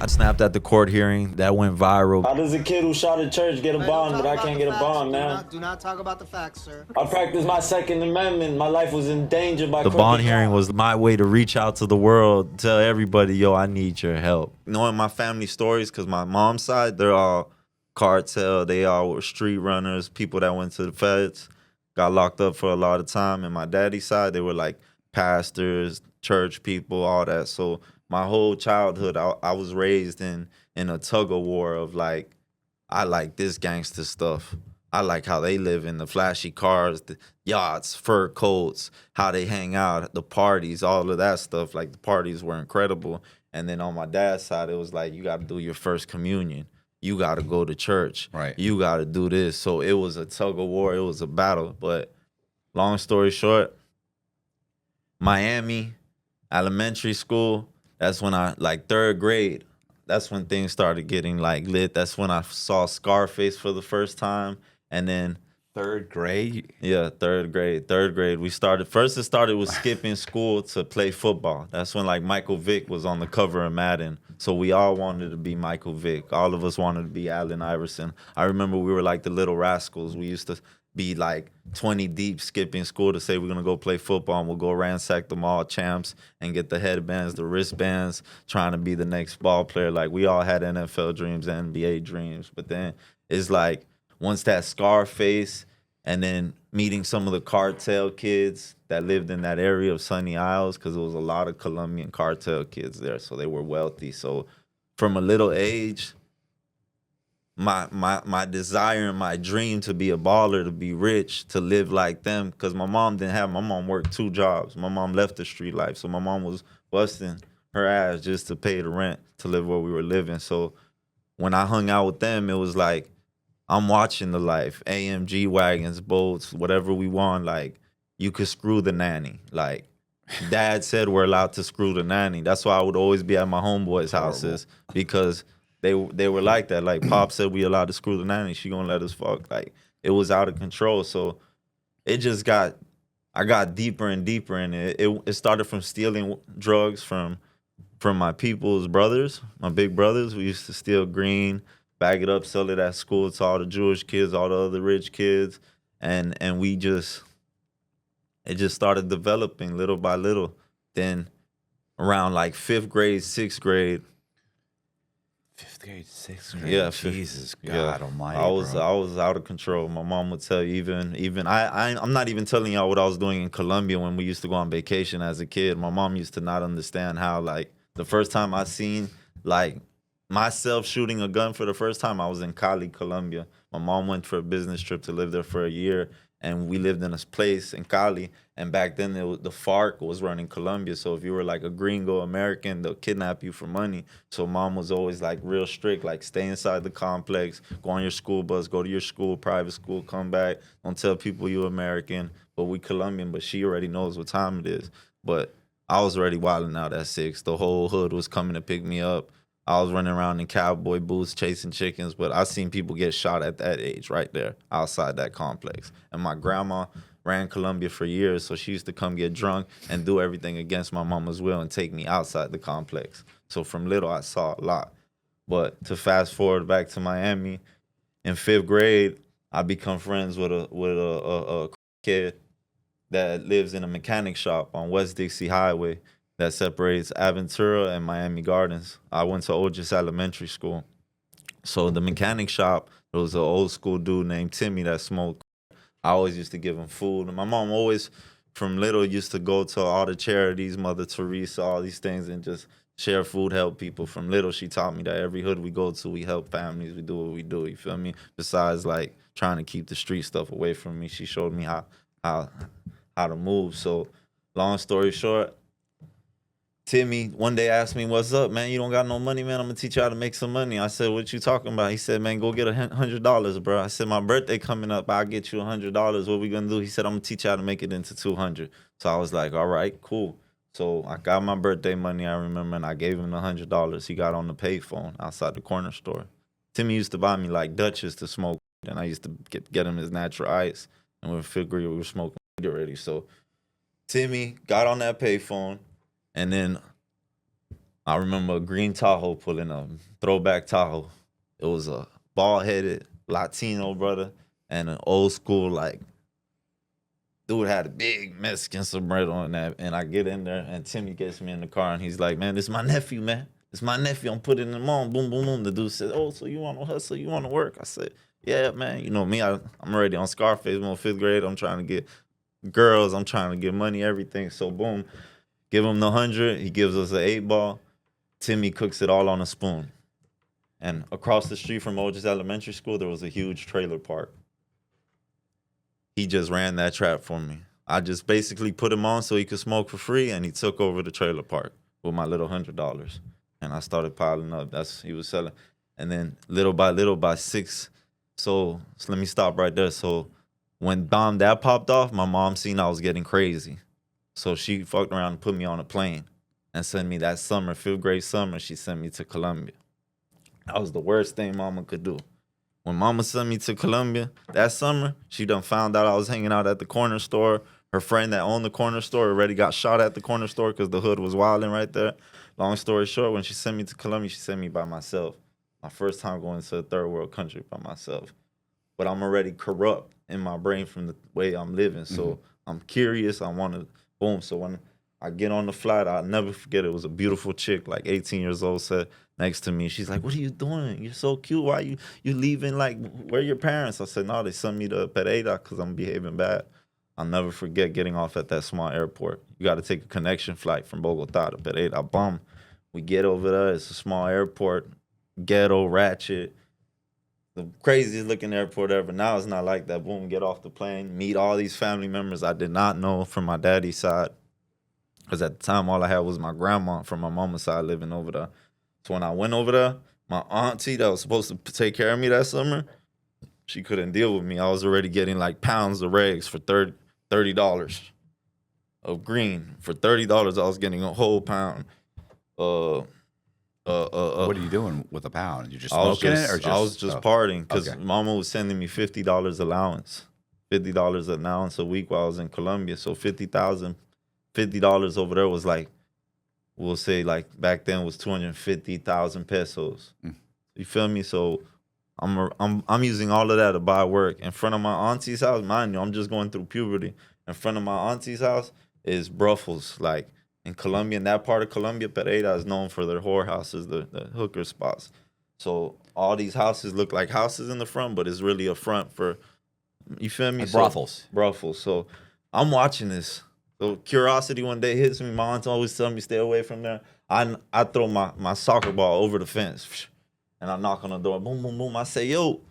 I snapped at the court hearing that went viral. How does a kid who shot a church get a bond, but I can't get a bond, man? Do not talk about the facts, sir. I practiced my Second Amendment. My life was in danger by The bond hearing was my way to reach out to the world, tell everybody, yo, I need your help. Knowing my family stories, because my mom's side, they're all cartel. They all were street runners, people that went to the feds, got locked up for a lot of time. And my daddy's side, they were like pastors, church people, all that. So my whole childhood, I was raised in a tug of war of like, I like this gangster stuff. I like how they live in the flashy cars, the yachts, fur coats, how they hang out, the parties, all of that stuff. Like the parties were incredible. And then on my dad's side, it was like, you got to do your first communion. You got to go to church. Right. You got to do this. So it was a tug of war. It was a battle. But long story short, Miami, elementary school, that's when I, like third grade, that's when things started getting like lit. That's when I saw Scarface for the first time. And then Third grade? yeah, third grade. We started, first it started with skipping school to play football. That's when like Michael Vick was on the cover of Madden. So we all wanted to be Michael Vick. All of us wanted to be Allen Iverson. I remember we were like the little rascals. We used to be like 20 deep skipping school to say we're gonna go play football, and we'll go ransack the mall champs and get the headbands, the wristbands, trying to be the next ball player. Like we all had NFL dreams, NBA dreams. But then it's like once that Scarface and then meeting some of the cartel kids that lived in that area of Sunny Isles, because there was a lot of Colombian cartel kids there, so they were wealthy. So from a little age, my desire and my dream to be a baller, to be rich, to live like them, because my mom worked 2 jobs. My mom left the street life, so my mom was busting her ass just to pay the rent to live where we were living. So when I hung out with them, it was like, I'm watching the life, AMG wagons, boats, whatever we want. Like, you could screw the nanny. Like, dad said we're allowed to screw the nanny. That's why I would always be at my homeboys' houses, because they were like that. Like, Pop said we allowed to screw the nanny. She gonna let us fuck. Like, it was out of control. So it just I got deeper and deeper in it. It started from stealing drugs from my people's brothers, my big brothers. We used to steal green, bag it up, sell it at school to all the Jewish kids, all the other rich kids. And it just started developing little by little. Then around like 5th grade, 6th grade. 5th grade, 6th grade. Yeah, Jesus God yeah. Almighty. I was bro. out of control. My mom would tell you, even I'm not even telling y'all what I was doing in Colombia when we used to go on vacation as a kid. My mom used to not understand how, like, the first time I seen like myself shooting a gun for the first time, I was in Cali, Colombia. My mom went for a business trip to live there for a year, and we lived in a place in Cali. And back then, the FARC was running Colombia. So if you were like a gringo American, they'll kidnap you for money. So mom was always like real strict, like stay inside the complex, go on your school bus, go to your school, private school, come back. Don't tell people you American, but we Colombian. But she already knows what time it is. But I was already wilding out at 6. The whole hood was coming to pick me up. I was running around in cowboy boots chasing chickens, but I seen people get shot at that age right there outside that complex. And my grandma ran Colombia for years, so she used to come get drunk and do everything against my mama's will and take me outside the complex. So from little, I saw a lot. But to fast forward back to Miami, in 5th grade, I become friends with a kid that lives in a mechanic shop on West Dixie Highway that separates Aventura and Miami Gardens. I went to Otis Elementary School. So the mechanic shop, there was an old school dude named Timmy that smoked. I always used to give him food. And my mom always, from little, used to go to all the charities, Mother Teresa, all these things, and just share food, help people. From little, she taught me that every hood we go to, we help families, we do what we do, you feel me? Besides, like, trying to keep the street stuff away from me, she showed me how to move. So long story short, Timmy one day asked me, what's up, man? You don't got no money, man? I'm going to teach you how to make some money. I said, what you talking about? He said, man, go get $100, bro. I said, my birthday coming up. I'll get you $100. What we going to do? He said, I'm going to teach you how to make it into 200. So I was like, all right, cool. So I got my birthday money, I remember, and I gave him the $100. He got on the payphone outside the corner store. Timmy used to buy me like Dutchess to smoke, and I used to get him his natural ice. And we figured we were smoking already. So Timmy got on that payphone. And then I remember a green Tahoe pulling up, throwback Tahoe. It was a bald-headed Latino brother and an old school, like, dude had a big Mexican sombrero on that. And I get in there, and Timmy gets me in the car, and he's like, man, this is my nephew, man. It's my nephew. I'm putting him on. Boom, boom, boom. The dude said, oh, so you want to hustle? You want to work? I said, yeah, man. You know me. I'm already on Scarface. I'm in 5th grade. I'm trying to get girls. I'm trying to get money, everything. So, boom. Give him the 100. He gives us an 8-ball. Timmy cooks it all on a spoon. And across the street from Otis Elementary School, there was a huge trailer park. He just ran that trap for me. I just basically put him on so he could smoke for free, and he took over the trailer park with my little $100. And I started piling up. He was selling. And then little by 6. So let me stop right there. So when that popped off, my mom seen I was getting crazy. So she fucked around and put me on a plane and sent me that summer, 5th grade summer, she sent me to Colombia. That was the worst thing mama could do. When mama sent me to Colombia that summer, she done found out I was hanging out at the corner store. Her friend that owned the corner store already got shot at the corner store because the hood was wilding right there. Long story short, when she sent me to Colombia, she sent me by myself. My first time going to a third world country by myself. But I'm already corrupt in my brain from the way I'm living. So I'm curious. I want to, boom. So when I get on the flight, I'll never forget it. It was a beautiful chick, like 18 years old, sat next to me. She's like, what are you doing? You're so cute. Why you leaving? Like, where are your parents? I said, no, they sent me to Pereira because I'm behaving bad. I'll never forget getting off at that small airport. You got to take a connection flight from Bogota to Pereira. Boom. We get over there. It's a small airport, ghetto, ratchet. The craziest looking airport ever. Now it's not like that. Boom, get off the plane, meet all these family members I did not know from my daddy's side. Because at the time, all I had was my grandma from my mama's side living over there. So when I went over there, my auntie that was supposed to take care of me that summer, she couldn't deal with me. I was already getting like pounds of regs for $30 of green. For $30, I was getting a whole pound. What are you doing with a pound? You just smoking it, or just I was just partying because okay. Mama was sending me $50 allowance, $50 allowance a week while I was in Colombia. So $50 over there was like, we'll say like back then was 250,000 pesos. You feel me? So I'm using all of that to buy work in front of my auntie's house. Mind you, I'm just going through puberty. In front of my auntie's house is brothels. Like in Colombia, in that part of Colombia, Pereira is known for their whorehouses, the hooker spots. So all these houses look like houses in the front, but it's really a front for, you feel me? Like brothels. Brothels. So I'm watching this. So curiosity one day hits me. My aunt always telling me stay away from there. I throw my soccer ball over the fence, and I knock on the door. Boom, boom, boom. I say, yo,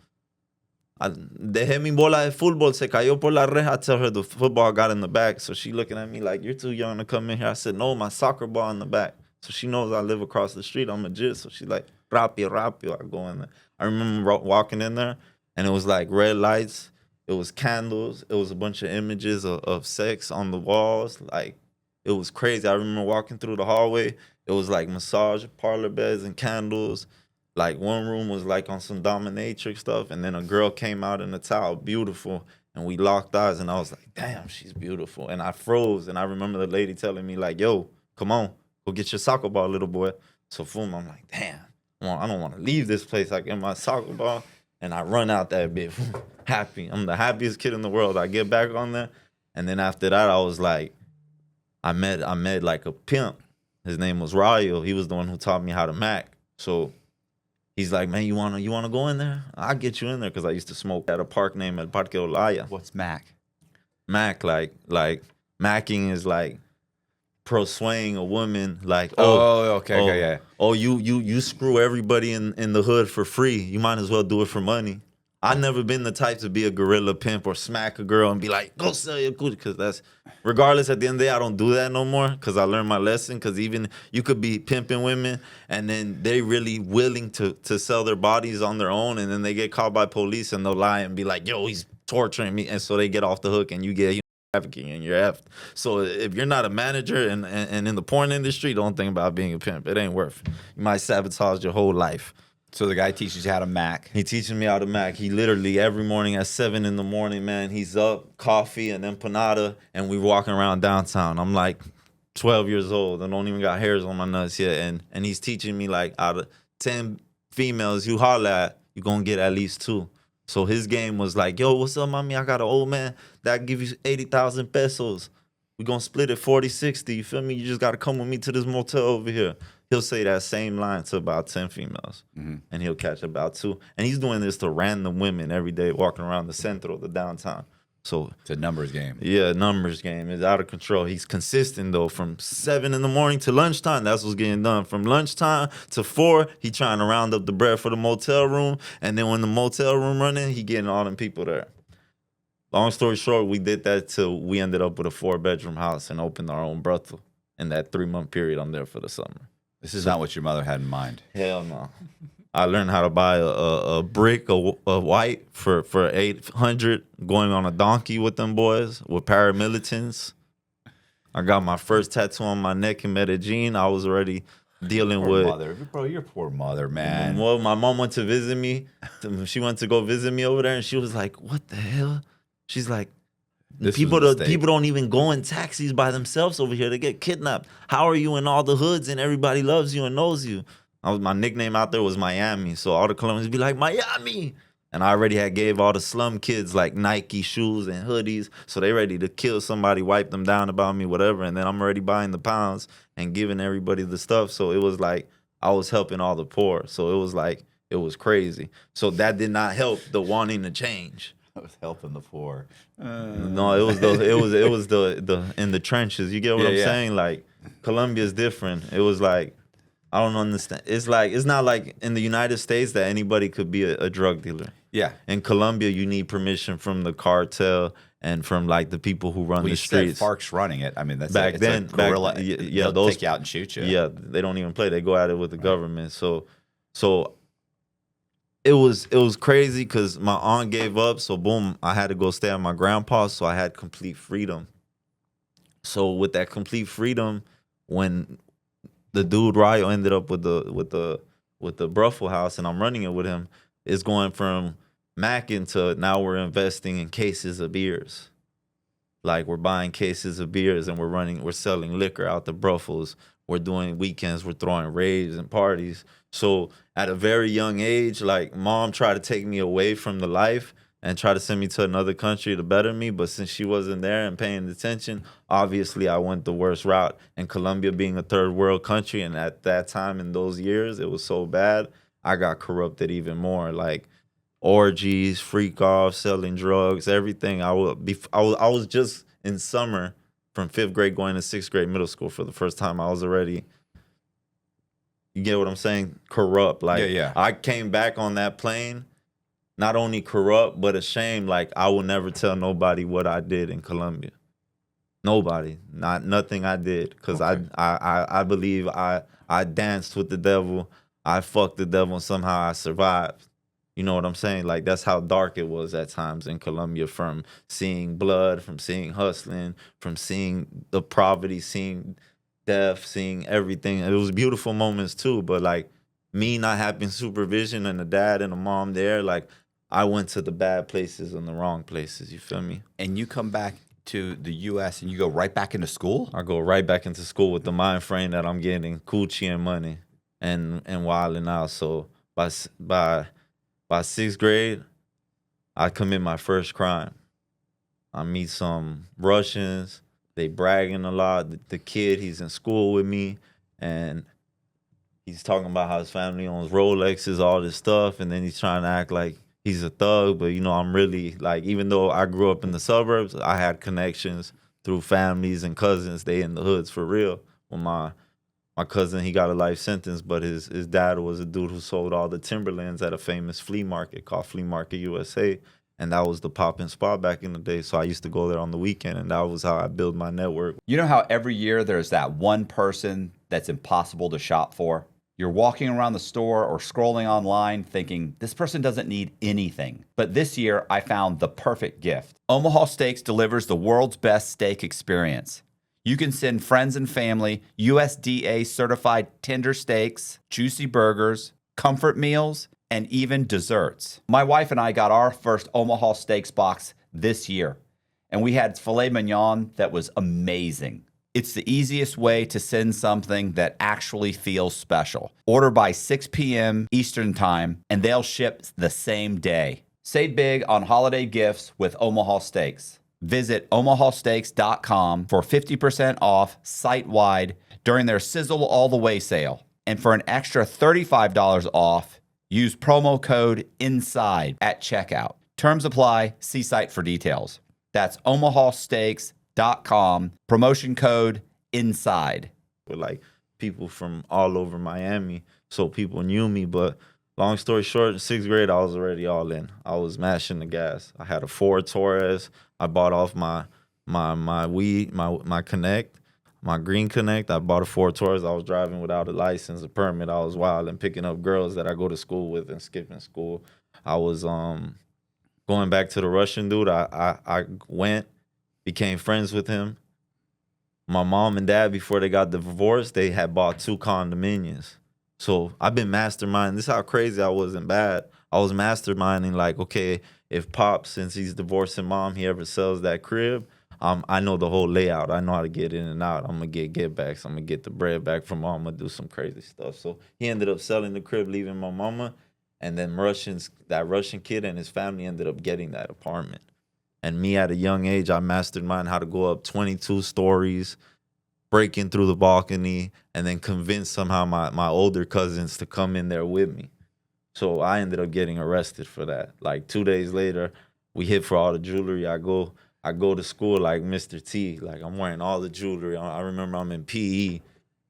dejé mi bola de fútbol, se cayó por la reja. I tell her the football got in the back. So she looking at me like, you're too young to come in here. I said, no, my soccer ball in the back. So she knows I live across the street. I'm legit. So she's like, rápido. I go in there. I remember walking in there, and it was like red lights. It was candles. It was a bunch of images of sex on the walls. Like, it was crazy. I remember walking through the hallway. It was like massage parlor beds and candles. Like, one room was like on some dominatrix stuff. And then a girl came out in a towel, beautiful. And we locked eyes. And I was like, damn, she's beautiful. And I froze. And I remember the lady telling me like, yo, come on, go get your soccer ball, little boy. So, boom, I'm like, damn, I don't want to leave this place. I get my soccer ball. And I run out that bit, happy. I'm the happiest kid in the world. I get back on there, and then after that, I was like, I met like a pimp. His name was Rayo. He was the one who taught me how to Mac. So he's like, man, you wanna go in there? I'll get you in there because I used to smoke at a park named El Parque Olaya. What's Mac? Mac, like macking is like persuading a woman, like, okay, yeah. Oh, you screw everybody in the hood for free. You might as well do it for money. I've never been the type to be a gorilla pimp or smack a girl and be like, go sell your coochie, because that's, regardless, at the end of the day, I don't do that no more because I learned my lesson. Because even you could be pimping women and then they really willing to sell their bodies on their own, and then they get caught by police and they'll lie and be like, yo, he's torturing me, and so they get off the hook and you get trafficking and you're effed. So if you're not a manager and in the porn industry, don't think about being a pimp. It ain't worth it. You might sabotage your whole life. So the guy teaches you how to Mac. He teaching me how to Mac. He literally every morning at 7 a.m, man, he's up, coffee and empanada, and we walking around downtown. I'm like, 12 years old. I don't even got hairs on my nuts yet. And he's teaching me like out of 10 females you holler at, you gonna get at least 2. So his game was like, yo, what's up, mommy? I got an old man that give you 80,000 pesos. We gonna split it 40-60. You feel me? You just gotta come with me to this motel over here. He'll say that same line to about 10 females, and he'll catch about 2. And he's doing this to random women every day, walking around the centro, the downtown. So It's a numbers game. yeah, numbers game is out of control. He's consistent though. From 7 in the morning to lunchtime, that's what's getting done. From lunchtime to 4, he trying to round up the bread for the motel room. And then when the motel room running, he getting all them people there. Long story short, we did that till we ended up with a 4-bedroom house and opened our own brothel. In that 3-month period, I'm there for the summer. This is not what your mother had in mind. Hell no. I learned how to buy a brick, a white for 800, going on a donkey with them boys, with paramilitants. I got my first tattoo on my neck in Medellin. I was already dealing Poor with... mother. Bro, your poor mother, man. Well, my mom went to visit me. She went to go visit me over there, and she was like, what the hell? She's like, people don't even go in taxis by themselves over here. They get kidnapped. How are you in all the hoods and everybody loves you and knows you? My nickname out there was Miami. So all the Colombians be like, Miami. And I already had gave all the slum kids like Nike shoes and hoodies. So they ready to kill somebody, wipe them down about me, whatever. And then I'm already buying the pounds and giving everybody the stuff. So it was like I was helping all the poor. So it was like, it was crazy. So that did not help the wanting to change. I was helping the poor. No, it was the in the trenches. You get what I'm saying? Like Colombia's different. It was like, I don't understand. It's like, it's not like in the United States that anybody could be a drug dealer. Yeah. In Colombia, you need permission from the cartel and from like the people who run the streets. FARC's running it. I mean, that's back then. Guerrilla. They'll those take you out and shoot you. Yeah, they don't even play. They go at it with the government. So it was crazy because my aunt gave up. So boom, I had to go stay at my grandpa's. So I had complete freedom. So with that complete freedom, when the dude Ryo ended up with the brothel house, and I'm running it with him, it's going from macking to now we're investing in cases of beers. Like we're buying cases of beers and we're selling liquor out the brothels. We're doing weekends, we're throwing raves and parties. So at a very young age, like mom tried to take me away from the life and try to send me to another country to better me. But since she wasn't there and paying attention, obviously I went the worst route. And Colombia being a third world country, and at that time in those years, it was so bad, I got corrupted even more. Like orgies, freak off, selling drugs, everything. I was just in summer from 5th grade going to 6th grade middle school for the first time. I was already, you get what I'm saying? Corrupt. Like I came back on that plane, not only corrupt, but ashamed. Like I will never tell nobody what I did in Colombia. Nobody, nothing I did. Because I believe I danced with the devil. I fucked the devil and somehow I survived. You know what I'm saying? Like that's how dark it was at times in Colombia, from seeing blood, from seeing hustling, from seeing the poverty, seeing death, seeing everything. It was beautiful moments too, but like me not having supervision and a dad and a mom there, like I went to the bad places and the wrong places, you feel me? And you come back to the U.S. and you go right back into school? I go right back into school with the mind frame that I'm getting coochie and money and wilding out. So by 6th grade, I commit my first crime. I meet some Russians. They bragging a lot. The kid, he's in school with me, and he's talking about how his family owns Rolexes, all this stuff, and then he's trying to act like he's a thug. But, you know, I'm really, like, even though I grew up in the suburbs, I had connections through families and cousins. They in the hoods for real. When my cousin, he got a life sentence, but his dad was a dude who sold all the Timberlands at a famous flea market called Flea Market USA. And that was the poppin' spot back in the day. So I used to go there on the weekend, and that was how I built my network. You know how every year there's that one person that's impossible to shop for? You're walking around the store or scrolling online thinking, this person doesn't need anything. But this year, I found the perfect gift. Omaha Steaks delivers the world's best steak experience. You can send friends and family USDA certified tender steaks, juicy burgers, comfort meals, and even desserts. My wife and I got our first Omaha Steaks box this year, and we had filet mignon that was amazing. It's the easiest way to send something that actually feels special. Order by 6 p.m. Eastern Time, and they'll ship the same day. Save big on holiday gifts with Omaha Steaks. Visit omahasteaks.com for 50% off site-wide during their Sizzle All the Way sale. And for an extra $35 off, use promo code INSIDE at checkout. Terms apply. See site for details. That's omahasteaks.com, promotion code INSIDE. With like people from all over Miami, so people knew me. But long story short, in 6th grade, I was already all in. I was mashing the gas. I had a Ford Taurus. I bought off my Connect, my green Connect. I bought a Ford Taurus. I was driving without a license, a permit. I was wild and picking up girls that I go to school with and skipping school. I was going back to the Russian dude. I went, became friends with him. My mom and dad, before they got divorced, they had bought 2 condominiums. So I've been masterminding. This is how crazy I wasn't bad. I was masterminding like, okay, if Pop, since he's divorcing mom, he ever sells that crib, I know the whole layout. I know how to get in and out. I'm going to get backs. I'm going to get the bread back from mom. I'm going to do some crazy stuff. So he ended up selling the crib, leaving my mama. And then that Russian kid and his family ended up getting that apartment. And me at a young age, I mastermind how to go up 22 stories, breaking through the balcony, and then convince somehow my older cousins to come in there with me. So I ended up getting arrested for that. Like 2 days later, we hit for all the jewelry. I go to school like Mr. T. Like I'm wearing all the jewelry. I remember I'm in PE,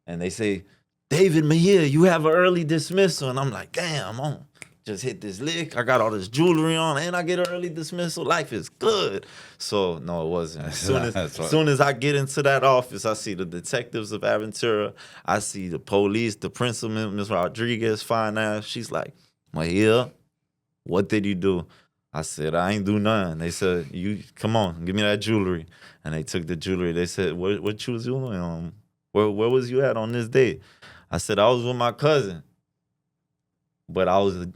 and they say, David Mejia, you have an early dismissal. And I'm like, damn, I'm just hit this lick. I got all this jewelry on, and I get an early dismissal. Life is good. So no, it wasn't. As soon as I get into that office, I see the detectives of Aventura. I see the police, the principal, Ms. Rodriguez, fine ass. She's like, Mejia, what did you do? I said, I ain't do nothing. They said, you come on, give me that jewelry. And they took the jewelry. They said, what you was doing? Where was you at on this date? I said, I was with my cousin. But I was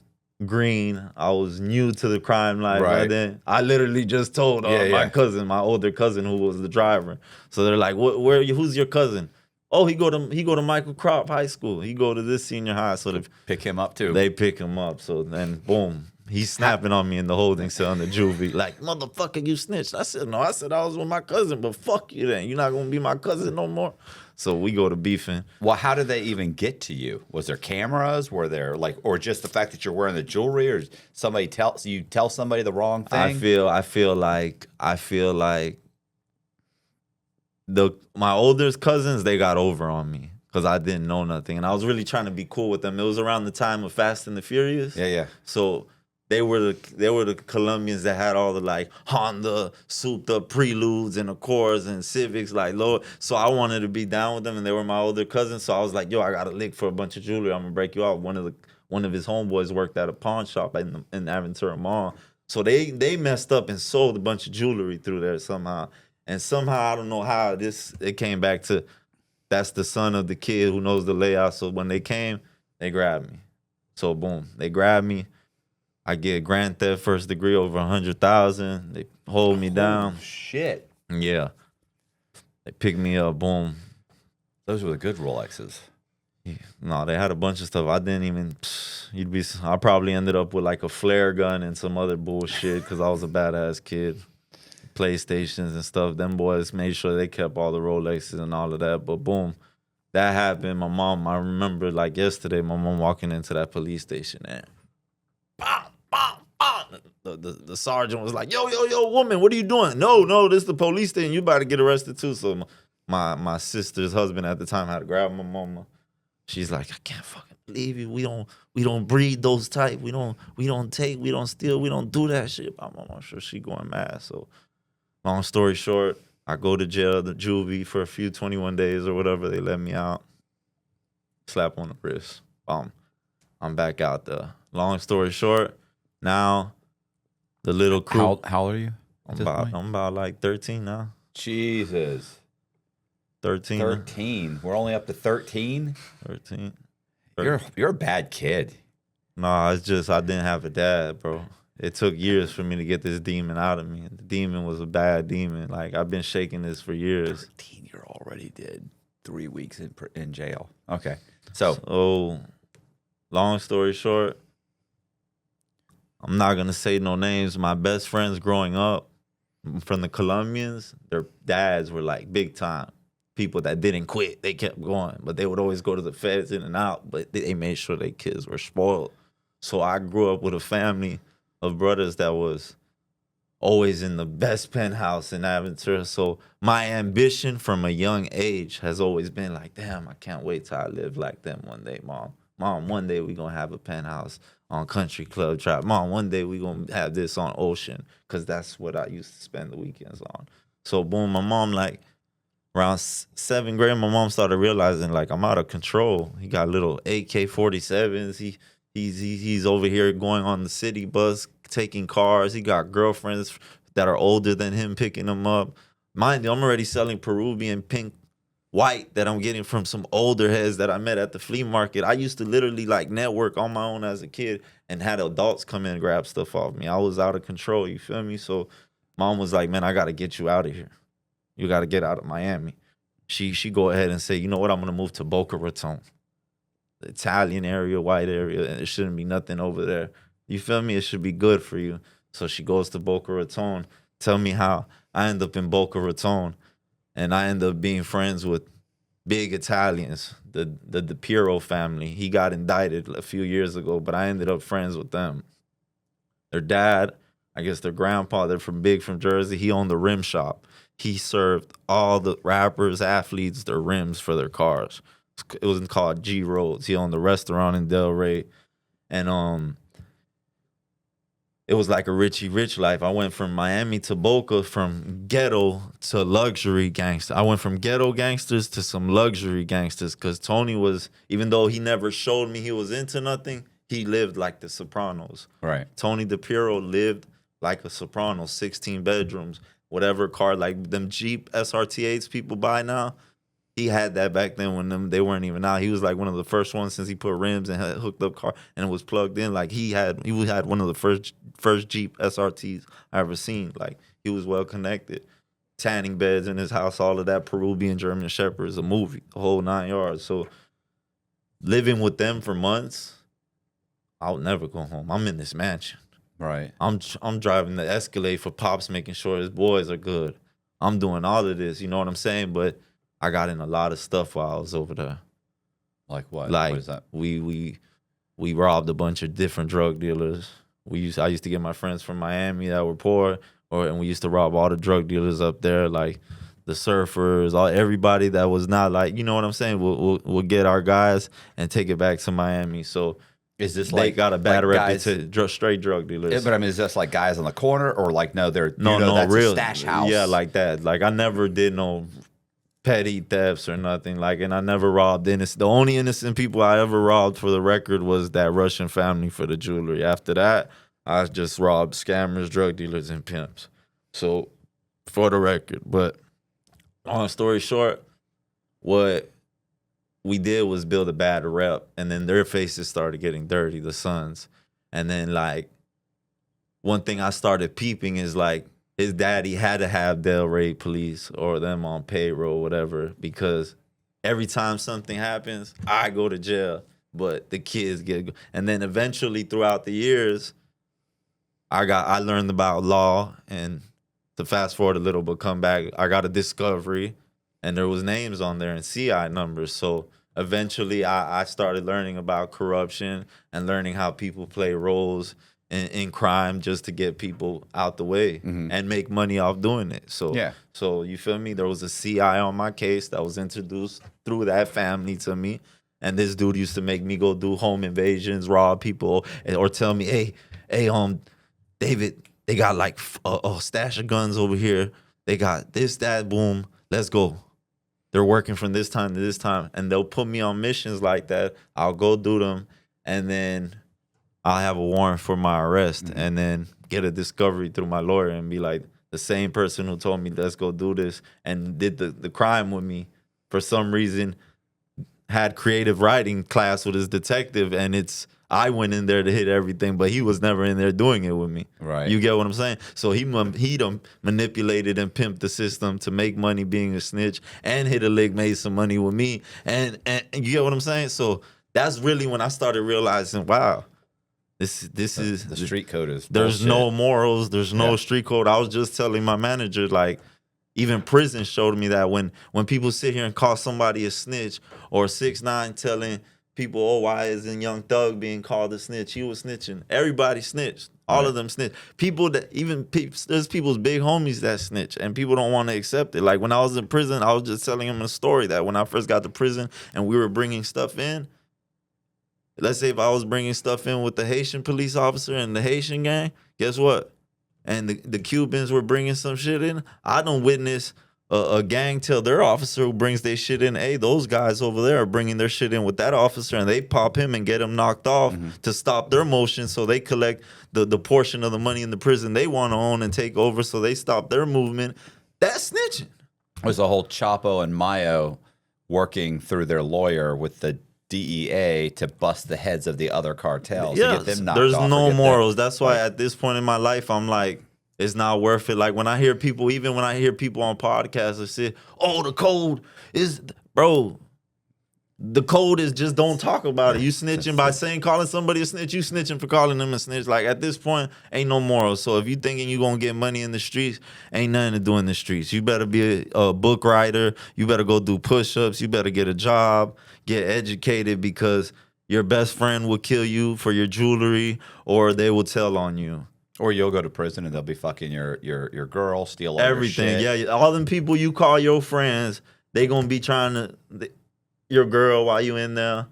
green. I was new to the crime life. Right. Then I literally just told my cousin, my older cousin, who was the driver. So they're like, who's your cousin? Oh, he go to Michael Crop High School. He go to this senior high. So they pick him up too. They pick him up. So then boom, he's snapping on me in the holding cell on the juvie. Like, motherfucker, you snitched. I said, no, I said I was with my cousin, but fuck you then. You're not gonna be my cousin no more. So we go to beefing. Well, how did they even get to you? Was there cameras? Were there or just the fact that you're wearing the jewelry, or somebody tell somebody the wrong thing? I feel like my older cousins, they got over on me because I didn't know nothing, and I was really trying to be cool with them. It was around the time of Fast and the Furious. Yeah. So they were the Colombians that had all the like Honda souped up Preludes and Accords and Civics, like Lord. So I wanted to be down with them, and they were my older cousins. So I was like, yo, I got a lick for a bunch of jewelry. I'm gonna break you out. One of his homeboys worked at a pawn shop in Aventura Mall. So they messed up and sold a bunch of jewelry through there somehow. And somehow, I don't know how it came back to, that's the son of the kid who knows the layout. So when they came, they grabbed me. So boom, they grabbed me. I get grand theft first degree over 100,000. They hold me down. Shit. Yeah. They pick me up. Boom. Those were the good Rolexes. Yeah. No, they had a bunch of stuff. I didn't even. I probably ended up with like a flare gun and some other bullshit because I was a badass kid. PlayStations and stuff. Them boys made sure they kept all the Rolexes and all of that. But boom, that happened. My mom. I remember like yesterday, my mom walking into that police station and. The sergeant was like, yo, woman, what are you doing? No, this is the police station. You about to get arrested too. So my sister's husband at the time had to grab my mama. She's like, I can't fucking believe you. We don't breed those type. We don't take, we don't steal, we don't do that shit. My mama, I'm sure she going mad. So long story short, I go to jail, the juvie for a few 21 days or whatever. They let me out. Slap on the wrist. I'm back out there. Long story short, now the little crew. How old are you? I'm about like 13 now. Jesus. 13. 13. We're only up to 13? 13. You're a bad kid. Nah, it's just I didn't have a dad, bro. it took years for me to get this demon out of me. The demon was a bad demon. Like, I've been shaking this for years. 13, you're already did 3 weeks in jail. Okay. So, So, long story short, I'm not going to say no names. My best friends growing up from the Colombians, their dads were like big time people that didn't quit. They kept going, but they would always go to the feds in and out, but they made sure their kids were spoiled. So I grew up with a family of brothers that was always in the best penthouse in Aventura. So my ambition from a young age has always been like, damn, I can't wait till I live like them one day, Mom. Mom, one day we gonna have a penthouse on Country Club Drive. Mom, one day we gonna have this on Ocean, because that's what I used to spend the weekends on. So boom, my mom, like around 7th grade, my mom started realizing like I'm out of control. He got little AK-47s. He's over here going on the city bus, taking cars. He got girlfriends that are older than him picking him up. Mind you, I'm already selling Peruvian pink white that I'm getting from some older heads that I met at the flea market. I used to literally like network on my own as a kid and had adults come in and grab stuff off me. I was out of control, you feel me? So mom was like, man, I got to get you out of here. You got to get out of Miami. She go ahead and say, you know what? I'm going to move to Boca Raton, the Italian area, white area, and it shouldn't be nothing over there. You feel me? It should be good for you. So she goes to Boca Raton. Tell me how I end up in Boca Raton, and I end up being friends with big Italians, the Piero family. He got indicted a few years ago, but I ended up friends with them. Their dad, I guess their grandpa, they're from Jersey. He owned the rim shop. He served all the rappers, athletes, their rims for their cars. It was called G Roads. He owned the restaurant in Delray. And it was like a Richie Rich life. I went from Miami to Boca, from ghetto to luxury gangster. I went from ghetto gangsters to some luxury gangsters, because Tony was, even though he never showed me he was into nothing, he lived like the Sopranos. right. Tony DePiero lived like a Soprano, 16 bedrooms, whatever car, like them Jeep SRT8s people buy now. He had that back then when they weren't even out. He was like one of the first ones since he put rims and had hooked up car and it was plugged in. Like he had one of the first Jeep SRTs I ever seen. Like he was well connected. Tanning beds in his house, all of that, Peruvian German Shepherds, a movie, the whole 9 yards. So living with them for months, I'll never go home. I'm in this mansion. Right. I'm driving the Escalade for Pops, making sure his boys are good. I'm doing all of this, you know what I'm saying? But I got in a lot of stuff while I was over there. Like what? Like What is that? we robbed a bunch of different drug dealers. I used to get my friends from Miami that were poor, and we used to rob all the drug dealers up there, like the surfers, everybody that was not like, you know what I'm saying? We'll get our guys and take it back to Miami. So Is this they like got a bad like guys- reputation, straight drug dealers. Yeah, but I mean, is this like guys on the corner, or like no, they're No, that's real a stash house? Yeah, like that. Like I never did no petty thefts or nothing. Like, and I never robbed innocent. The only innocent people I ever robbed, for the record, was that Russian family for the jewelry. After that, I just robbed scammers, drug dealers, and pimps. So, for the record. But long story short, what we did was build a bad rep, and then their faces started getting dirty, the sons. And then like one thing I started peeping is like his daddy had to have Delray police or them on payroll, whatever, because every time something happens, I go to jail, but the kids get. And then eventually, throughout the years, I learned about law, and to fast forward a little, but come back, I got a discovery, and there was names on there and CI numbers. So eventually, I started learning about corruption and learning how people play roles in crime just to get people out the way and make money off doing it. So Yeah. So you feel me? There was a CI on my case that was introduced through that family to me. And this dude used to make me go do home invasions, rob people, or tell me, hey, David, they got like a stash of guns over here. They got this, that, boom, let's go. They're working from this time to this time. And they'll put me on missions like that. I'll go do them. And then I'll have a warrant for my arrest and then get a discovery through my lawyer and be like, the same person who told me let's go do this and did the crime with me, for some reason had creative writing class with his detective, and I went in there to hit everything, but he was never in there doing it with me. Right. You get what I'm saying? So he done manipulated and pimped the system to make money being a snitch, and hit a lick, made some money with me, and you get what I'm saying? So that's really when I started realizing, wow, this is the street code is there's bullshit. no morals, there's no street code. I was just telling my manager, like, even prison showed me that when people sit here and call somebody a snitch, or 6ix9ine telling people, oh, why isn't Young Thug being called a snitch? He was snitching. Everybody snitched. All of them snitch. People that there's people's big homies that snitch, and people don't want to accept it. Like when I was in prison, I was just telling him a story that when I first got to prison and we were bringing stuff in, let's say if I was bringing stuff in with the Haitian police officer and the Haitian gang, guess what? And the Cubans were bringing some shit in. I don't witness a gang tell their officer who brings their shit in, hey, those guys over there are bringing their shit in with that officer, and they pop him and get him knocked off to stop their motion, so they collect the portion of the money in the prison they want to own and take over, so they stop their movement. That's snitching. There's a whole Chapo and Mayo working through their lawyer with the DEA to bust the heads of the other cartels to get them knocked there's off. no morals. That's why at this point in my life, I'm like, it's not worth it. Like when I hear people, even when I hear people on podcasts that say, oh, the code is, bro, the code is just don't talk about it. You snitching by calling somebody a snitch, you snitching for calling them a snitch. Like at this point, ain't no morals. So if you thinking you gonna get money in the streets, ain't nothing to do in the streets. You better be a book writer. You better go do push-ups. You better get a job, get educated, because your best friend will kill you for your jewelry, or they will tell on you. Or you'll go to prison and they'll be fucking your girl, steal all Everything. your shit. Yeah, all them people you call your friends, they gonna be trying to your girl while you in there.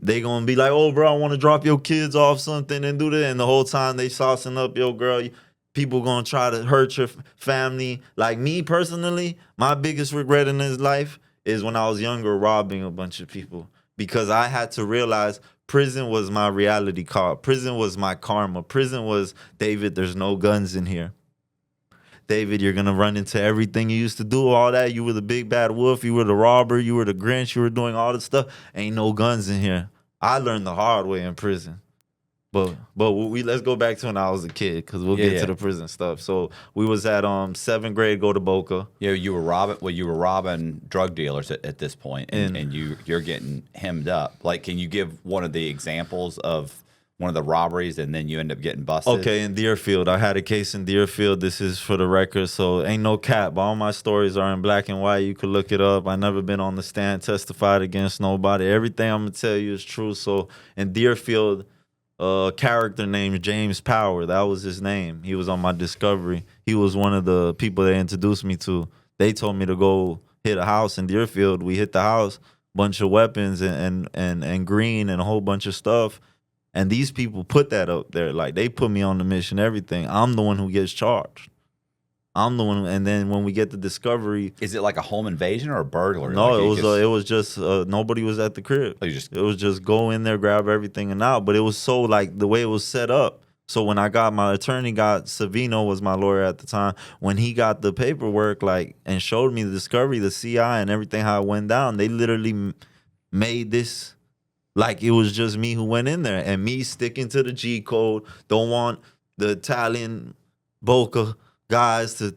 They gonna be like, oh, bro, I want to drop your kids off something and do that. And the whole time they saucing up your girl, people gonna try to hurt your family. Like me personally, my biggest regret in this life is when I was younger robbing a bunch of people, because I had to realize prison was my reality call. Prison was my karma. Prison was, David, there's no guns in here. David, you're going to run into everything you used to do, all that. You were the big bad wolf. You were the robber. You were the Grinch. You were doing all this stuff. Ain't no guns in here. I learned the hard way in prison. But let's go back to when I was a kid, because we'll get to the prison stuff. So we was at 7th grade, go to Boca. Yeah, you were robbing drug dealers at this point, and you're getting hemmed up. Like, can you give one of the examples of one of the robberies, and then you end up getting busted? Okay, in Deerfield. I had a case in Deerfield. This is for the record, so ain't no cap. All my stories are in black and white. You could look it up. I never been on the stand, testified against nobody. Everything I'm going to tell you is true. So in Deerfield, a character named James Power, that was his name. He was on my Discovery. He was one of the people they introduced me to. They told me to go hit a house in Deerfield. We hit the house, bunch of weapons and green and a whole bunch of stuff. And these people put that up there. Like, they put me on the mission, everything. I'm the one who gets charged. I'm the one. And then when we get the Discovery. Is it like a home invasion or a burglary? No, like it was just nobody was at the crib. It was just go in there, grab everything and out. But it was so, like, the way it was set up. So when I got my attorney, Savino was my lawyer at the time. When he got the paperwork, like, and showed me the Discovery, the CI and everything, how it went down, they literally made this like it was just me who went in there, and me sticking to the G code. Don't want the Italian Boca guys to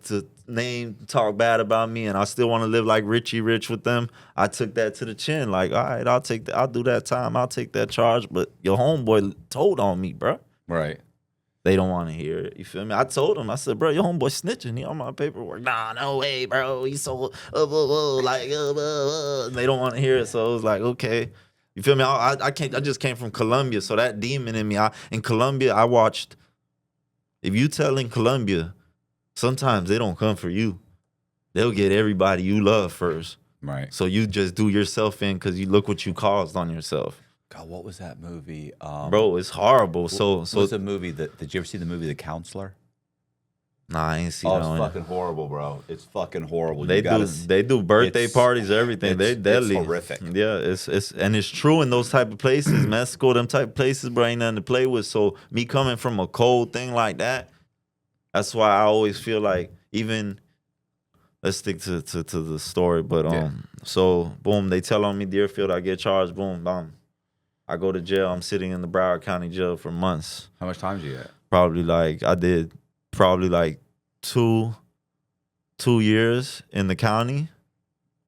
talk bad about me, and I still want to live like Richie Rich with them. I took that to the chin. Like, all right, I'll do that time. I'll take that charge. But your homeboy told on me, bro. Right. They don't want to hear it. You feel me? I told him. I said, bro, your homeboy snitching. He on my paperwork. Nah, no way, bro. He's so like. They don't want to hear it. So it was like, okay. You feel me? I just came from Colombia, so that demon in me. In Colombia, I watched. If you tell in Colombia, sometimes they don't come for you. They'll get everybody you love first. Right. So you just do yourself in, because you look what you caused on yourself. God, what was that movie? Bro, it's horrible. So what's the movie did you ever see the movie The Counselor? Nah, I ain't seen that one. It's fucking horrible, bro. It's fucking horrible. They do birthday parties, everything. They deadly. It's horrific. Yeah, it's true in those type of places, Mexico, them type of places, bro, ain't nothing to play with. So me coming from a cold thing like that, that's why I always feel like, even let's stick to the story, but So boom, they tell on me Deerfield. I get charged. Boom, bam. I go to jail. I'm sitting in the Broward County jail for months. How much time did you get? Probably like I did probably like 2 years in the county.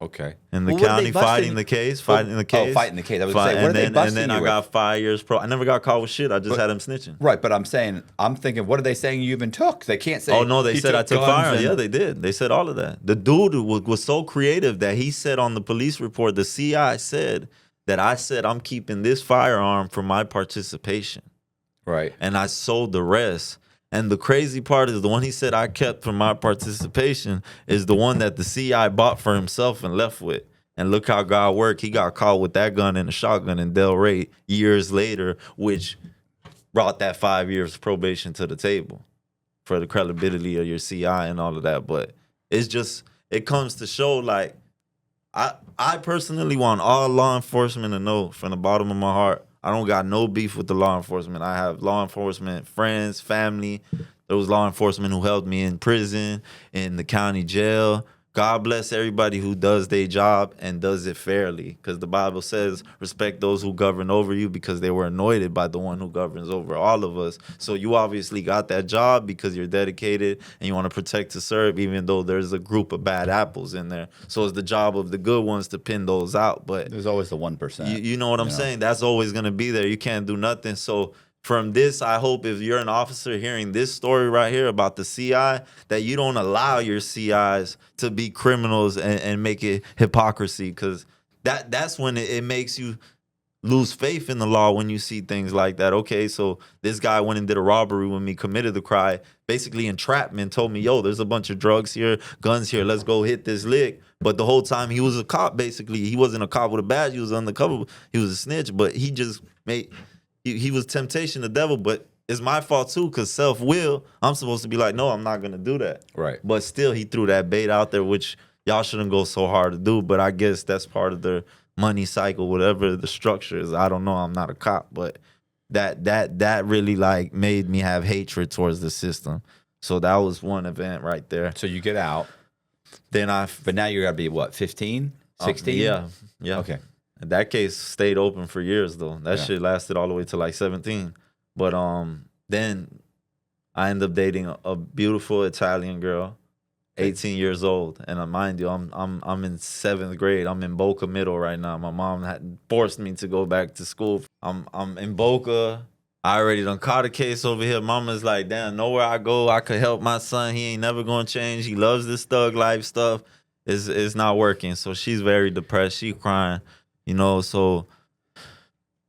Okay. In the Well, what did county, they bust fighting in- the case, Oh, fighting the case. fighting the case. I was Fight- saying, what and did they then, bust and then you I with? got 5 years pro. I never got caught with shit. I just had him snitching. Right, but I'm thinking, what are they saying you even took? They can't say. Oh no, they he said I took guns firearms. and- Yeah, they did. They said all of that. The dude was so creative that he said on the police report, the CI said that I said I'm keeping this firearm for my participation, Right. and I sold the rest. And the crazy part is the one he said I kept for my participation is the one that the CI bought for himself and left with. And look how God worked. He got caught with that gun and a shotgun in Delray years later, which brought that 5 years probation to the table for the credibility of your CI and all of that. But it's just, it comes to show, like, I personally want all law enforcement to know from the bottom of my heart, I don't got no beef with the law enforcement. I have law enforcement friends, family. There was law enforcement who helped me in prison, in the county jail. God bless everybody who does their job and does it fairly, because the Bible says respect those who govern over you because they were anointed by the one who governs over all of us. So you obviously got that job because you're dedicated and you want to protect to serve, even though there's a group of bad apples in there. So it's the job of the good ones to pin those out. But There's always the 1%. you know what I'm saying? That's always going to be there. You can't do nothing. So from this, I hope if you're an officer hearing this story right here about the CI, that you don't allow your CIs to be criminals and make it hypocrisy, because that's when it makes you lose faith in the law when you see things like that. Okay, so this guy went and did a robbery with me, committed the crime, basically entrapment, told me, yo, there's a bunch of drugs here, guns here, let's go hit this lick. But the whole time he was a cop, basically. He wasn't a cop with a badge, he was undercover, he was a snitch, but he just made... He was temptation, the devil, but it's my fault too, because self-will, I'm supposed to be like, no, I'm not going to do that. Right. But still, he threw that bait out there, which y'all shouldn't go so hard to do, but I guess that's part of their money cycle, whatever the structure is. I don't know, I'm not a cop, but that really like made me have hatred towards the system. So that was one event right there. So you get out. Then But now you got to be, what, 15? 16? Yeah. Okay. That case stayed open for years though. That shit lasted all the way to like 17. But then I ended up dating a beautiful Italian girl, 18 years old. And mind you, I'm in 7th grade. I'm in Boca Middle right now. My mom had forced me to go back to school. I'm in Boca. I already done caught a case over here. Mama's like, damn, nowhere I go, I could help my son. He ain't never gonna change. He loves this thug life stuff. It's not working. So she's very depressed. She crying. You know, so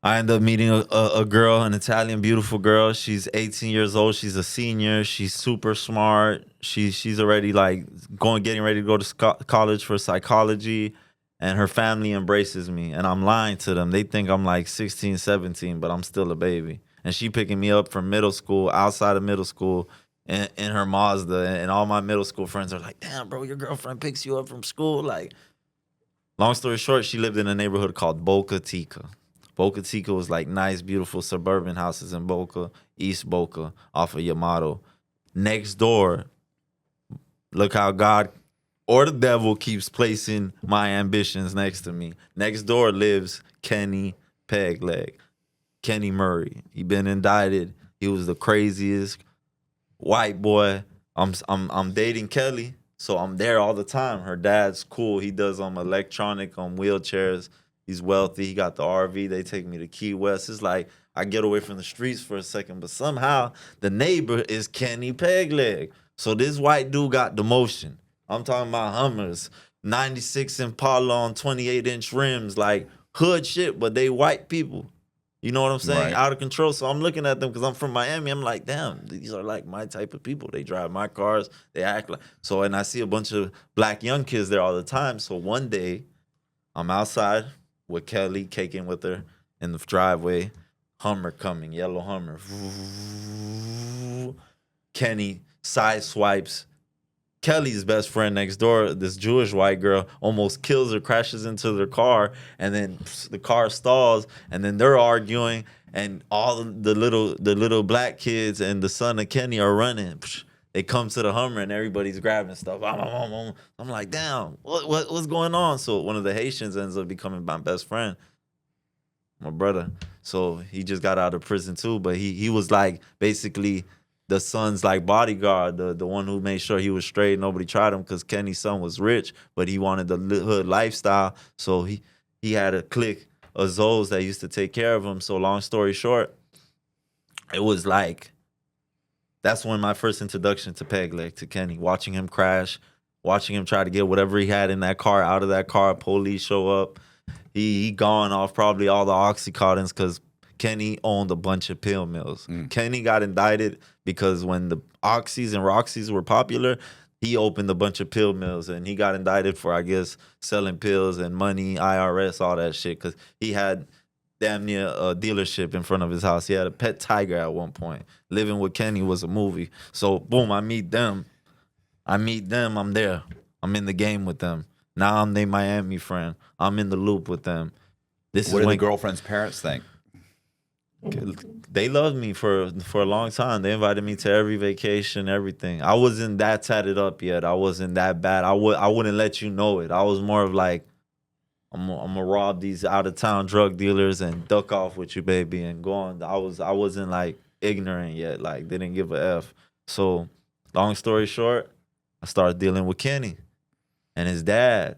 I ended up meeting a girl, an Italian beautiful girl. She's 18 years old. She's a senior. She's super smart. She's already like getting ready to go to college for psychology, and her family embraces me. And I'm lying to them. They think I'm like 16, 17, but I'm still a baby. And she picking me up from middle school, outside of middle school, in her Mazda. And all my middle school friends are like, damn, bro, your girlfriend picks you up from school, like. Long story short, she lived in a neighborhood called Boca Chica. Boca Chica was like nice, beautiful suburban houses in Boca, East Boca, off of Yamato. Next door, look how God or the devil keeps placing my ambitions next to me. Next door lives Kenny Pegleg, Kenny Murray. He been indicted. He was the craziest white boy. I'm dating Kelly. So I'm there all the time. Her dad's cool. He does electronic wheelchairs. He's wealthy. He got the RV. They take me to Key West. It's like I get away from the streets for a second, but somehow the neighbor is Kenny Pegleg. So this white dude got demotion. I'm talking about Hummers, 96 Impala on 28-inch rims, like hood shit, but they white people. You know what I'm saying? Right. Out of control. So I'm looking at them because I'm from Miami. I'm like, damn, these are like my type of people. They drive my cars. They act like so. And I see a bunch of black young kids there all the time. So one day, I'm outside with Kelly, caking with her in the driveway. Hummer coming, yellow Hummer. Kenny side swipes Kelly's best friend next door, this Jewish white girl, almost kills her, crashes into their car, and then the car stalls, and then they're arguing, and all the little black kids and the son of Kenny are running. they come to the Hummer and everybody's grabbing stuff. I'm like, damn, what's going on? So one of the Haitians ends up becoming my best friend, my brother. So he just got out of prison too, but he was like basically the son's like bodyguard, the one who made sure he was straight. Nobody tried him because Kenny's son was rich, but he wanted the hood lifestyle. So he had a clique of Zoes that used to take care of him. So long story short, it was like, that's when my first introduction to Peg Leg, to Kenny, watching him crash, watching him try to get whatever he had in that car out of that car. Police show up. He gone off probably all the Oxycontins because Kenny owned a bunch of pill mills. Kenny got indicted because when the Oxys and Roxys were popular, he opened a bunch of pill mills and he got indicted for, I guess, selling pills and money, IRS, all that shit, because he had damn near a dealership in front of his house. He had a pet tiger at one point. Living with Kenny was a movie. So boom, I meet them. I'm there. I'm in the game with them. Now I'm their Miami friend. I'm in the loop with them. What did the girlfriend's parents think? They loved me for a long time. They invited me to every vacation, everything. I wasn't that tatted up yet. I wasn't that bad. I wouldn't let you know it. I was more of like, I'm gonna rob these out of town drug dealers and duck off with you, baby, and go on. I wasn't like ignorant yet. Like, didn't give a F. So long story short, I started dealing with Kenny and his dad.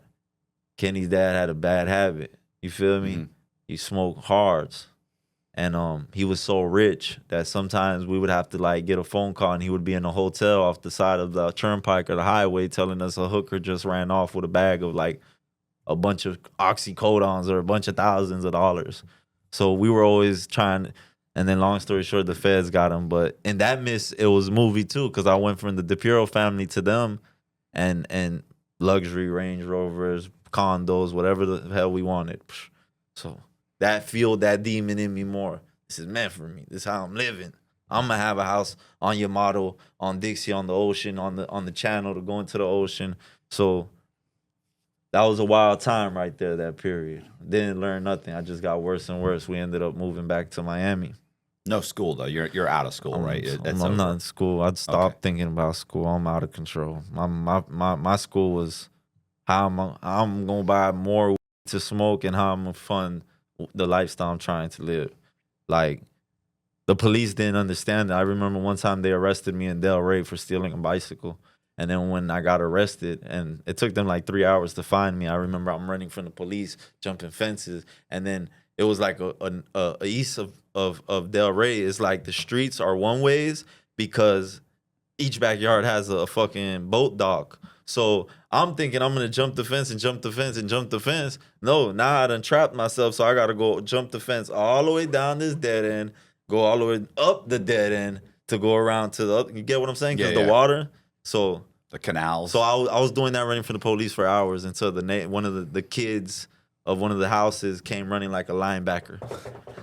Kenny's dad had a bad habit. You feel me? Mm-hmm. He smoked hards. And he was so rich that sometimes we would have to like get a phone call and he would be in a hotel off the side of the turnpike or the highway telling us a hooker just ran off with a bag of like a bunch of oxycodons or a bunch of thousands of dollars. So we were always trying, and then long story short, the feds got him. But in that miss, it was movie too, because I went from the DePiro family to them and luxury Range Rovers, condos, whatever the hell we wanted. So that fueled that demon in me more. This is meant for me. This is how I'm living. I'm gonna have a house on your model, on Dixie, on the ocean, on the channel to go into the ocean. So that was a wild time right there, that period. Didn't learn nothing. I just got worse and worse. We ended up moving back to Miami. No school though. You're out of school, right? I'm not in school. I'd stopped thinking about school. I'm out of control. My school was how I'm gonna buy more to smoke and how I'm gonna fund the lifestyle I'm trying to live. Like, the police didn't understand it. I remember one time they arrested me in Delray for stealing a bicycle. And then when I got arrested, and it took them like 3 hours to find me, I remember I'm running from the police, jumping fences. And then it was like a east of Delray is like the streets are one ways because each backyard has a fucking boat dock. So I'm thinking I'm gonna jump the fence and jump the fence and jump the fence. No, now I done trapped myself, so I gotta go jump the fence all the way down this dead end, go all the way up the dead end to go around to the other. You get what I'm saying? Because the water. So the canals. So I was doing that, running from the police for hours until one of the kids of one of the houses came running like a linebacker,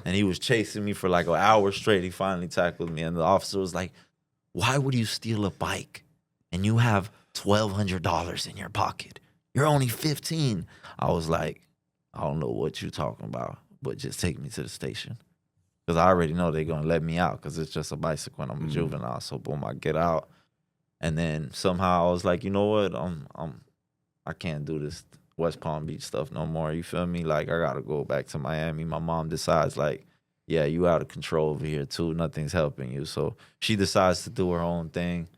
and he was chasing me for like an hour straight. He finally tackled me, and the officer was like, "Why would you steal a bike and you have $1,200 in your pocket? You're only 15. I was like, I don't know what you're talking about, but just take me to the station. Because I already know they're going to let me out because it's just a bicycle and I'm a juvenile. So boom, I get out. And then somehow I was like, you know what? I can't do this West Palm Beach stuff no more. You feel me? Like, I got to go back to Miami. My mom decides like, yeah, you out of control over here too. Nothing's helping you. So she decides to do her own thing.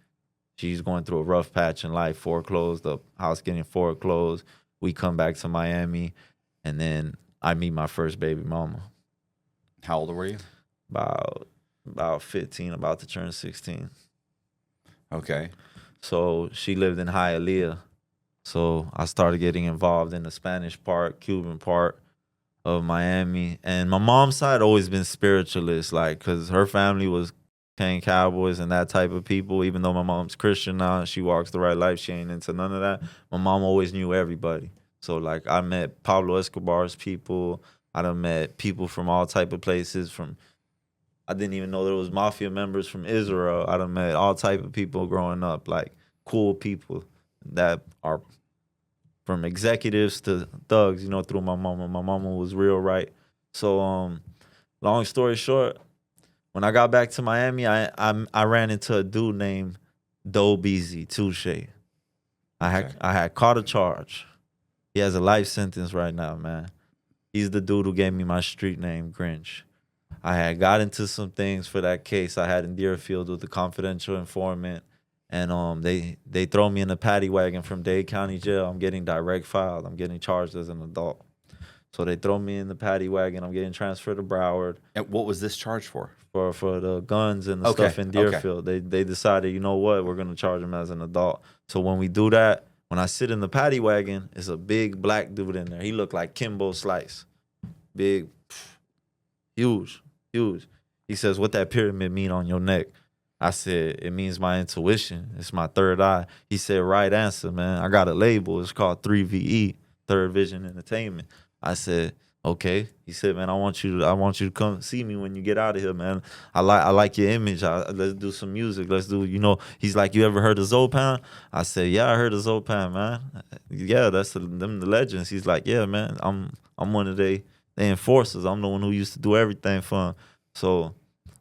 She's going through a rough patch in life, foreclosed, the house getting foreclosed. We come back to Miami, and then I meet my first baby mama. How old were you? About 15, about to turn 16. Okay. So she lived in Hialeah. So I started getting involved in the Spanish part, Cuban part of Miami. And my mom's side always been spiritualist, like, because her family was Cane Cowboys and that type of people. Even though my mom's Christian now, she walks the right life, she ain't into none of that. My mom always knew everybody. So like, I met Pablo Escobar's people. I done met people from all type of places. I didn't even know there was mafia members from Israel. I done met all type of people growing up, like cool people that are from executives to thugs, through my mama. My mama was real right. So long story short, when I got back to Miami, I ran into a dude named Doe Beezy, Touche. I had caught a charge. He has a life sentence right now, man. He's the dude who gave me my street name, Grinch. I had got into some things for that case I had in Deerfield with the confidential informant. And they throw me in the paddy wagon from Dade County Jail. I'm getting direct filed. I'm getting charged as an adult. So they throw me in the paddy wagon. I'm getting transferred to Broward. And what was this charge for? For the guns and the stuff in Deerfield. They decided, you know what, we're gonna charge him as an adult. So when we do that, when I sit in the paddy wagon, it's a big black dude in there. He looked like Kimbo Slice. Big, huge. He says, what that pyramid mean on your neck? I said, it means my intuition. It's my third eye. He said, right answer, man. I got a label. It's called 3VE, Third Vision Entertainment. I said, okay. He said, man, I want you to come see me when you get out of here, man. I like your image. Let's do some music. Let's do, he's like, you ever heard of Zopan? I said, yeah, I heard of Zopan, man. Yeah, that's them the legends. He's like, yeah, man, I'm one of they enforcers. I'm the one who used to do everything for him. So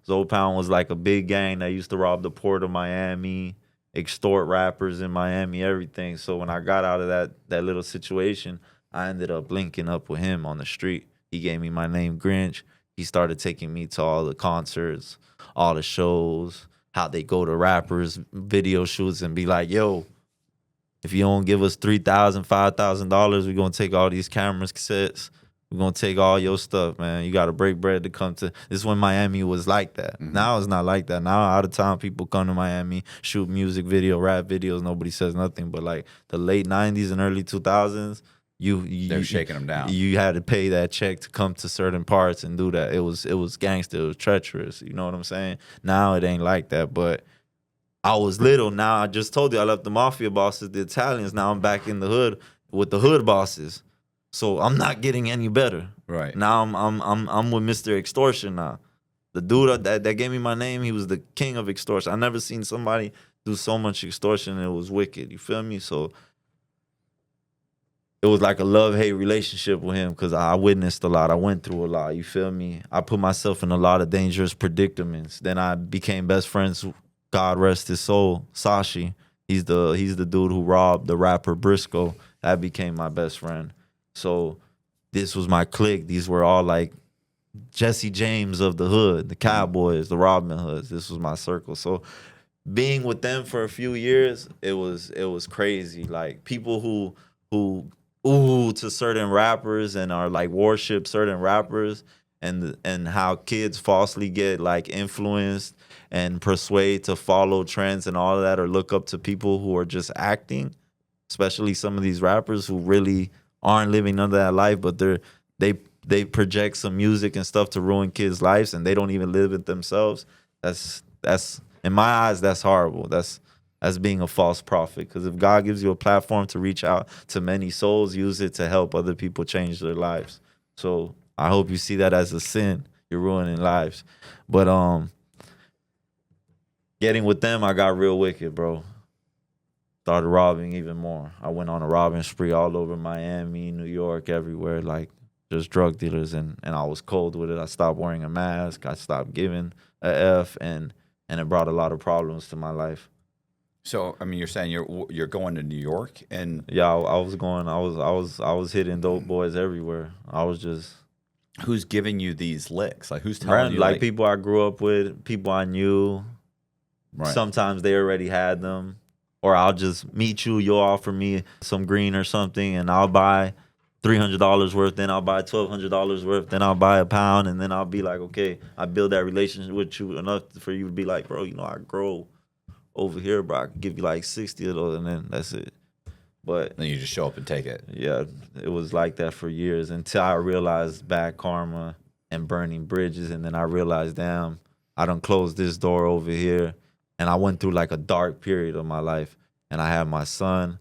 Zopan was like a big gang that used to rob the port of Miami, extort rappers in Miami, everything. So when I got out of that little situation, I ended up linking up with him on the street. He gave me my name, Grinch. He started taking me to all the concerts, all the shows, how they go to rappers, video shoots, and be like, yo, if you don't give us $3,000, $5,000, we're going to take all these cameras, cassettes. We're going to take all your stuff, man. You got to break bread to come to. This is when Miami was like that. Mm-hmm. Now it's not like that. Now out of town people come to Miami, shoot music video, rap videos. Nobody says nothing. But like the late 90s and early 2000s, they're shaking them down. You had to pay that check to come to certain parts and do that. It was gangster. It was treacherous. You know what I'm saying? Now it ain't like that. But I was little. Now I just told you I left the mafia bosses, the Italians. Now I'm back in the hood with the hood bosses. So I'm not getting any better. Right. Now I'm with Mr. Extortion now. The dude that gave me my name, he was the king of extortion. I never seen somebody do so much extortion. It was wicked. You feel me? So it was like a love-hate relationship with him because I witnessed a lot. I went through a lot. You feel me? I put myself in a lot of dangerous predicaments. Then I became best friends. God rest his soul, Sashi. He's the dude who robbed the rapper Briscoe. That became my best friend. So this was my clique. These were all like Jesse James of the hood, the Cowboys, the Robin Hoods. This was my circle. So being with them for a few years, it was crazy. Like people who to certain rappers and are like worship certain rappers and how kids falsely get like influenced and persuade to follow trends and all of that or look up to people who are just acting, especially some of these rappers who really aren't living none of that life, but they project some music and stuff to ruin kids' lives and they don't even live it themselves. That's in my eyes, that's horrible. That's being a false prophet. Because if God gives you a platform to reach out to many souls, use it to help other people change their lives. So I hope you see that as a sin. You're ruining lives. But getting with them, I got real wicked, bro. Started robbing even more. I went on a robbing spree all over Miami, New York, everywhere, like just drug dealers. And I was cold with it. I stopped wearing a mask. I stopped giving a F, and it brought a lot of problems to my life. So, I mean, you're saying you're going to New York, and yeah, I was hitting dope boys everywhere. I was just. Who's giving you these licks? Like who's telling you? Like people I grew up with, people I knew. Right. Sometimes they already had them, or I'll just meet you. You'll offer me some green or something, and I'll buy $300 worth. Then I'll buy $1,200 worth. Then I'll buy a pound, and then I'll be like, okay, I build that relationship with you enough for you to be like, bro, I grow over here, bro. I can give you like 60 of those, and then that's it. But then you just show up and take it. Yeah, it was like that for years until I realized bad karma and burning bridges, and then I realized, damn, I done closed this door over here. And I went through like a dark period of my life. And I had my son,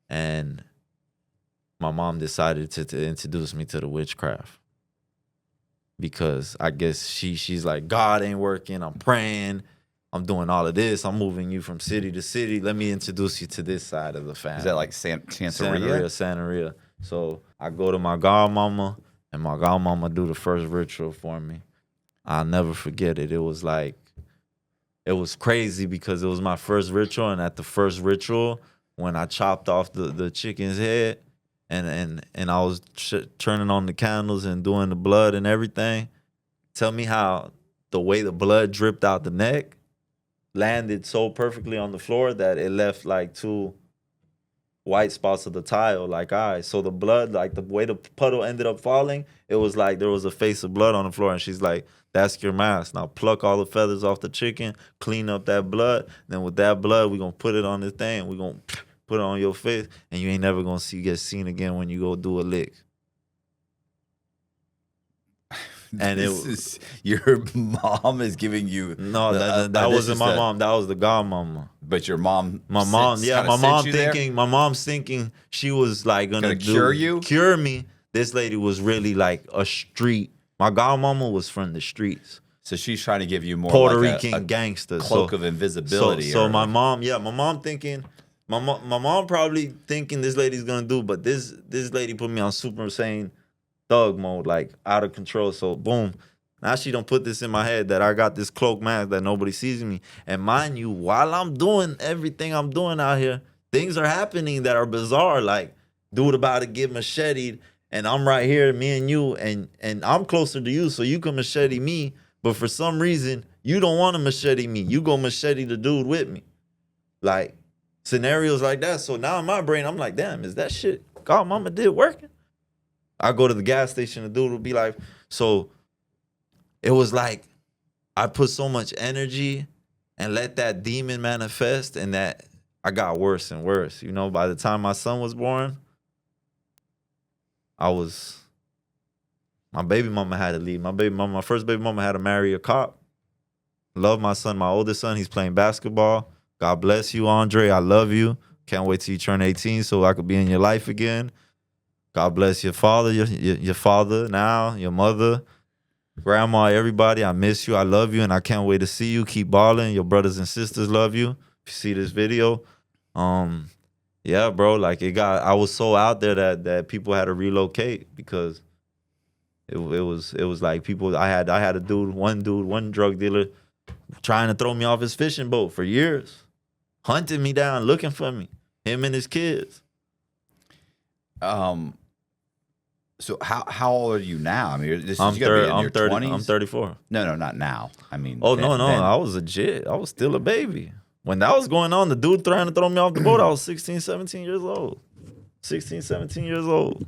and my mom decided to introduce me to the witchcraft. Because I guess she's like, God ain't working, I'm praying, I'm doing all of this, I'm moving you from city to city. Let me introduce you to this side of the family. Is that like Santeria? Santeria. So I go to my godmama, and my godmama do the first ritual for me. I'll never forget it. It was like it was crazy because it was my first ritual, and at the first ritual, when I chopped off the chicken's head, and I was turning on the candles and doing the blood and everything. Tell me how the way the blood dripped out the neck landed so perfectly on the floor that it left like 2 white spots of the tile, like eyes. So the blood, like the way the puddle ended up falling, it was like there was a face of blood on the floor. And she's like, "That's your mask. Now pluck all the feathers off the chicken, clean up that blood. Then with that blood, we're going to put it on this thing. We're going to put it on your face, and you ain't never going to get seen again when you go do a lick." And this is your mom is giving you no, that this wasn't is my mom. That was the godmama. But your mom, My mom, yeah, kinda sent you there? my mom's thinking she was like gonna Cure me. This lady was really like a street. My godmama was from the streets, So she's trying to give you more Puerto like Rican a gangster, cloak of invisibility. So or my mom, thinking, my mom probably thinking this lady's gonna do, but this lady put me on Super Saiyan thug mode, like out of control. So boom. Now she don't put this in my head that I got this cloak mask that nobody sees me. And mind you, while I'm doing everything I'm doing out here, things are happening that are bizarre. Like, dude about to get macheted, and I'm right here, me and you, and I'm closer to you, so you can machete me. But for some reason, you don't want to machete me. You go machete the dude with me. Like, scenarios like that. So now in my brain, I'm like, damn, is that shit God mama did working? I go to the gas station, the dude will be like, so it was like I put so much energy and let that demon manifest, and that I got worse and worse. You know, by the time my son was born, my baby mama had to leave. My first baby mama had to marry a cop. Love my son, my oldest son. He's playing basketball. God bless you, Andre. I love you. Can't wait till you turn 18 so I could be in your life again. God bless your father, your father now, your mother, grandma, everybody. I miss you. I love you, and I can't wait to see you. Keep balling. Your brothers and sisters love you. If you see this video, yeah, bro. Like I was so out there that people had to relocate because it was like people. I had a dude, one drug dealer, trying to throw me off his fishing boat for years, hunting me down, looking for me. Him and his kids. So how old are you now? I mean, this I'm is gonna be in your 30. 20s? I'm 34. No, not now. I mean, Oh, no. then. I was a jit. I was still a baby. When that was going on, the dude trying to throw me off the boat, I was 16, 17 years old. 16, 17 years old.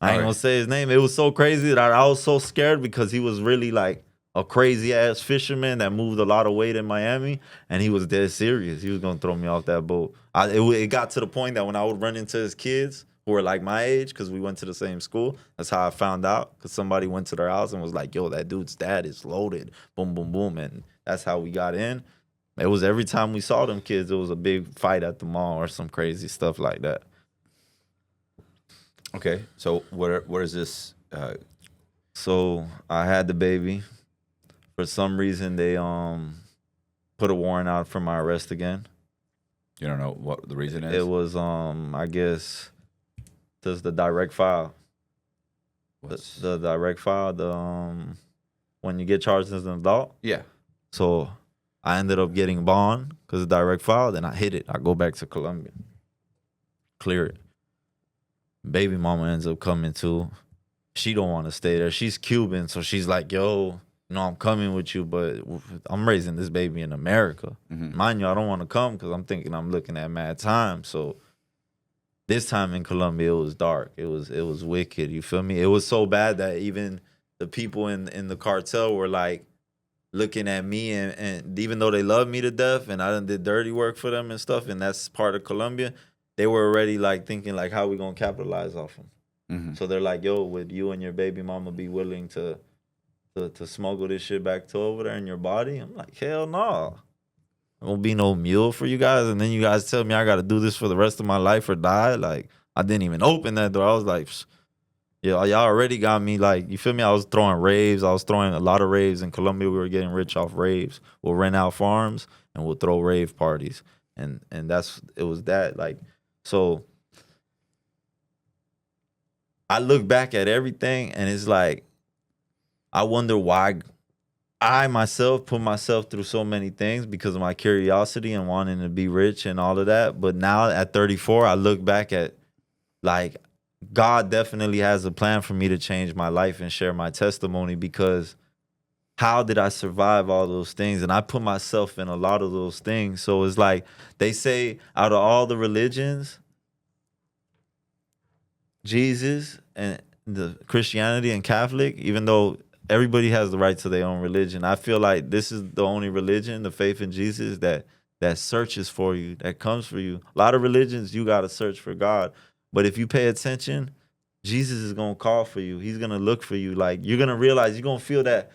I ain't gonna say his name. It was so crazy that I was so scared because he was really like a crazy ass fisherman that moved a lot of weight in Miami, and he was dead serious. He was gonna throw me off that boat. It got to the point that when I would run into his kids who were like my age, because we went to the same school, that's how I found out. Because somebody went to their house and was like, "Yo, that dude's dad is loaded." Boom, boom, boom, and that's how we got in. It was every time we saw them kids, it was a big fight at the mall or some crazy stuff like that. Okay, so where is this? So I had the baby. For some reason, they put a warrant out for my arrest again. You don't know what the reason is? It was I guess just the direct file. The direct file. When you get charged as an adult. Yeah. So I ended up getting bond because of direct file. Then I hit it. I go back to Colombia, clear it. Baby mama ends up coming too. She don't want to stay there. She's Cuban, so she's like, "Yo, no, I'm coming with you, but I'm raising this baby in America." Mm-hmm. Mind you, I don't want to come because I'm thinking I'm looking at mad time. So this time in Colombia, it was dark. It was wicked. You feel me? It was so bad that even the people in the cartel were like looking at me, and even though they love me to death and I done did dirty work for them and stuff, and that's part of Colombia, they were already like thinking like, how we gonna capitalize off them? Mm-hmm. So they're like, "Yo, would you and your baby mama be willing to smuggle this shit back to over there in your body?" I'm like, "Hell no. There won't be no mule for you guys." And then you guys tell me I got to do this for the rest of my life or die. Like, I didn't even open that door. I was like, yeah, y'all already got me. Like, you feel me? I was throwing raves. I was throwing a lot of raves in Colombia. We were getting rich off raves. We'll rent out farms and we'll throw rave parties. And it was that. Like, so I look back at everything and it's like, I wonder why I myself put myself through so many things because of my curiosity and wanting to be rich and all of that. But now at 34, I look back at like God definitely has a plan for me to change my life and share my testimony because how did I survive all those things? And I put myself in a lot of those things. So it's like they say out of all the religions, Jesus and the Christianity and Catholic, even though everybody has the right to their own religion, I feel like this is the only religion, the faith in Jesus, that searches for you, that comes for you. A lot of religions, you got to search for God. But if you pay attention, Jesus is going to call for you. He's going to look for you. Like, you're going to realize, you're going to feel that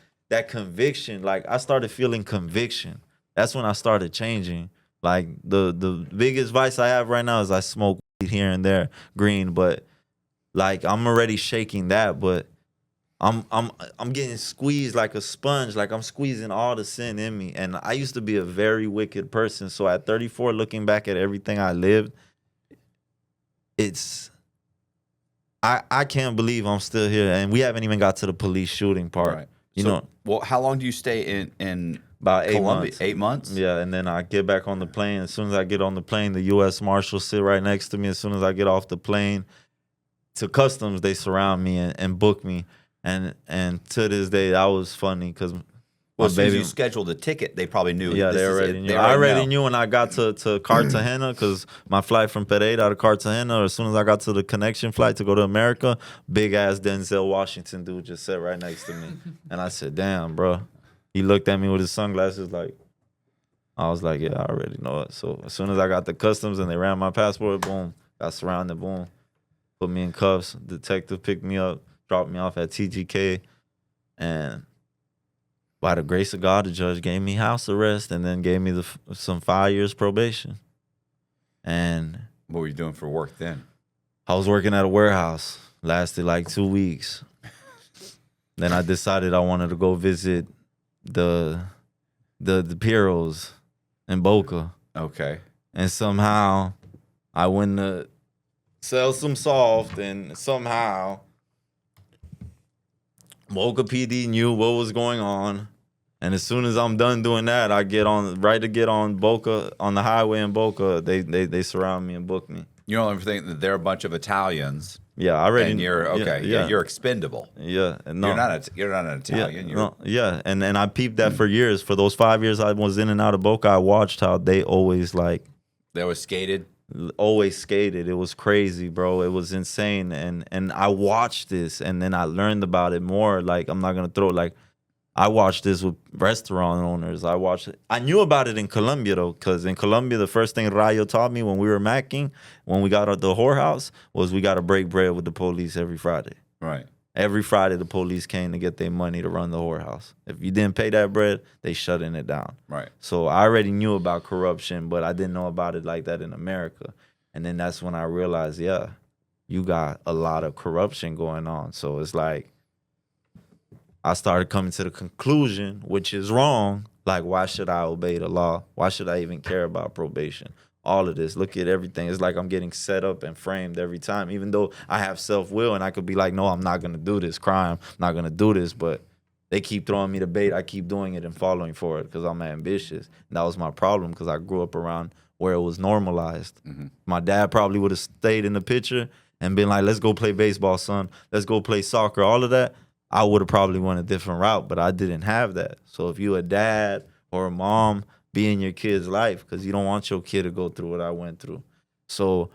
conviction. Like, I started feeling conviction. That's when I started changing. Like, the biggest vice I have right now is I smoke weed here and there, green, but like I'm already shaking that, but I'm getting squeezed like a sponge. Like I'm squeezing all the sin in me. And I used to be a very wicked person. So at 34, looking back at everything I lived, I can't believe I'm still here. And we haven't even got to the police shooting part. Right. You So, know, well, how long do you stay in about 8 Colombia? months. 8 months? Yeah, and then I get back on the plane. As soon as I get on the plane, the U.S. Marshals sit right next to me. As soon as I get off the plane to customs, they surround me and book me. And to this day, that was funny because Well, as soon as you scheduled a ticket, they probably knew. yeah, this they is already it. knew. They I already know. knew when I got to Cartagena because my flight from Pereira to Cartagena, as soon as I got to the connection flight to go to America, big ass Denzel Washington dude just sat right next to me. And I said, damn, bro. He looked at me with his sunglasses like, I was like, yeah, I already know it. So as soon as I got the customs and they ran my passport, boom, got surrounded, boom, put me in cuffs. Detective picked me up, dropped me off at TGK, and by the grace of God, the judge gave me house arrest and then gave me some 5 years probation. And What were you doing for work then? I was working at a warehouse, lasted like 2 weeks. Then I decided I wanted to go visit the Piros in Boca. Okay. And somehow I went to sell some soft, and somehow Boca PD knew what was going on. And as soon as I'm done doing that, I get on Boca, on the highway in Boca. They surround me and book me. You don't ever think that they're a bunch of Italians Yeah, I already. and you're okay. Yeah, you're expendable. Yeah, no, You're not an Italian. Yeah, no, yeah, and I peeped that for years. For those 5 years I was in and out of Boca, I watched how they always They were skated. always skated. It was crazy, bro. It was insane. And I watched this, and then I learned about it more. Like, I'm not gonna throw I watched this with restaurant owners. I knew about it in Colombia though, because in Colombia the first thing Rayo taught me when we were macking, when we got out the whorehouse, was we got to break bread with the police every Friday. Right. Every Friday the police came to get their money to run the whorehouse. If you didn't pay that bread, they shutting it down. Right. So I already knew about corruption, but I didn't know about it like that in America. And then that's when I realized, yeah, you got a lot of corruption going on. So it's like I started coming to the conclusion, which is wrong, like, why should I obey the law? Why should I even care about probation? All of this, look at everything. It's like I'm getting set up and framed every time, even though I have self-will and I could be like, no, I'm not going to do this crime. I'm not going to do this. But they keep throwing me the bait. I keep doing it and following for it because I'm ambitious. And that was my problem because I grew up around where it was normalized. Mm-hmm. My dad probably would have stayed in the picture and been like, let's go play baseball, son. Let's go play soccer, all of that. I would have probably went a different route, but I didn't have that. So if you a dad or a mom, be in your kid's life because you don't want your kid to go through what I went through. So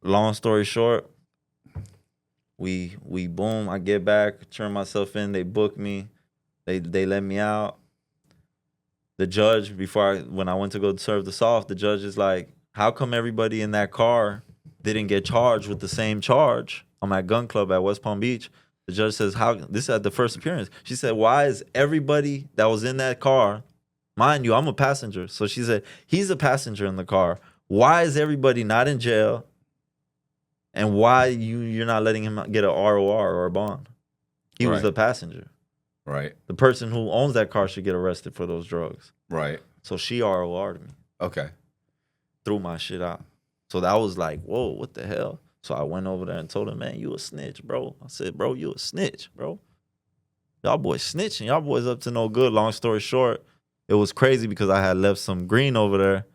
long story short, we boom, I get back, turn myself in, they book me, they let me out. The judge, when I went to go serve the soft, the judge is like, how come everybody in that car didn't get charged with the same charge? I'm at Gun Club at West Palm Beach. The judge says, this is at the first appearance. She said, why is everybody that was in that car, mind you, I'm a passenger. So she said, he's a passenger in the car. Why is everybody not in jail? And why you're not letting him get an ROR or a bond? He was the passenger. Right. The person who owns that car should get arrested for those drugs. Right. So she ROR'd me. Okay. Threw my shit out. So that was like, whoa, what the hell? So I went over there and told him, man, you a snitch, bro. I said, bro, you a snitch, bro. y'all boys snitching. Y'all boys up to no good. Long story short, it was crazy because I had left some green over there.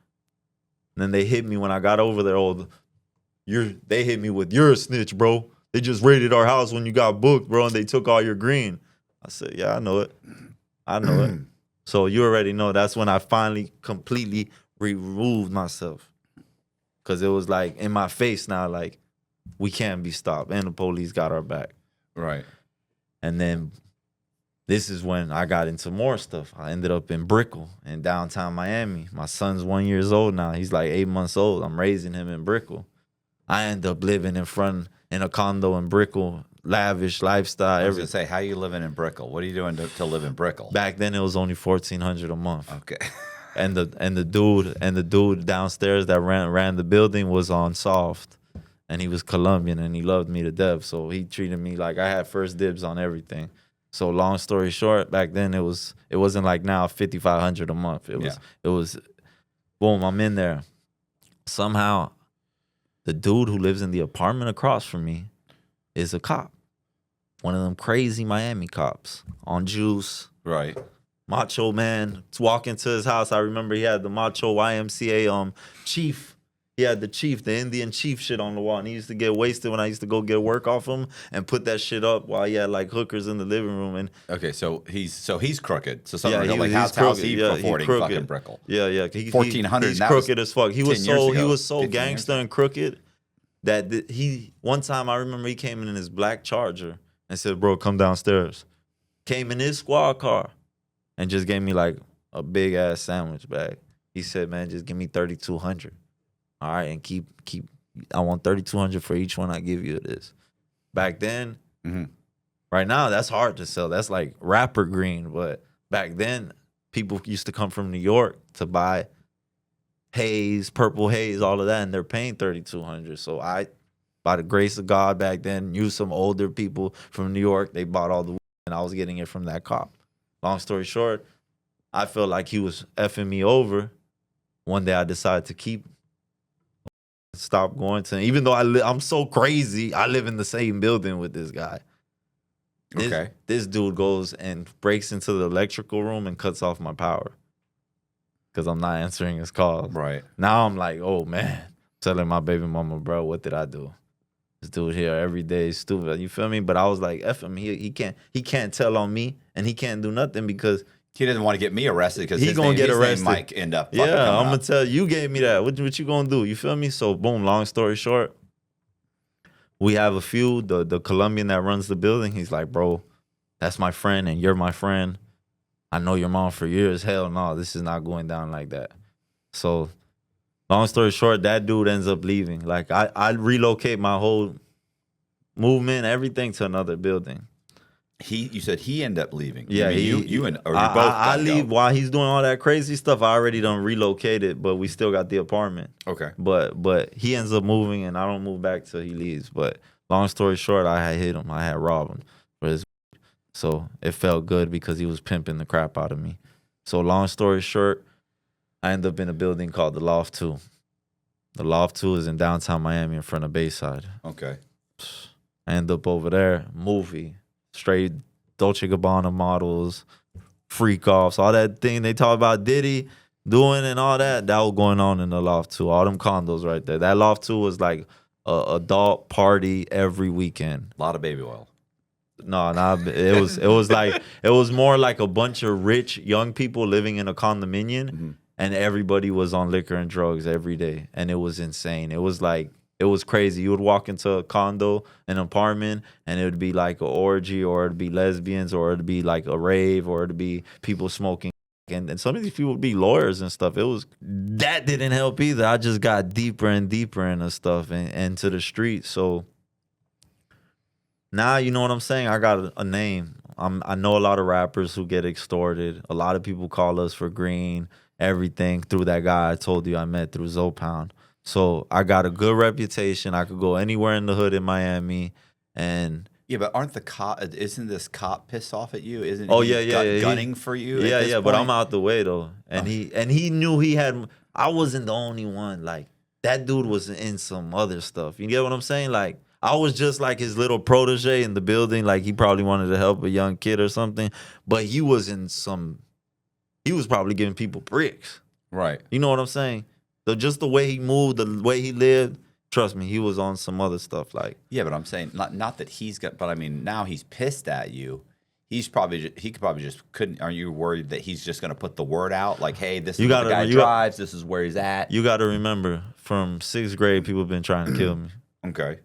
And then they hit me when I got over there. Oh, they hit me with, you're a snitch, bro. They just raided our house when you got booked, bro, and they took all your green. I said, yeah, I know it. I know it. So you already know that's when I finally completely removed myself. Because it was like in my face now, like, we can't be stopped. And the police got our back. Right. And then this is when I got into more stuff. I ended up in Brickell in downtown Miami. My son's 1 year old now. He's like 8 months old. I'm raising him in Brickell. I end up living in a condo in Brickell, lavish lifestyle. I was going to say, how you living in Brickell? What are you doing to live in Brickell? Back then, it was only $1,400 a month. Okay. And the dude downstairs that ran the building was on soft, and he was Colombian, and he loved me to death. So he treated me like I had first dibs on everything. So long story short, back then it wasn't like now $5,500 a month. It was boom. I'm in there. Somehow, the dude who lives in the apartment across from me is a cop, one of them crazy Miami cops on juice. Right. Macho man, walking to his house. I remember he had the Macho YMCA chief. He had the Indian chief shit on the wall. And he used to get wasted when I used to go get work off him and put that shit up while he had like hookers in the living room. And okay, so he's crooked. So someone yeah, like how's he affording fucking Brickell? Yeah. 1,400. He's crooked as fuck. He was so 15 gangster and crooked that one time I remember he came in his black Charger and said, "Bro, come downstairs." Came in his squad car and just gave me like a big ass sandwich bag. He said, "Man, just give me 3,200. All right, and keep. I want 3,200 for each one I give you of this." Back then, right now that's hard to sell. That's like rapper green. But back then, people used to come from New York to buy haze, purple haze, all of that, and they're paying 3,200. So I, by the grace of God, back then knew some older people from New York. They bought all the weed, and I was getting it from that cop. Long story short, I felt like he was effing me over. One day I decided to stop going to him. Even though I'm so crazy, I live in the same building with this guy. This dude goes and breaks into the electrical room and cuts off my power because I'm not answering his calls. Right. Now I'm like, oh man, telling my baby mama, bro, what did I do? This dude here every day is stupid. You feel me? But I was like, F him. He can't tell on me, and he can't do nothing because he doesn't want to get me arrested because he's gonna get arrested. Might end up. Yeah, I'm gonna tell you gave me that. What you gonna do? You feel me? So boom. Long story short, we have a feud. The Colombian that runs the building, he's like, bro, that's my friend, and you're my friend. I know your mom for years. Hell no, this is not going down like that. So, long story short, that dude ends up leaving. Like I relocate my whole movement, everything to another building. You said he ended up leaving. Yeah, you both. I leave while he's doing all that crazy stuff. I already done relocated, but we still got the apartment. Okay. But he ends up moving, and I don't move back till he leaves. But long story short, I had hit him. I had robbed him for his. So it felt good because he was pimping the crap out of me. So long story short, I end up in a building called the Loft 2. The Loft 2 is in downtown Miami in front of Bayside. Okay. I end up over there, movie. Straight Dolce & Gabbana models, freak offs, all that thing they talk about Diddy doing and all that was going on in the Loft 2. All them condos right there. That Loft 2 was like a adult party every weekend. A lot of baby oil. No, it was more like a bunch of rich young people living in a condominium, and everybody was on liquor and drugs every day, and it was insane. It was crazy. You would walk into a condo, an apartment, and it would be like an orgy, or it'd be lesbians, or it'd be like a rave, or it'd be people smoking. And some of these people would be lawyers and stuff. That didn't help either. I just got deeper and deeper into stuff and to the streets. So now you know what I'm saying? I got a name. I know a lot of rappers who get extorted. A lot of people call us for green, everything through that guy I told you I met through Zopound. So I got a good reputation. I could go anywhere in the hood in Miami, and yeah, but isn't this cop pissed off at you? Isn't gunning for you? Yeah, but I'm out the way though, and he knew he had. I wasn't the only one. Like that dude was in some other stuff. You get what I'm saying? Like I was just like his little protege in the building. Like he probably wanted to help a young kid or something. But he was probably giving people bricks. Right. You know what I'm saying? So just the way he moved, the way he lived, trust me, he was on some other stuff. Like, Yeah, but I'm saying not that he's got, but I mean now he's pissed at you. He could probably just couldn't. Are you worried that he's just going to put the word out like, hey, this is what the guy drives, this is where he's at? You got to remember, from 6th grade, people have been trying to kill me. Okay.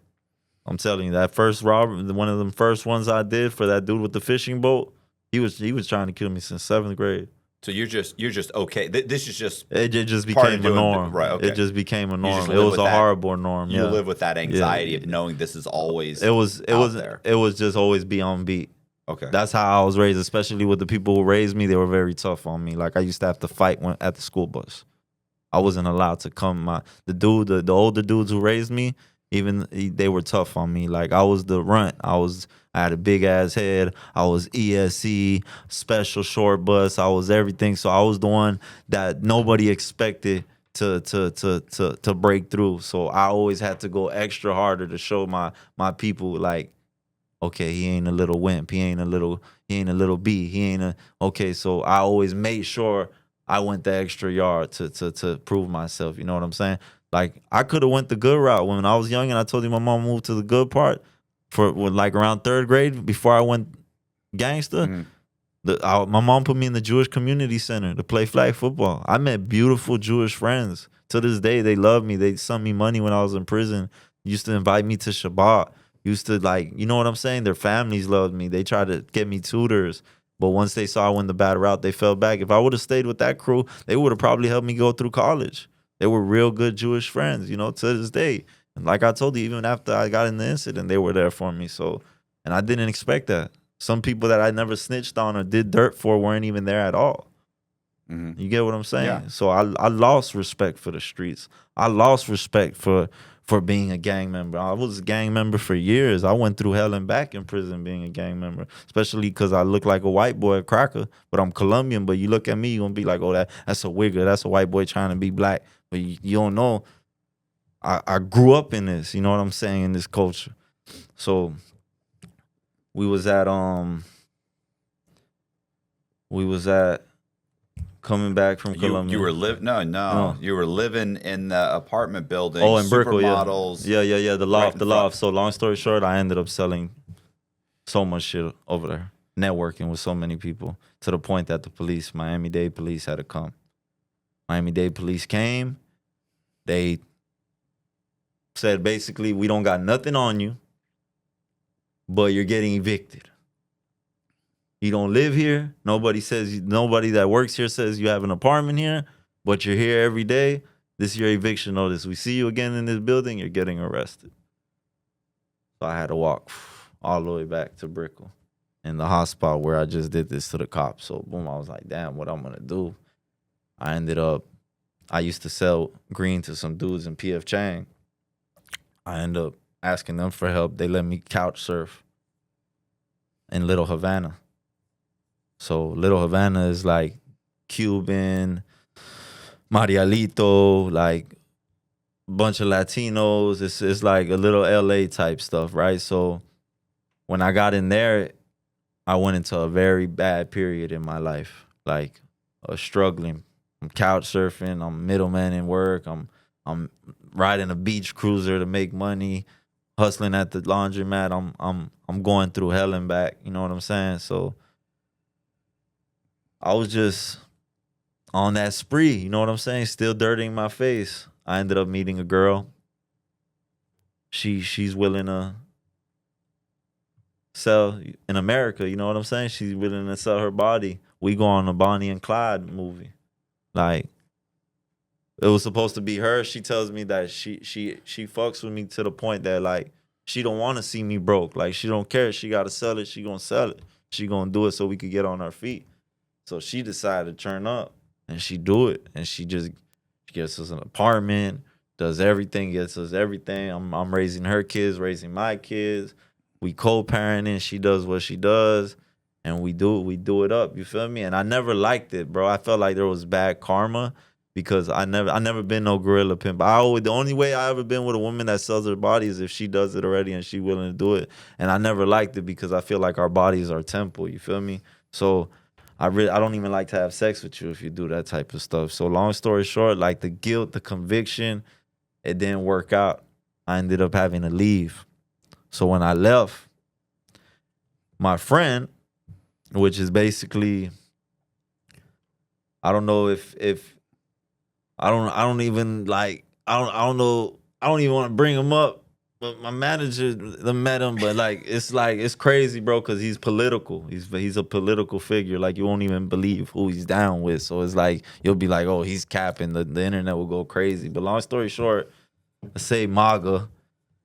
I'm telling you, that first robbery, one of them first ones I did for that dude with the fishing boat, he was trying to kill me since 7th grade. So you're just okay. This is just It just part became of a doing- norm. right, okay. It just became a just norm. It live was with a that. horrible norm. you Yeah. live with that anxiety Yeah. of knowing this is always It was there. It was just always be on beat. Okay. That's how I was raised, especially with the people who raised me. They were very tough on me. Like I used to have to fight at the school bus. I wasn't allowed to come. The older dudes who raised me, they were tough on me. Like I was the runt. I had a big ass head. I was ESC, special short bus. I was everything. So I was the one that nobody expected to break through. So I always had to go extra harder to show my people like, okay, he ain't a little wimp. He ain't a little B. Okay. So I always made sure I went the extra yard to prove myself. You know what I'm saying? Like I could have went the good route when I was young, and I told you my mom moved to the good part like around 3rd grade before I went gangster. My mom put me in the Jewish community center to play flag football. I met beautiful Jewish friends. To this day, they love me. They sent me money when I was in prison. Used to invite me to Shabbat. Used to like, you know what I'm saying? Their families loved me. They tried to get me tutors. But once they saw I went the bad route, they fell back. If I would have stayed with that crew, they would have probably helped me go through college. They were real good Jewish friends, you know, to this day. And like I told you, even after I got in the incident, they were there for me. So, and I didn't expect that. Some people that I never snitched on or did dirt for weren't even there at all. You get what I'm saying? Yeah. So I lost respect for the streets. I lost respect for being a gang member. I was a gang member for years. I went through hell and back in prison being a gang member, especially because I look like a white boy, a cracker, but I'm Colombian. But you look at me, you're going to be like, oh, that's a wigger. That's a white boy trying to be black. But you don't know. I grew up in this, you know what I'm saying, in this culture. So we was at coming back from Colombia. You were No. You were living in the apartment building. Oh, in Brickell, supermodels. Yeah, the loft, in the front. loft. So long story short, I ended up selling so much shit over there, networking with so many people, to the point that the police, Miami-Dade police, had to come. Miami-Dade police came. They said basically, we don't got nothing on you, but you're getting evicted. You don't live here. Nobody that works here says you have an apartment here, but you're here every day. This is your eviction notice. We see you again in this building, you're getting arrested. So I had to walk all the way back to Brickell in the hot spot where I just did this to the cops. So boom, I was like, damn, what I'm gonna do? I used to sell green to some dudes in PF Chang. I ended up asking them for help. They let me couch surf in Little Havana. So Little Havana is like Cuban, Marialito, like a bunch of Latinos. It's like a little LA type stuff, right? So when I got in there, I went into a very bad period in my life, like struggling. I'm couch surfing. I'm middleman in work. I'm riding a beach cruiser to make money, hustling at the laundromat. I'm going through hell and back. You know what I'm saying? So I was just on that spree. You know what I'm saying? Still dirtying my face. I ended up meeting a girl. She's willing to sell in America. You know what I'm saying? She's willing to sell her body. We go on a Bonnie and Clyde movie. Like, it was supposed to be her. She tells me that she fucks with me to the point that, like, she don't want to see me broke. Like, she don't care. She got to sell it. She gonna sell it. She gonna do it so we could get on our feet. So she decided to turn up, and she do it. And she gets us an apartment, does everything, gets us everything. I'm raising her kids, raising my kids. We co-parenting. She does what she does. And we do it up, you feel me? And I never liked it, bro. I felt like there was bad karma because I never been no gorilla pimp. The only way I ever been with a woman that sells her body is if she does it already and she willing to do it. And I never liked it because I feel like our bodies are temple. You feel me? So I don't even like to have sex with you if you do that type of stuff. So long story short, like the guilt, the conviction, it didn't work out. I ended up having to leave. So when I left, my friend, which is basically, I don't know if I don't even like I don't know, I don't even want to bring him up, but my manager met him, but it's crazy, bro, because he's political. He's a political figure. Like you won't even believe who he's down with. So it's like you'll be like, oh, he's capping. The internet will go crazy. But long story short, let's say MAGA,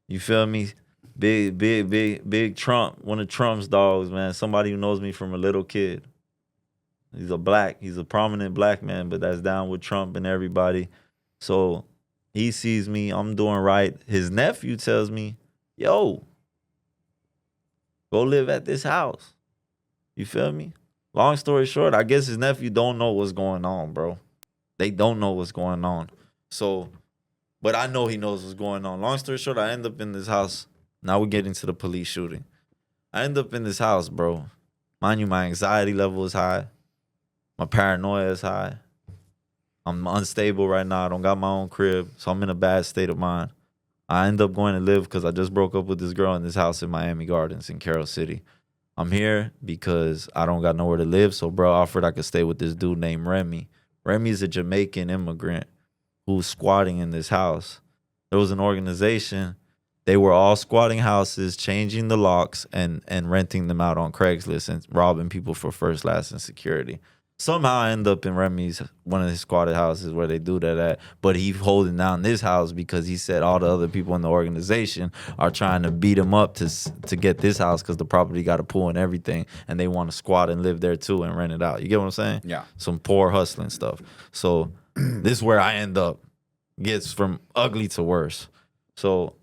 you feel me? Big Trump, one of Trump's dogs, man. Somebody who knows me from a little kid. He's a prominent black man, but that's down with Trump and everybody. So he sees me, I'm doing right. His nephew tells me, yo, go live at this house. You feel me? Long story short, I guess his nephew don't know what's going on, bro. They don't know what's going on. So, but I know he knows what's going on. Long story short, I end up in this house. Now we're getting to the police shooting. I end up in this house, bro. Mind you, my anxiety level is high. My paranoia is high. I'm unstable right now. I don't got my own crib, so I'm in a bad state of mind. I end up going to live because I just broke up with this girl in this house in Miami Gardens in Carroll City. I'm here because I don't got nowhere to live, so bro offered I could stay with this dude named Remy. Remy is a Jamaican immigrant who's squatting in this house. There was an organization. They were all squatting houses, changing the locks, and renting them out on Craigslist and robbing people for first, last, and security. Somehow I end up in Remy's, one of his squatted houses where they do that at. But he's holding down this house because he said all the other people in the organization are trying to beat him up to get this house because the property got a pool and everything. And they want to squat and live there too and rent it out. You get what I'm saying? Yeah. Some poor hustling stuff. So this is where I end up. Gets from ugly to worse. So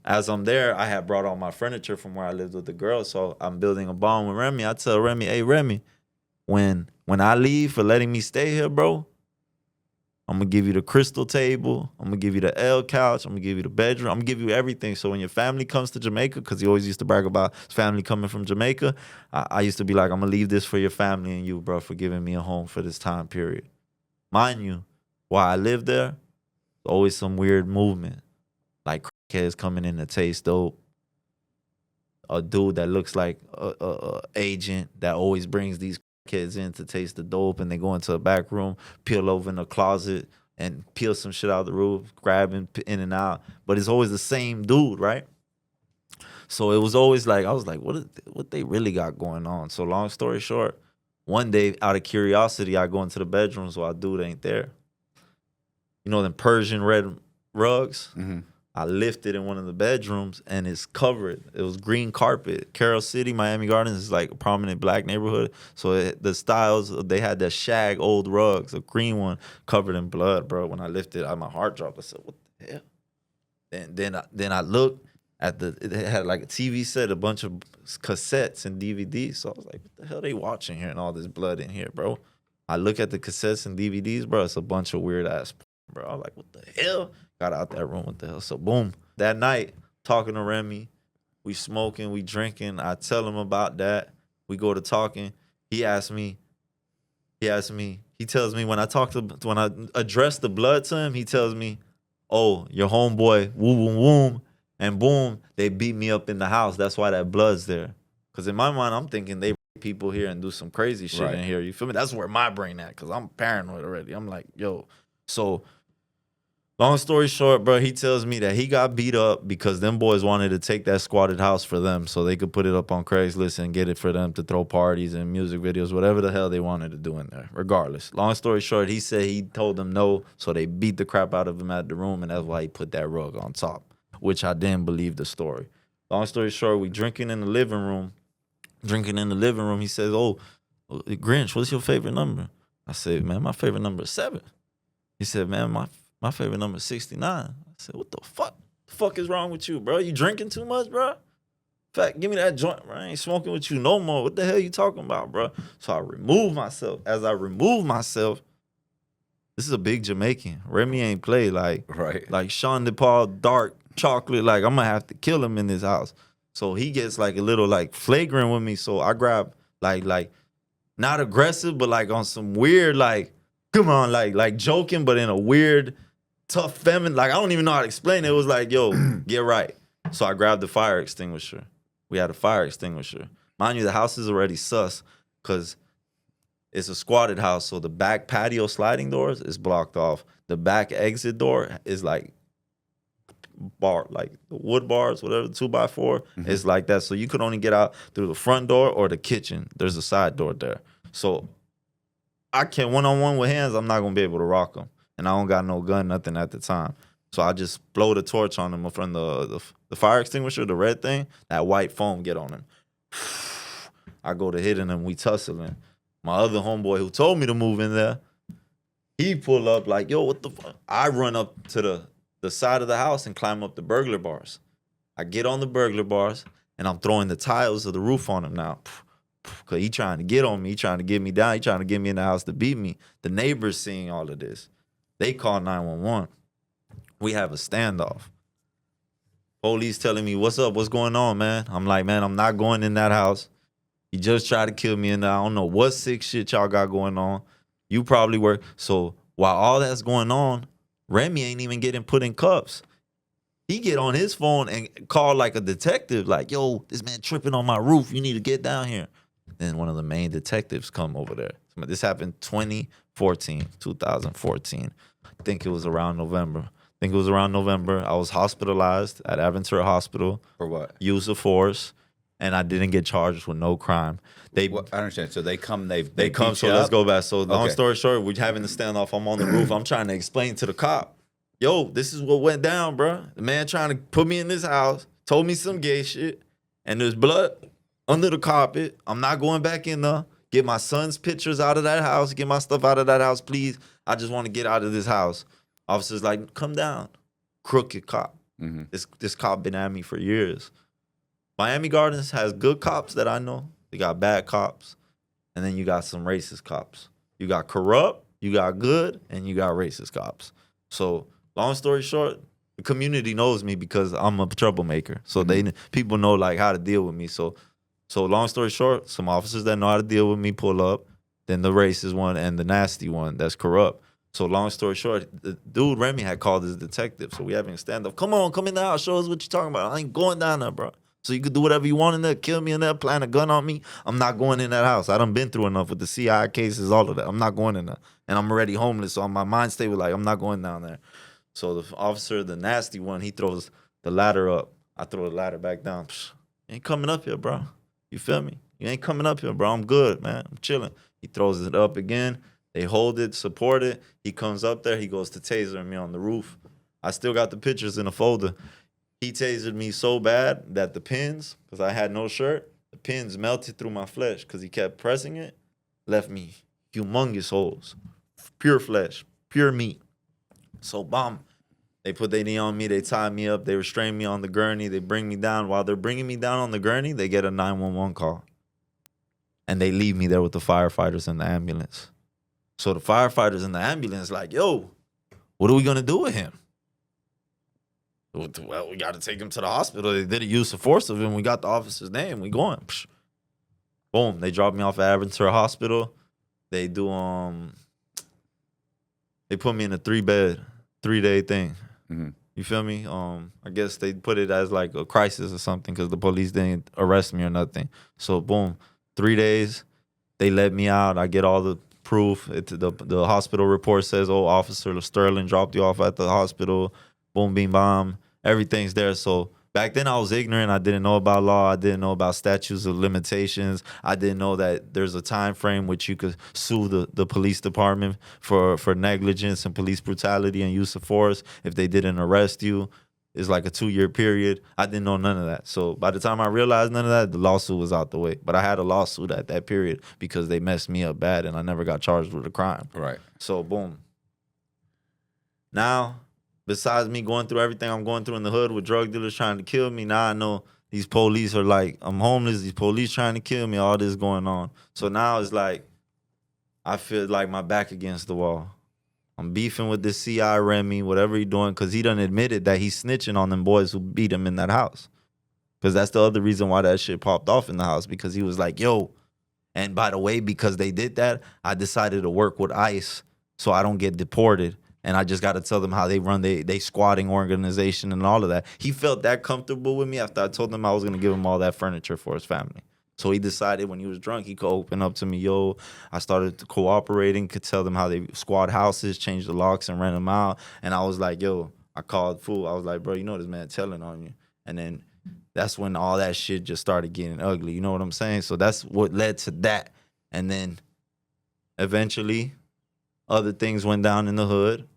as I'm there, I had brought all my furniture from where I lived with the girl. So I'm building a bond with Remy. I tell Remy, hey, Remy, when I leave for letting me stay here, bro, I'm going to give you the crystal table. I'm going to give you the L couch. I'm going to give you the bedroom. I'm going to give you everything. So when your family comes to Jamaica, because he always used to brag about his family coming from Jamaica, I used to be like, I'm going to leave this for your family and you, bro, for giving me a home for this time period. Mind you, while I lived there, always some weird movement. Like crackheads coming in to taste dope. A dude that looks like a agent that always brings these kids in to taste the dope, and they go into a back room, peel over in a closet, and peel some shit out of the roof, grabbing in and out. But it's always the same dude, right? So it was always like, I was like, what they really got going on? So long story short, one day, out of curiosity, I go into the bedroom, so our dude ain't there. You know them Persian red rugs? Mm-hmm. I lifted in one of the bedrooms and it's covered. It was green carpet. Carroll City, Miami Gardens is like a prominent black neighborhood. So the styles, they had that shag old rugs, a green one covered in blood, bro. When I lifted, my heart dropped. I said, what the hell? Then I looked at it had like a TV set, a bunch of cassettes and DVDs. So I was like, what the hell they watching here and all this blood in here, bro? I look at the cassettes and DVDs, bro. It's a bunch of weird ass, bro. I was like, what the hell? Got out that room, what the hell? So boom, that night, talking to Remy, we smoking, we drinking. I tell him about that. We go to talking. He tells me when I address the blood to him, he tells me, oh, your homeboy, woo, boom, boom, and boom, they beat me up in the house. That's why that blood's there. Because in my mind, I'm thinking they people here and do some crazy shit in here. You feel me? That's where my brain at, because I'm paranoid already. I'm like, yo. So long story short, bro, he tells me that he got beat up because them boys wanted to take that squatted house for them so they could put it up on Craigslist and get it for them to throw parties and music videos, whatever the hell they wanted to do in there, regardless. Long story short, he said he told them no, so they beat the crap out of him at the room, and that's why he put that rug on top, which I didn't believe the story. Long story short, we drinking in the living room. He says, oh, Grinch, what's your favorite number? I said, man, my favorite number is 7. He said, man, my favorite number is 69. I said, what the fuck? The fuck is wrong with you, bro? You drinking too much, bro? In fact, give me that joint, bro. I ain't smoking with you no more. What the hell you talking about, bro? So I remove myself. As I remove myself, this is a big Jamaican. Remy ain't play like Right. like Sean DePaul, dark chocolate. Like I'm gonna have to kill him in this house. So he gets like a little like flagrant with me. So I grab like not aggressive, but like on some weird like come on like joking, but in a weird tough feminine. Like I don't even know how to explain it. It was like yo get right. So I grabbed the fire extinguisher. We had a fire extinguisher. Mind you, the house is already sus because it's a squatted house, so the back patio sliding doors is blocked off. The back exit door is like the wood bars, whatever, 2x4. It's like that. So you could only get out through the front door or the kitchen. There's a side door there. So I can't one-on-one with hands, I'm not gonna be able to rock them. And I don't got no gun, nothing at the time. So I just blow the torch on him from the fire extinguisher, the red thing, that white foam get on him. I go to hitting him, we tussling. My other homeboy who told me to move in there, he pull up like, yo, what the fuck? I run up to the side of the house and climb up the burglar bars. I get on the burglar bars and I'm throwing the tiles of the roof on him now. Cause he trying to get on me, he trying to get me down, he trying to get me in the house to beat me. The neighbors seeing all of this. They call 911. We have a standoff. Police telling me, what's up, what's going on, man? I'm like, man, I'm not going in that house. He just tried to kill me, and I don't know what sick shit y'all got going on. You probably were. So while all that's going on, Remy ain't even getting put in cuffs. He get on his phone and call like a detective, like, yo, this man tripping on my roof. You need to get down here. Then one of the main detectives come over there. This happened 2014. I think it was around November. I was hospitalized at Aventura Hospital. For what? Use of force. And I didn't get charged with no crime. Well, I understand. So they come, they come. beat So you let's up? go back. So long Okay. story short, we're having the standoff. I'm on the roof. I'm trying to explain to the cop, yo, this is what went down, bro. The man trying to put me in this house, told me some gay shit, and there's blood under the carpet. I'm not going back in there. Get my son's pictures out of that house. Get my stuff out of that house, please. I just want to get out of this house. Officer's like, come down. Crooked cop. This cop been at me for years. Miami Gardens has good cops that I know. They got bad cops. And then you got some racist cops. You got corrupt, you got good, and you got racist cops. So long story short, the community knows me because I'm a troublemaker. So people know like how to deal with me. So long story short, some officers that know how to deal with me pull up. Then the racist one and the nasty one that's corrupt. So long story short, the dude Remy had called his detective. So we having a stand-up. Come on, come in the house, show us what you're talking about. I ain't going down there, bro. So you could do whatever you want in there, kill me in there, plant a gun on me. I'm not going in that house. I done been through enough with the CI cases, all of that. I'm not going in there. And I'm already homeless, so my mind stay with like, I'm not going down there. So the officer, the nasty one, he throws the ladder up. I throw the ladder back down. Psh, you ain't coming up here, bro. You feel me? You ain't coming up here, bro. I'm good, man. I'm chilling. He throws it up again. They hold it, support it. He comes up there. He goes to tasering me on the roof. I still got the pictures in a folder. He tasered me so bad that the pins, because I had no shirt, the pins melted through my flesh because he kept pressing it, left me humongous holes. Pure flesh, pure meat. So, bomb. They put their knee on me. They tie me up. They restrain me on the gurney. They bring me down. While they're bringing me down on the gurney, they get a 911 call. And they leave me there with the firefighters and the ambulance. So the firefighters in the ambulance like, yo, what are we going to do with him? Well, we got to take him to the hospital. They did a use of force of him. We got the officer's name. We going. Psh. Boom. They dropped me off at Aventura Hospital. They do, they put me in a 3-bed, 3-day thing. You feel me? I guess they put it as like a crisis or something because the police didn't arrest me or nothing. So boom, 3 days. They let me out. I get all the proof. The hospital report says, oh, Officer Sterling dropped you off at the hospital. Boom, beam, bomb. Everything's there. So back then I was ignorant. I didn't know about law. I didn't know about statutes of limitations. I didn't know that there's a time frame which you could sue the police department for negligence and police brutality and use of force if they didn't arrest you. It's like a 2-year period. I didn't know none of that. So by the time I realized none of that, the lawsuit was out the way. But I had a lawsuit at that period because they messed me up bad and I never got charged with a crime. Right. So boom. Now, besides me going through everything I'm going through in the hood with drug dealers trying to kill me, now I know these police are like, I'm homeless, these police trying to kill me, all this going on. So now it's like, I feel like my back against the wall. I'm beefing with this CI Remy, whatever he doing, because he done admitted that he's snitching on them boys who beat him in that house. Because that's the other reason why that shit popped off in the house, because he was like, yo, and by the way, because they did that, I decided to work with ICE so I don't get deported. And I just got to tell them how they run they squatting organization and all of that. He felt that comfortable with me after I told him I was going to give him all that furniture for his family. So he decided when he was drunk, he could open up to me. Yo, I started cooperating, could tell them how they squat houses, change the locks, and rent them out. And I was like, yo, I called fool. I was like, bro, you know this man telling on you. And then that's when all that shit just started getting ugly. You know what I'm saying? So that's what led to that. And then eventually, other things went down in the hood.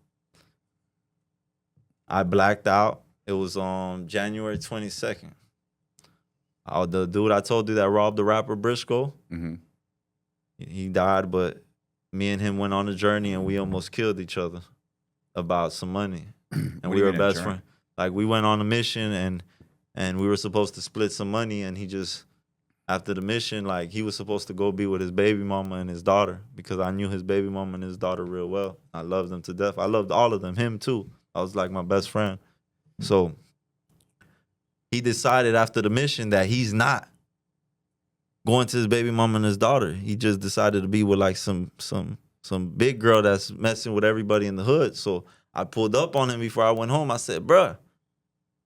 I blacked out. It was on January 22nd. The dude I told you that robbed the rapper Briscoe, he died, but me and him went on a journey and we almost killed each other about some money. And we were best friends. Like, we went on a mission and we were supposed to split some money, and he just, after the mission, like, he was supposed to go be with his baby mama and his daughter, because I knew his baby mama and his daughter real well. I loved them to death. I loved all of them, him too. I was like my best friend. So he decided after the mission that he's not going to his baby mama and his daughter. He just decided to be with like some big girl that's messing with everybody in the hood. So I pulled up on him before I went home. I said, bruh,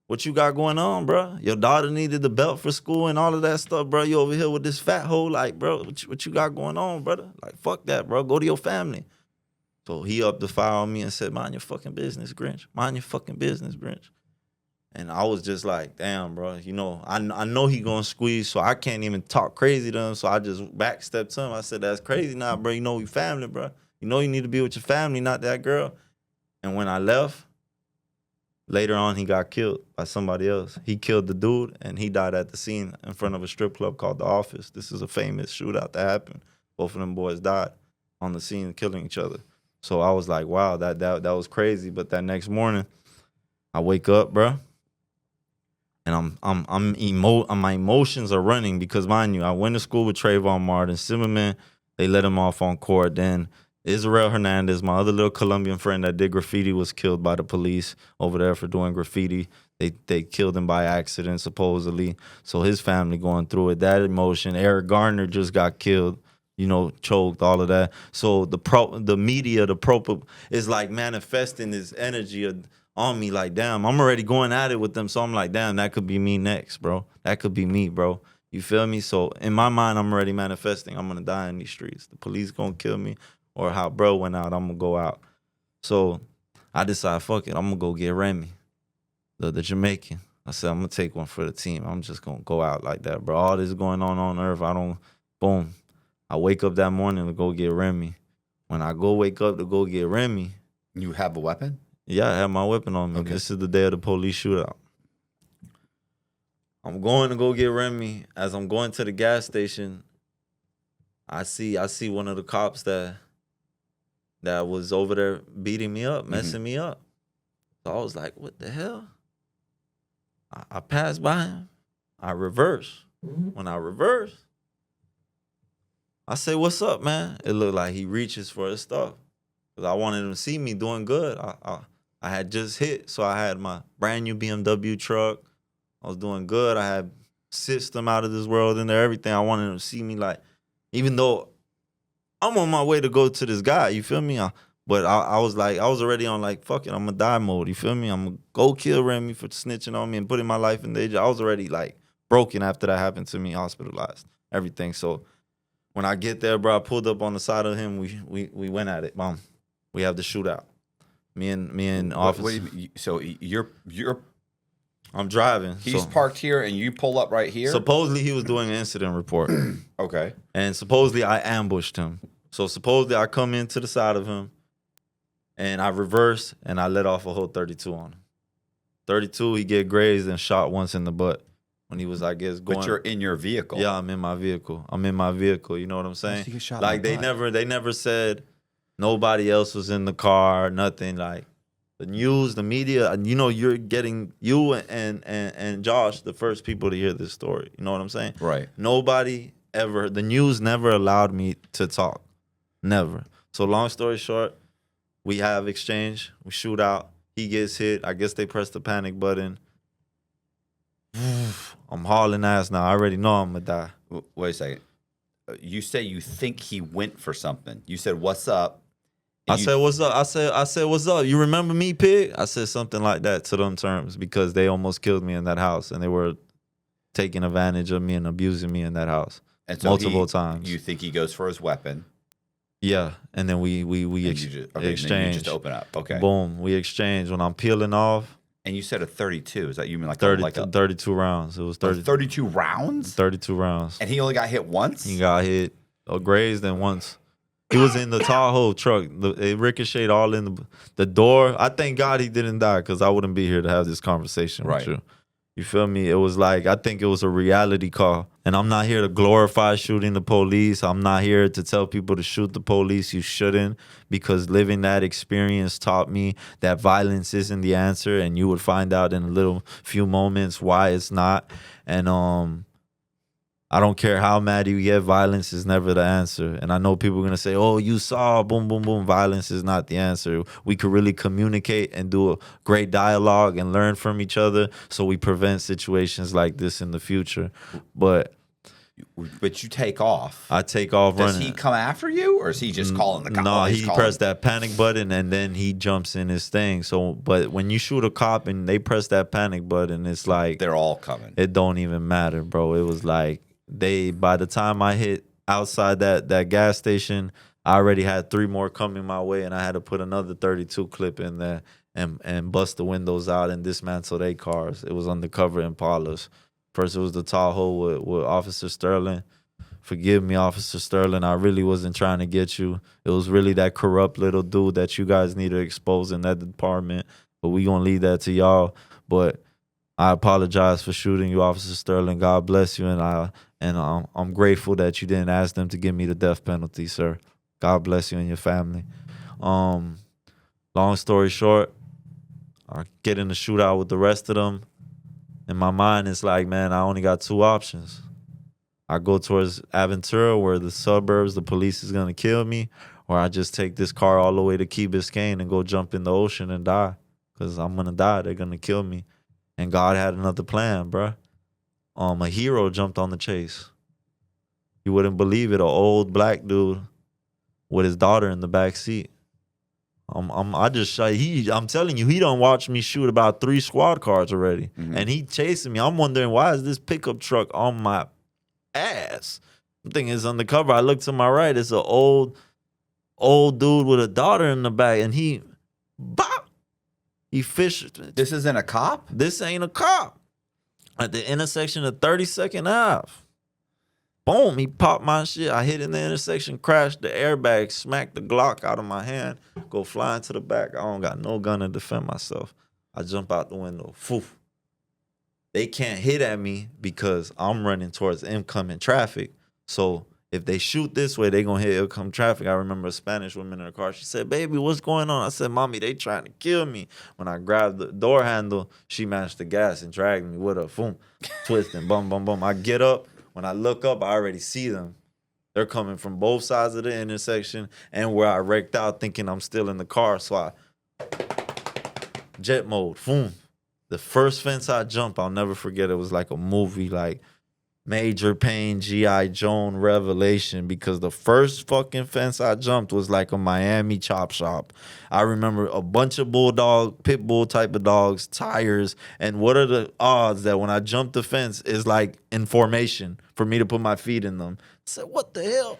what you got going on, bruh? Your daughter needed the belt for school and all of that stuff, bruh. You over here with this fat hoe, like, bro, what you got going on, brother? Like, fuck that, bro. Go to your family. So he upped the fire on me and said, mind your fucking business, Grinch. Mind your fucking business, Grinch. And I was just like, damn, bro. You know, I know he gonna squeeze, so I can't even talk crazy to him. So I just backstepped to him. I said, that's crazy now, bro. You know we family, bro. You know you need to be with your family, not that girl. And when I left, later on, he got killed by somebody else. He killed the dude, and he died at the scene in front of a strip club called The Office. This is a famous shootout that happened. Both of them boys died on the scene killing each other. So I was like, wow, that was crazy. But that next morning, I wake up, bro, and my emotions are running because, mind you, I went to school with Trayvon Martin, Zimmerman. They let him off on court. Then Israel Hernandez, my other little Colombian friend that did graffiti, was killed by the police over there for doing graffiti. They killed him by accident, supposedly. So his family going through it. That emotion. Eric Garner just got killed. You know, choked, all of that. So the media, is like manifesting this energy on me. Like, damn, I'm already going at it with them. So I'm like, damn, that could be me next, bro. That could be me, bro. You feel me? So in my mind, I'm already manifesting. I'm gonna die in these streets. The police gonna kill me, or how bro went out, I'm gonna go out. So I decided, fuck it, I'm gonna go get Remy, the Jamaican. I said, I'm gonna take one for the team. I'm just gonna go out like that, bro. All this going on earth, boom. I wake up that morning to go get Remy. When I wake up to go get Remy. You have a weapon? Yeah, I have my weapon on me. Okay. This is the day of the police shootout. I'm going to go get Remy. As I'm going to the gas station, I see one of the cops that was over there beating me up, messing me up. So I was like, what the hell? I passed by him. I reverse. When I reverse, I say, what's up, man? It looked like he reaches for his stuff. Because I wanted him to see me doing good. I had just hit, so I had my brand new BMW truck. I was doing good. I had system out of this world in there, everything. I wanted him to see me, like, even though I'm on my way to go to this guy, you feel me? But I was like, I was already on like, fuck it, I'm gonna die mode, you feel me? I'm gonna go kill Remy for snitching on me and putting my life in danger. I was already like broken after that happened to me, hospitalized, everything. So when I get there, bro, I pulled up on the side of him. We went at it, mom. We have the shootout. Me and officer. What do you mean? So you're I'm driving. He's parked here and you pull up right here? Supposedly he was doing an incident report. Okay. And supposedly I ambushed him. So supposedly I come into the side of him and I reverse and I let off a whole 32 on him. 32, he get grazed and shot once in the butt. When he was, I guess, going. But you're in your vehicle. Yeah, I'm in my vehicle. You know what I'm saying? So you get shot like they never said nobody else was in the car, nothing. Like the news, the media, you know, you're getting you and Josh the first people to hear this story. You know what I'm saying? Right. Nobody ever. The news never allowed me to talk. Never. So long story short, We have exchange. We shoot out. He gets hit. I guess they press the panic button. I'm hauling ass now. I already know I'm gonna die. Wait a second. You say you think he went for something. You said, "What's up?" I said, "What's up?" I said, "What's up? You remember me, pig?" I said something like that to them terms because they almost killed me in that house and they were taking advantage of me and abusing me in that house And so multiple times. You think he goes for his weapon? Yeah, and then we And you exchange. just open up. Okay. Boom, we exchange. When I'm peeling off, And you said a 32. Is that you mean like 32 rounds. It was 32 rounds? 32 rounds. And he only got hit once? He got hit or grazed and once. He was in the Tahoe truck. It ricocheted all in the door. I thank God he didn't die because I wouldn't be here to have this conversation Right. with you. You feel me? It was like, I think it was a reality call. And I'm not here to glorify shooting the police. I'm not here to tell people to shoot the police. You shouldn't, because living that experience taught me that violence isn't the answer. And you would find out in a little few moments why it's not. And I don't care how mad you get, violence is never the answer. And I know people are going to say, oh, you saw, boom, boom, boom. Violence is not the answer. We could really communicate and do a great dialogue and learn from each other so we prevent situations like this in the future. But you take off. I take off running. Does he come after you, or is he just calling the cops? No, he pressed that panic button and then he jumps in his thing. So, but when you shoot a cop and they press that panic button, it's like they're all coming. It don't even matter, bro. It was like by the time I hit outside that gas station, I already had 3 more coming my way, and I had to put another 32 clip in there and bust the windows out and dismantle their cars. It was undercover Impalas. First, it was the Tahoe with Officer Sterling. Forgive me, Officer Sterling. I really wasn't trying to get you. It was really that corrupt little dude that you guys need to expose in that department. But we gonna leave that to y'all. But I apologize for shooting you, Officer Sterling. God bless you, and I'm grateful that you didn't ask them to give me the death penalty, sir. God bless you and your family. Long story short, I get in the shootout with the rest of them. In my mind, it's like, man, I only got 2 options. I go towards Aventura, where the suburbs, the police is gonna kill me, or I just take this car all the way to Key Biscayne and go jump in the ocean and die, because I'm gonna die. They're gonna kill me. And God had another plan, bruh. A hero jumped on the chase. You wouldn't believe it. An old black dude with his daughter in the back seat. I'm telling you, he done watched me shoot about 3 squad cars already. Mm-hmm. And he chasing me. I'm wondering, why is this pickup truck on my ass? I'm thinking it's undercover. I look to my right. It's an old dude with a daughter in the back. And he fished. This isn't a cop? This ain't a cop. At the intersection of 32nd Ave. Boom, he popped my shit. I hit in the intersection, crashed the airbag, smacked the Glock out of my hand, go flying to the back. I don't got no gun to defend myself. I jump out the window. Foof. They can't hit at me because I'm running towards incoming traffic. So if they shoot this way, they gonna hit incoming traffic. I remember a Spanish woman in the car. She said, baby, what's going on? I said, mommy, they trying to kill me. When I grabbed the door handle, she matched the gas and dragged me with her. Boom, twisting, bum, bum, bum. I get up. When I look up, I already see them. They're coming from both sides of the intersection and where I wrecked out thinking I'm still in the car. So I jet mode, boom. The first fence I jump, I'll never forget. It was like a movie, like Major Payne, G.I. Joe revelation, because the first fucking fence I jumped was like a Miami chop shop. I remember a bunch of bulldog, pit bull type of dogs, tires, and what are the odds that when I jump the fence is like in formation for me to put my feet in them? I said, what the hell?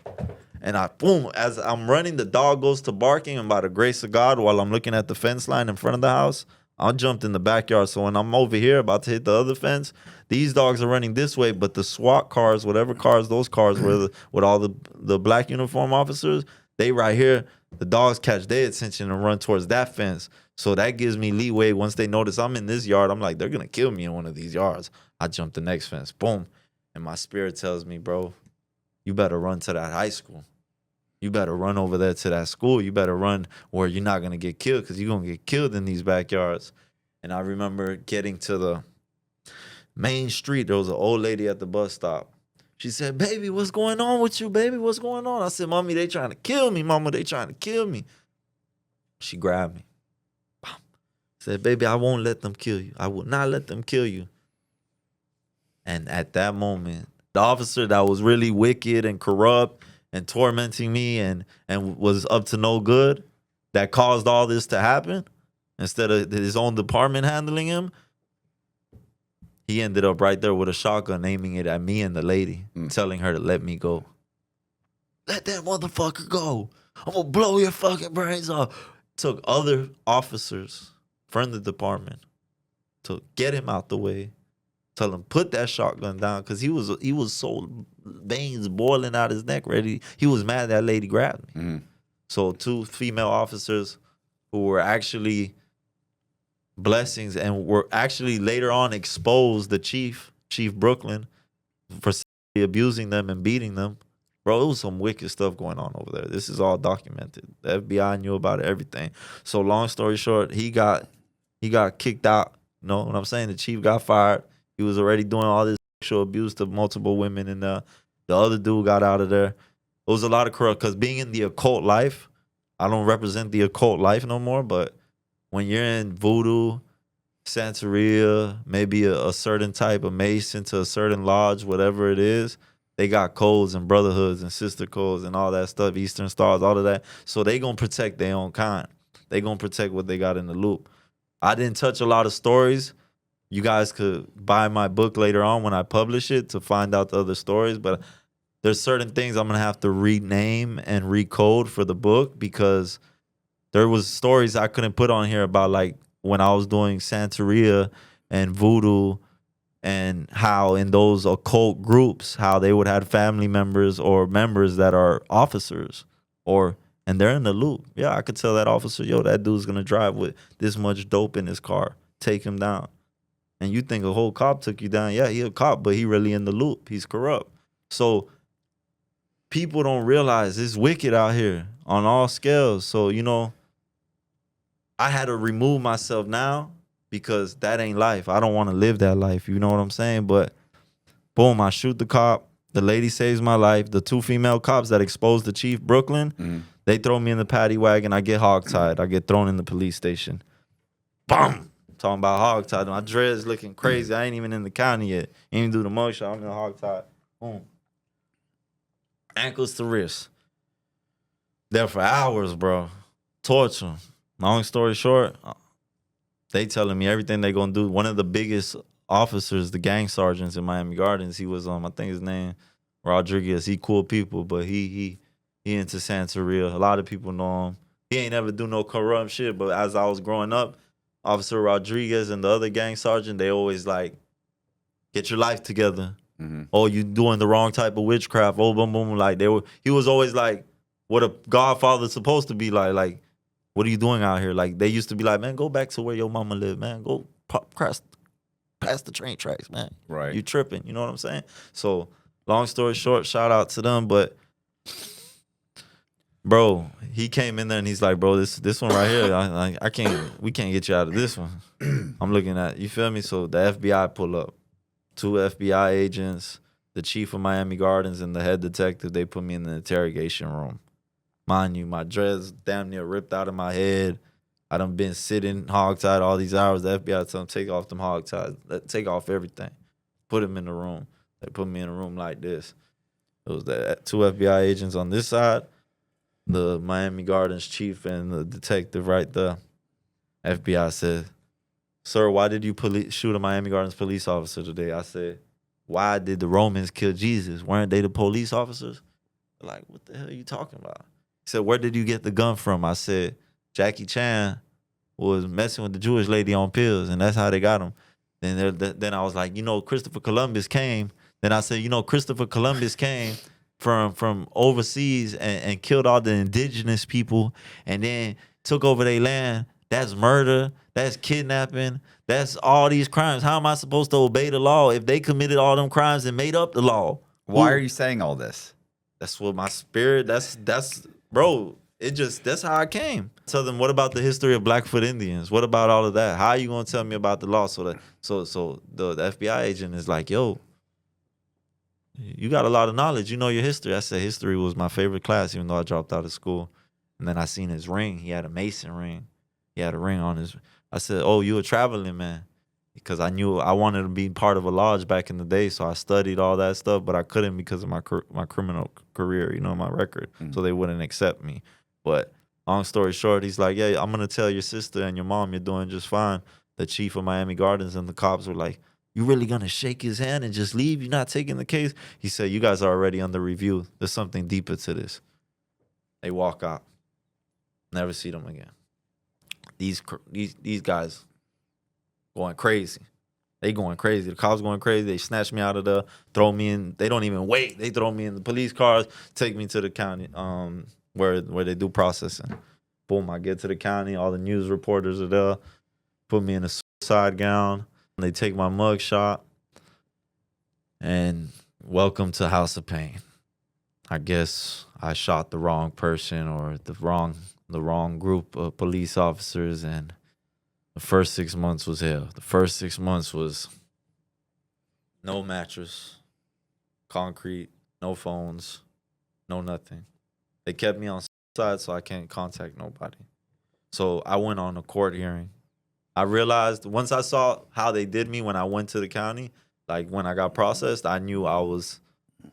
And boom, as I'm running, the dog goes to barking, and by the grace of God, while I'm looking at the fence line in front of the house, I jumped in the backyard. So when I'm over here about to hit the other fence, these dogs are running this way, but the SWAT cars, whatever cars those cars were, with all the black uniform officers, they right here, the dogs catch their attention and run towards that fence. So that gives me leeway. Once they notice I'm in this yard, I'm like, they're going to kill me in one of these yards. I jump the next fence, boom. And my spirit tells me, bro, you better run to that high school. You better run over there to that school. You better run where you're not going to get killed, because you're going to get killed in these backyards. And I remember getting to the main street. There was an old lady at the bus stop. She said, baby, what's going on with you, baby? What's going on? I said, mommy, they trying to kill me. Mama, they trying to kill me. She grabbed me. Bam. Said, baby, I won't let them kill you. I will not let them kill you. And at that moment, the officer that was really wicked and corrupt and tormenting me and was up to no good, that caused all this to happen, instead of his own department handling him, he ended up right there with a shotgun aiming it at me and the lady, telling her to let me go. Let that motherfucker go. I'm gonna blow your fucking brains off. Took other officers from the department to get him out the way. Tell him put that shotgun down, because he was so veins boiling out his neck ready. He was mad that lady grabbed me. So 2 female officers who were actually blessings and were actually later on exposed the Chief Brooklyn, for abusing them and beating them. Bro, it was some wicked stuff going on over there. This is all documented. The FBI knew about everything. So long story short, he got kicked out. You know what I'm saying? The chief got fired. He was already doing all this sexual abuse to multiple women, and the other dude got out of there. It was a lot of corrupt, because being in the occult life, I don't represent the occult life no more, but when you're in voodoo, Santeria, maybe a certain type of Mason to a certain lodge, whatever it is, they got codes and brotherhoods and sister codes and all that stuff, Eastern Stars, all of that. So they gonna protect their own kind. They gonna protect what they got in the loop. I didn't touch a lot of stories. You guys could buy my book later on when I publish it to find out the other stories, but there's certain things I'm gonna have to rename and recode for the book, because there was stories I couldn't put on here about, like, when I was doing Santeria and voodoo, and how in those occult groups, how they would have family members or members that are officers, and they're in the loop. Yeah, I could tell that officer, yo, that dude's gonna drive with this much dope in his car. Take him down. And you think a whole cop took you down. Yeah, he a cop, but he really in the loop. He's corrupt. So people don't realize it's wicked out here on all scales. So, I had to remove myself now, because that ain't life. I don't want to live that life. You know what I'm saying? But boom, I shoot the cop. The lady saves my life. The 2 female cops that exposed the Chief Brooklyn, they throw me in the paddy wagon. I get hogtied. I get thrown in the police station. Boom. Talking about hogtied. My dreads looking crazy. I ain't even in the county yet. Ain't even do the mugshot. I'm in the hogtied. Boom. Ankles to wrists. There for hours, bro. Torture. Long story short, they telling me everything they gonna do. One of the biggest officers, the gang sergeants in Miami Gardens, he was I think his name Rodriguez. He cool people, but he into Santeria. A lot of people know him. He ain't ever do no corrupt shit. But as I was growing up, Officer Rodriguez and the other gang sergeant, they always like, get your life together. Oh, you doing the wrong type of witchcraft. Oh, boom, boom. Like he was always like, what a godfather's supposed to be like. Like, what are you doing out here? Like, they used to be like, man, go back to where your mama lived, man. Go past the train tracks, man. Right. You tripping. You know what I'm saying? So, long story short, shout out to them. But, bro, he came in there and he's like, bro, this one right here, we can't get you out of this one. I'm looking at, you feel me? So, the FBI pull up. 2 FBI agents, the chief of Miami Gardens, and the head detective, they put me in the interrogation room. Mind you, my dreads damn near ripped out of my head. I done been sitting hogtied all these hours. The FBI told them, take off them hogties. Take off everything. Put them in the room. They put me in a room like this. It was the 2 FBI agents on this side, the Miami Gardens chief and the detective right there. FBI said, sir, why did you shoot a Miami Gardens police officer today? I said, why did the Romans kill Jesus? Weren't they the police officers? They're like, what the hell are you talking about? He said, where did you get the gun from? I said, Jackie Chan was messing with the Jewish lady on pills, and that's how they got him. Then I was like, Christopher Columbus came. Then I said, Christopher Columbus came from overseas and killed all the indigenous people and then took over their land. That's murder. That's kidnapping. That's all these crimes. How am I supposed to obey the law if they committed all them crimes and made up the law? Why are you saying all this? That's what my spirit, bro, that's how I came. Tell them, what about the history of Blackfoot Indians? What about all of that? How are you going to tell me about the law? So the FBI agent is like, yo, you got a lot of knowledge. You know your history. I said history was my favorite class, even though I dropped out of school. And then I seen his ring. He had a Mason ring. He had a ring on his. I said, "Oh, you a traveling man?" Because I knew I wanted to be part of a lodge back in the day, so I studied all that stuff, but I couldn't because of my criminal career, my record, so they wouldn't accept me. But long story short, he's like, "Yeah, I'm gonna tell your sister and your mom you're doing just fine." The chief of Miami Gardens and the cops were like, "You really gonna shake his hand and just leave? You're not taking the case?" He said, "You guys are already under review. There's something deeper to this." They walk out. Never see them again. These guys going crazy. They going crazy. The cops going crazy. They snatch me out of the, throw me in. They don't even wait. They throw me in the police cars, take me to the county where they do processing. Boom, I get to the county. All the news reporters are there. Put me in a suicide gown. They take my mug shot. And welcome to House of Pain. I guess I shot the wrong person or the wrong group of police officers, and the first 6 months was hell. The first 6 months was no mattress, concrete, no phones, no nothing. They kept me on side so I can't contact nobody. So I went on a court hearing. I realized once I saw how they did me when I went to the county, like when I got processed, I knew I was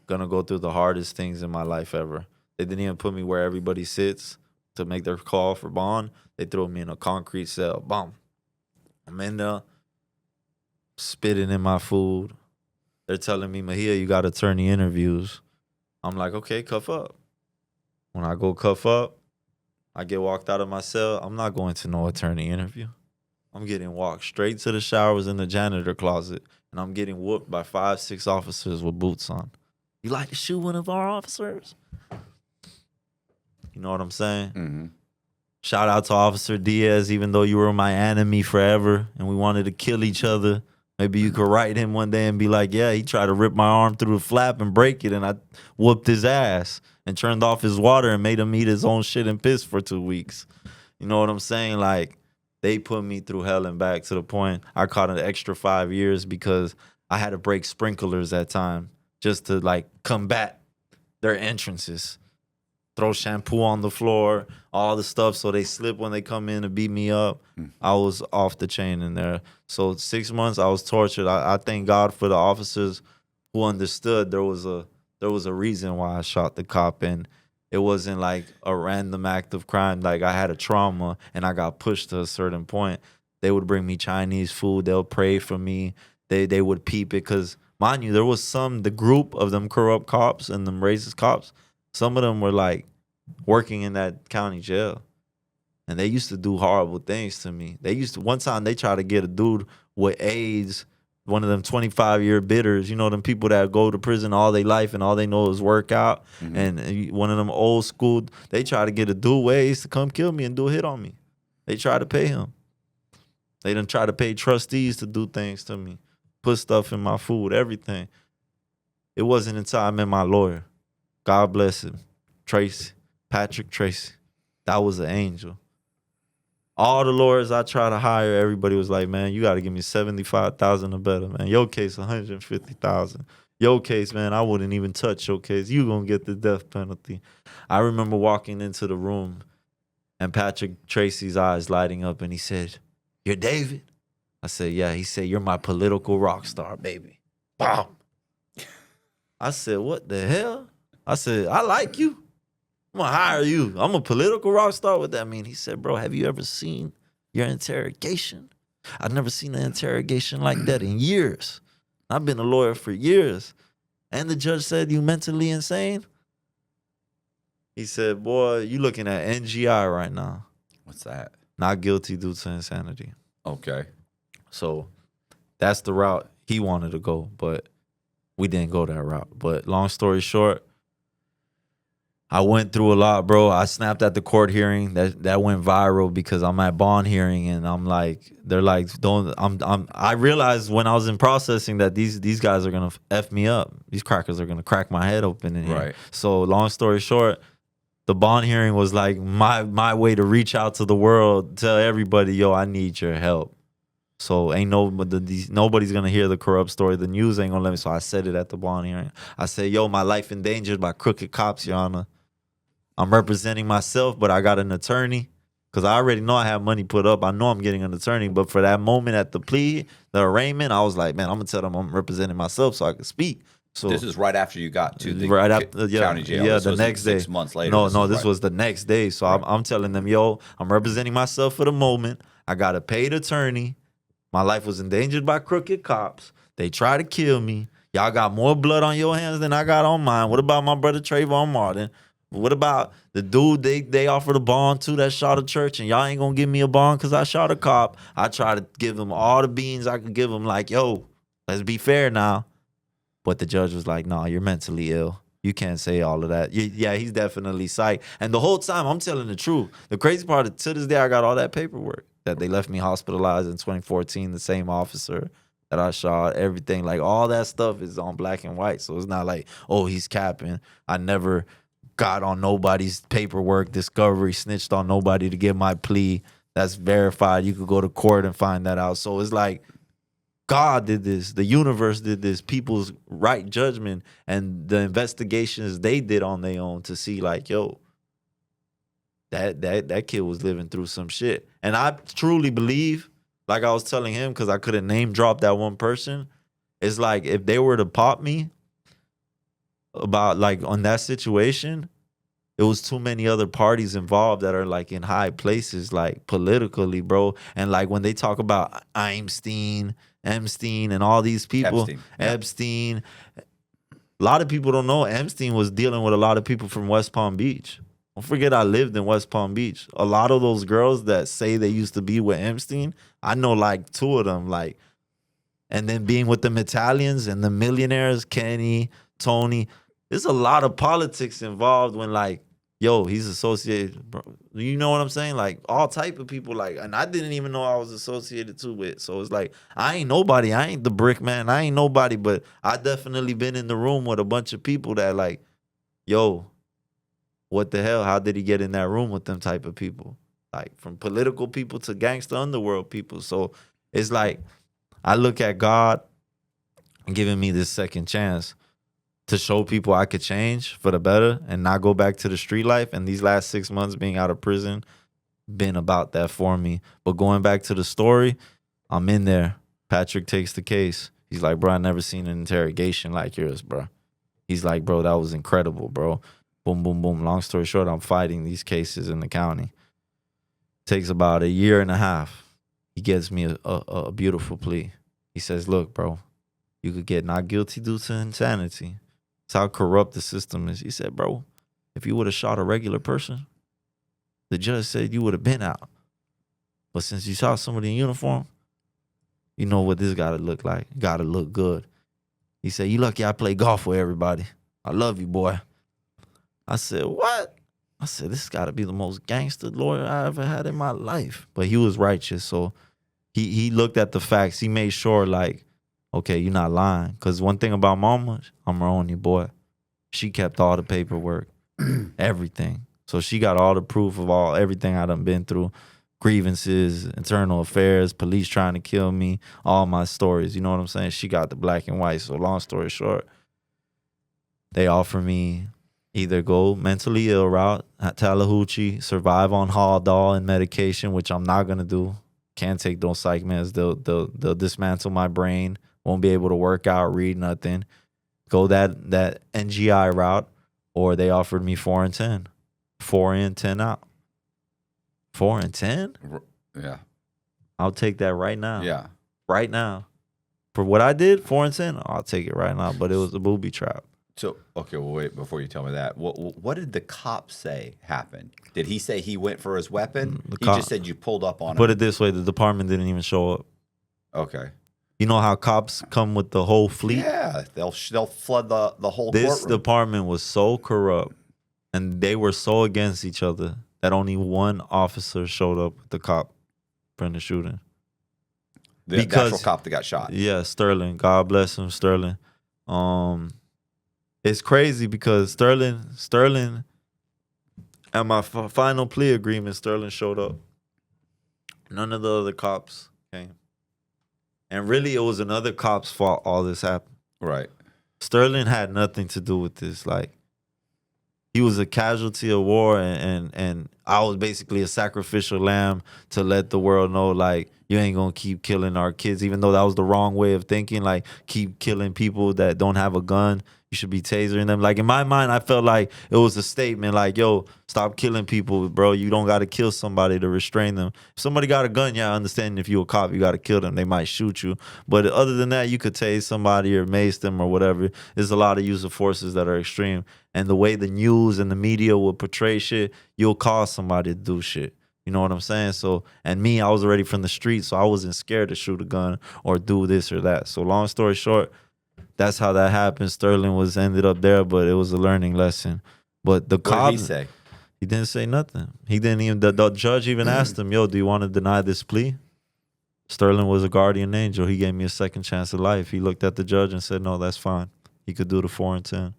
gonna go through the hardest things in my life ever. They didn't even put me where everybody sits to make their call for bond. They threw me in a concrete cell. Boom. I'm in there, spitting in my food. They're telling me, "Mejia, you got attorney interviews." I'm like, "Okay, cuff up." When I go cuff up, I get walked out of my cell. I'm not going to no attorney interview. I'm getting walked straight to the showers in the janitor closet, and I'm getting whooped by 5, 6 officers with boots on. "You like to shoot one of our officers?" You know what I'm saying? Mm-hmm. Shout out to Officer Diaz, even though you were my enemy forever and we wanted to kill each other. Maybe you could write him one day and be like, "Yeah, he tried to rip my arm through the flap and break it, and I whooped his ass and turned off his water and made him eat his own shit and piss for 2 weeks." You know what I'm saying? Like, they put me through hell and back to the point I caught an extra 5 years because I had to break sprinklers that time just to, like, combat their entrances. Throw shampoo on the floor, all the stuff so they slip when they come in to beat me up. I was off the chain in there. So 6 months I was tortured. I thank God for the officers who understood there was a reason why I shot the cop, and it wasn't like a random act of crime. Like, I had a trauma and I got pushed to a certain point. They would bring me Chinese food. They'll pray for me. They would peep it because, mind you, there was the group of them corrupt cops and them racist cops. Some of them were like working in that county jail, and they used to do horrible things to me. One time they tried to get a dude with AIDS, one of them 25-year bitters, them people that go to prison all their life and all they know is work out. Mm-hmm. And one of them old school, they tried to get a dude with AIDS to come kill me and do a hit on me. They tried to pay him. They done try to pay trustees to do things to me, put stuff in my food, everything. It wasn't until I met my lawyer. God bless him. Patrick Tracy. That was an angel. All the lawyers I try to hire, everybody was like, "Man, you got to give me $75,000 or better, man. Your case, $150,000. Your case, man, I wouldn't even touch your case. You gonna get the death penalty." I remember walking into the room and Patrick Tracy's eyes lighting up, and he said, "You're David?" I said, "Yeah." He said, "You're my political rock star, baby." Bomb. I said, "What the hell?" I said, "I like you. I'm gonna hire you. I'm a political rock star." What that mean? He said, "Bro, have you ever seen your interrogation? I've never seen an interrogation like that in years. I've been a lawyer for years. And the judge said, you mentally insane?" He said, "Boy, you looking at NGI right now. What's that? Not guilty due to insanity." Okay. So that's the route he wanted to go, but we didn't go that route. But long story short, I went through a lot, bro. I snapped at the court hearing. That went viral because I'm at bond hearing, and I'm like, they're like, I realized when I was in processing that these guys are gonna F me up. These crackers are gonna crack my head open in here. Right. So long story short, the bond hearing was like my way to reach out to the world, tell everybody, "Yo, I need your help." So nobody's gonna hear the corrupt story. The news ain't gonna let me. So I said it at the bond hearing. I said, "Yo, my life endangered by crooked cops, Your Honor." I'm representing myself, but I got an attorney. Because I already know I have money put up. I know I'm getting an attorney. But for that moment at the plea, the arraignment, I was like, man, I'm going to tell them I'm representing myself so I can speak. So This is right after you got to the right after, county jail. Yeah, This the wasn't next day. 6 months later. No, this right. was the next day. So I'm telling them, yo, I'm representing myself for the moment. I got a paid attorney. My life was endangered by crooked cops. They try to kill me. Y'all got more blood on your hands than I got on mine. What about my brother Trayvon Martin? What about the dude they offered a bond to that shot a church, and y'all ain't gonna give me a bond because I shot a cop? I try to give them all the beans I could give them, like, yo, let's be fair now. But the judge was like, nah, you're mentally ill. You can't say all of that. Yeah, he's definitely psyched. And the whole time, I'm telling the truth. The crazy part, to this day, I got all that paperwork that they left me hospitalized in 2014, the same officer that I shot, everything. Like, all that stuff is on black and white. So it's not like, oh, he's capping. I never got on nobody's paperwork, discovery, snitched on nobody to get my plea. That's verified. You could go to court and find that out. So it's like, God did this. The universe did this. People's right judgment and the investigations they did on their own to see, like, yo, that kid was living through some shit. And I truly believe, like I was telling him, because I couldn't name drop that one person, it's like if they were to pop me about, like, on that situation, it was too many other parties involved that are, like, in high places, like, politically, bro. And, like, when they talk about Epstein and all these people, Epstein. A lot of people don't know Epstein was dealing with a lot of people from West Palm Beach. Don't forget I lived in West Palm Beach. A lot of those girls that say they used to be with Epstein, I know like 2 of them, like, and then being with the Italians and the millionaires, Kenny, Tony. There's a lot of politics involved when, like, yo, he's associated, bro. You know what I'm saying? Like, all type of people, like, and I didn't even know I was associated to it. So it's like, I ain't nobody. I ain't the brick man. I ain't nobody, but I definitely been in the room with a bunch of people that, like, yo, what the hell? How did he get in that room with them type of people? Like, from political people to gangster underworld people. So it's like, I look at God giving me this second chance to show people I could change for the better and not go back to the street life. And these last 6 months being out of prison been about that for me. But going back to the story, I'm in there. Patrick takes the case. He's like, bro, I never seen an interrogation like yours, bro. He's like, bro, that was incredible, bro. Boom, boom, boom. Long story short, I'm fighting these cases in the county. Takes about a year and a half. He gets me a beautiful plea. He says, look, bro, you could get not guilty due to insanity. It's how corrupt the system is. He said, bro, if you would have shot a regular person, the judge said you would have been out. But since you shot somebody in uniform, you know what this got to look like. Got to look good. He said, you lucky I play golf with everybody. I love you, boy. I said, what? I said, this got to be the most gangster lawyer I ever had in my life. But he was righteous. So he looked at the facts. He made sure, like, okay, you're not lying. Because one thing about mama, I'm her only boy. She kept all the paperwork, everything. So she got all the proof of everything I done been through. Grievances, internal affairs, police trying to kill me, all my stories. You know what I'm saying? She got the black and white. So long story short, they offer me either go mentally ill route at Tallahatchie, survive on Haldol and medication, which I'm not going to do. Can't take those psych meds. They'll dismantle my brain. Won't be able to work out, read nothing. Go that NGI route, or they offered me 4 and 10. 4 in, 10 out. 4 and 10? Yeah. I'll take that right now. Yeah. Right now. For what I did, 4 and 10, I'll take it right now. But it was a booby trap. So, okay, well, wait, before you tell me that, what did the cop say happened? Did he say he went for his weapon? He just said you pulled up on him. Put it this way, the department didn't even show up. Okay. You know how cops come with the whole fleet? Yeah, they'll flood the whole This courtroom. department was so corrupt, and they were so against each other that only one officer showed up with the cop from the shooting. The actual cop that got shot. Yeah, Sterling. God bless him, Sterling. It's crazy because Sterling, at my final plea agreement, Sterling showed up. None of the other cops came. And really, it was another cop's fault all this happened. Right. Sterling had nothing to do with this. Like, he was a casualty of war, and I was basically a sacrificial lamb to let the world know, like, you ain't gonna keep killing our kids, even though that was the wrong way of thinking. Like, keep killing people that don't have a gun. You should be tasering them. Like, in my mind, I felt like it was a statement, like, yo, stop killing people, bro. You don't got to kill somebody to restrain them. If somebody got a gun, yeah, I understand if you a cop, you got to kill them. They might shoot you. But other than that, you could tase somebody or mace them or whatever. There's a lot of use of forces that are extreme. And the way the news and the media will portray shit, you'll cause somebody to do shit. You know what I'm saying? So, and me, I was already from the street, so I wasn't scared to shoot a gun or do this or that. So long story short, that's how that happened. Sterling ended up there, but it was a learning lesson. But the What cop, did he say? he didn't say nothing. He didn't even, the judge even asked him, yo, do you want to deny this plea? Sterling was a guardian angel. He gave me a second chance of life. He looked at the judge and said, no, that's fine. He could do the 4 and 10.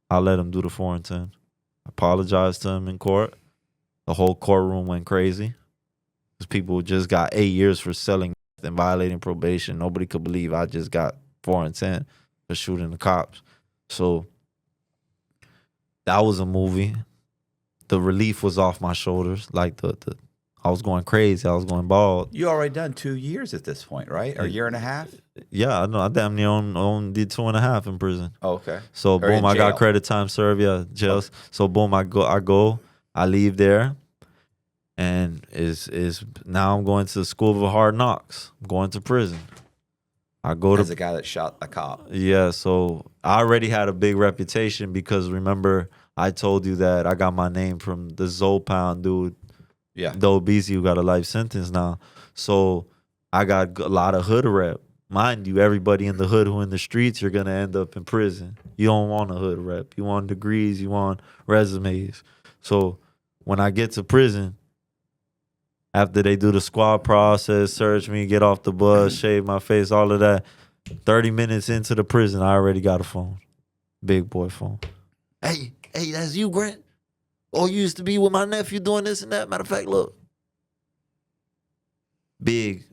I'll let him do the 4 and 10. I apologized to him in court. The whole courtroom went crazy because people just got 8 years for selling and violating probation. Nobody could believe I just got 4 and 10 for shooting the cops. So that was a movie. The relief was off my shoulders. Like I was going crazy. I was going bald. You already done 2 years at this point, right? Or a year and a half? Yeah, I know. I damn near did 2.5 in prison. Oh, okay. So Or boom, in I got jail. credit time served. Yeah, jails. So boom, I leave there, and is now I'm going to the school of hard knocks. I'm going to prison. I go As to a guy that shot a cop. yeah. So I already had a big reputation because remember I told you that I got my name from the Zopound dude, Yeah. the Obese, who got a life sentence now. So I got a lot of hood rep. Mind you, everybody in the hood who in the streets, you're gonna end up in prison. You don't want a hood rep. You want degrees. You want resumes. So when I get to prison, after they do the squad process, search me, get off the bus, shave my face, all of that, 30 minutes into the prison, I already got a phone. Big boy phone. Hey, that's you, Grant? Oh, you used to be with my nephew doing this and that. Matter of fact, look. Big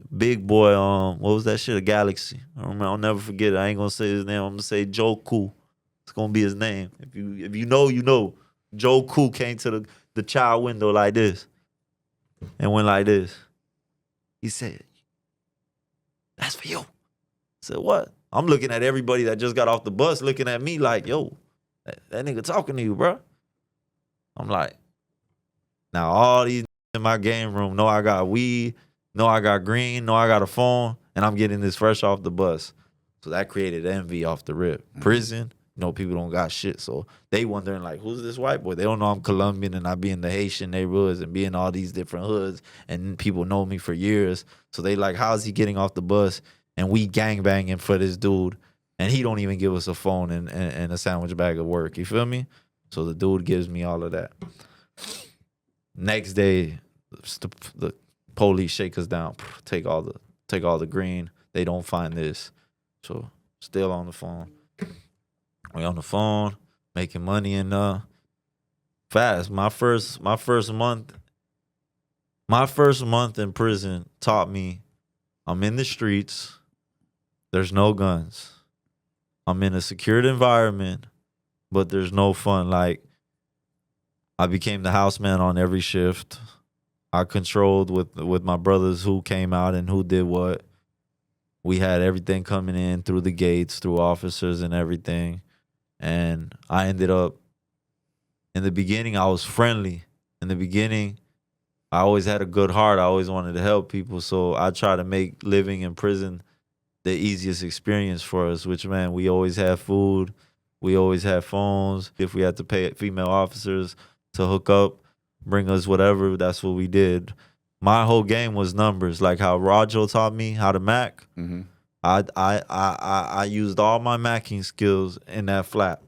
boy, what was that shit? A Galaxy. I remember, I'll never forget it. I ain't gonna say his name. I'm gonna say Joe Cool. It's gonna be his name. If you know, you know. Joe Cool came to the child window like this and went like this. He said, "That's for you." I said, "What?" I'm looking at everybody that just got off the bus looking at me like, yo, that nigga talking to you, bro. I'm like, now all these in my game room know I got weed, know I got green, know I got a phone, and I'm getting this fresh off the bus. So that created envy off the rip. Prison, you know, people don't got shit. So they wondering like, who's this white boy? They don't know I'm Colombian and I be in the Haitian neighborhoods and be in all these different hoods and people know me for years. So they like, how's he getting off the bus? And we gangbanging for this dude. And he don't even give us a phone and a sandwich bag of work. You feel me? So the dude gives me all of that. Next day, the police shake us down, take all the green. They don't find this. So still on the phone. We on the phone, making money and fast. My first month in prison taught me I'm in the streets. There's no guns. I'm in a secured environment, but there's no fun. Like, I became the house man on every shift. I controlled with my brothers who came out and who did what. We had everything coming in through the gates, through officers and everything. And I ended up, in the beginning, I was friendly. In the beginning, I always had a good heart. I always wanted to help people. So I try to make living in prison the easiest experience for us, which, man, we always have food. We always have phones. If we had to pay female officers to hook up, bring us whatever, that's what we did. My whole game was numbers, like how Rajo taught me how to Mac. Mm-hmm. I used all my macking skills in that flap.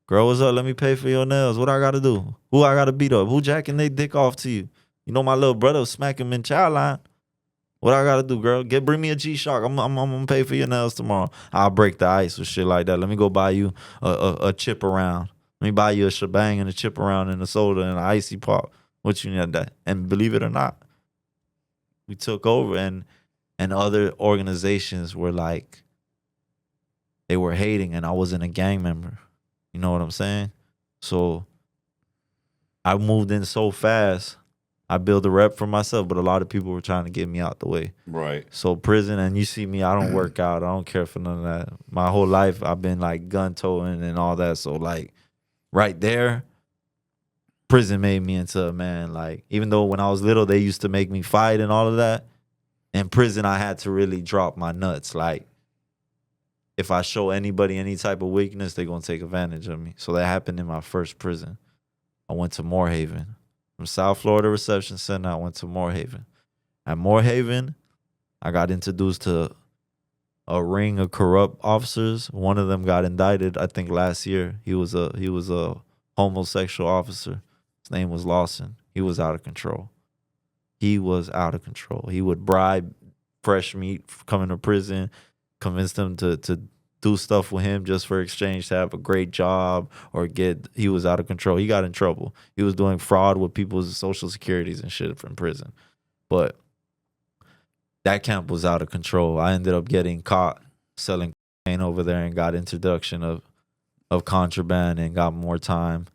Girl, what's up? Let me pay for your nails. What I gotta do? Who I gotta beat up? Who jacking they dick off to you? You know my little brother smack him in child line. What I gotta do, girl? Bring me a G-Shock. I'm gonna pay for your nails tomorrow. I'll break the ice or shit like that. Let me go buy you a chip around. Let me buy you a shebang and a chip around and a soda and an icy pop. What you need that? And believe it or not, we took over and other organizations were like, they were hating and I wasn't a gang member. You know what I'm saying? So I moved in so fast. I built a rep for myself, but a lot of people were trying to get me out the way. Right. So prison, and you see me, I don't work out. I don't care for none of that. My whole life, I've been like gun toting and all that. So like right there, prison made me into a man. Like even though when I was little, they used to make me fight and all of that. In prison, I had to really drop my nuts. Like if I show anybody any type of weakness, they're going to take advantage of me. So that happened in my first prison. I went to Moorhaven. From South Florida Reception Center, I went to Moorhaven. At Moorhaven, I got introduced to a ring of corrupt officers. One of them got indicted, I think, last year. He was a homosexual officer. His name was Lawson. He was out of control. He was out of control. He would bribe fresh meat coming to prison, convince them to do stuff with him just for exchange to have a great job or he was out of control. He got in trouble. He was doing fraud with people's social securities and shit from prison. But that camp was out of control. I ended up getting caught selling cocaine over there and got introduction of contraband and got more time.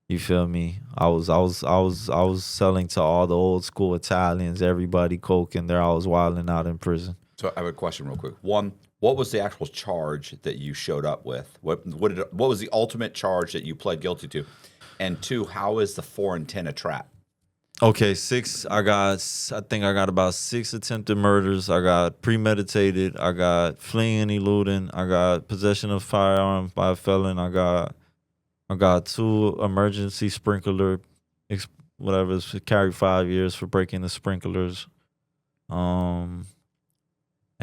You feel me? I was selling to all the old school Italians, everybody coke in there. I was wilding out in prison. So I have a question real quick. One, what was the actual charge that you showed up with? What was the ultimate charge that you pled guilty to? And two, how is the 4 and 10 a trap? Okay, I think I got about 6 attempted murders. I got premeditated. I got fleeing and eluding. I got possession of firearm by a felon. I got 2 emergency sprinkler, whatever, carried 5 years for breaking the sprinklers.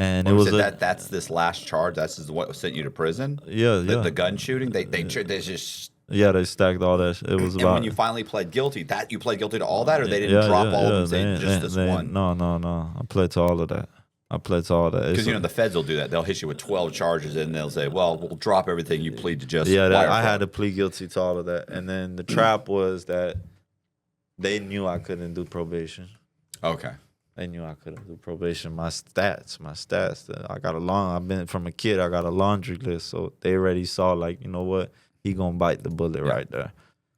And it was that's this last charge. That's what sent you to prison. Yeah, the gun shooting. They just. Yeah, they stacked all that. It was and about. when you finally pled guilty, you pled guilty to all that, or they didn't drop all of them, say just this one? No. I pled to all of that. Because the feds will do that. They'll hit you with 12 charges, and they'll say, "Well, we'll drop everything you plead to just." Yeah, I had to plead guilty to all of that, and then the trap was that they knew I couldn't do probation. Okay. They knew I couldn't do probation. My stats. I've been from a kid. I got a laundry list, so they already saw like, you know what. He gonna bite the bullet right there.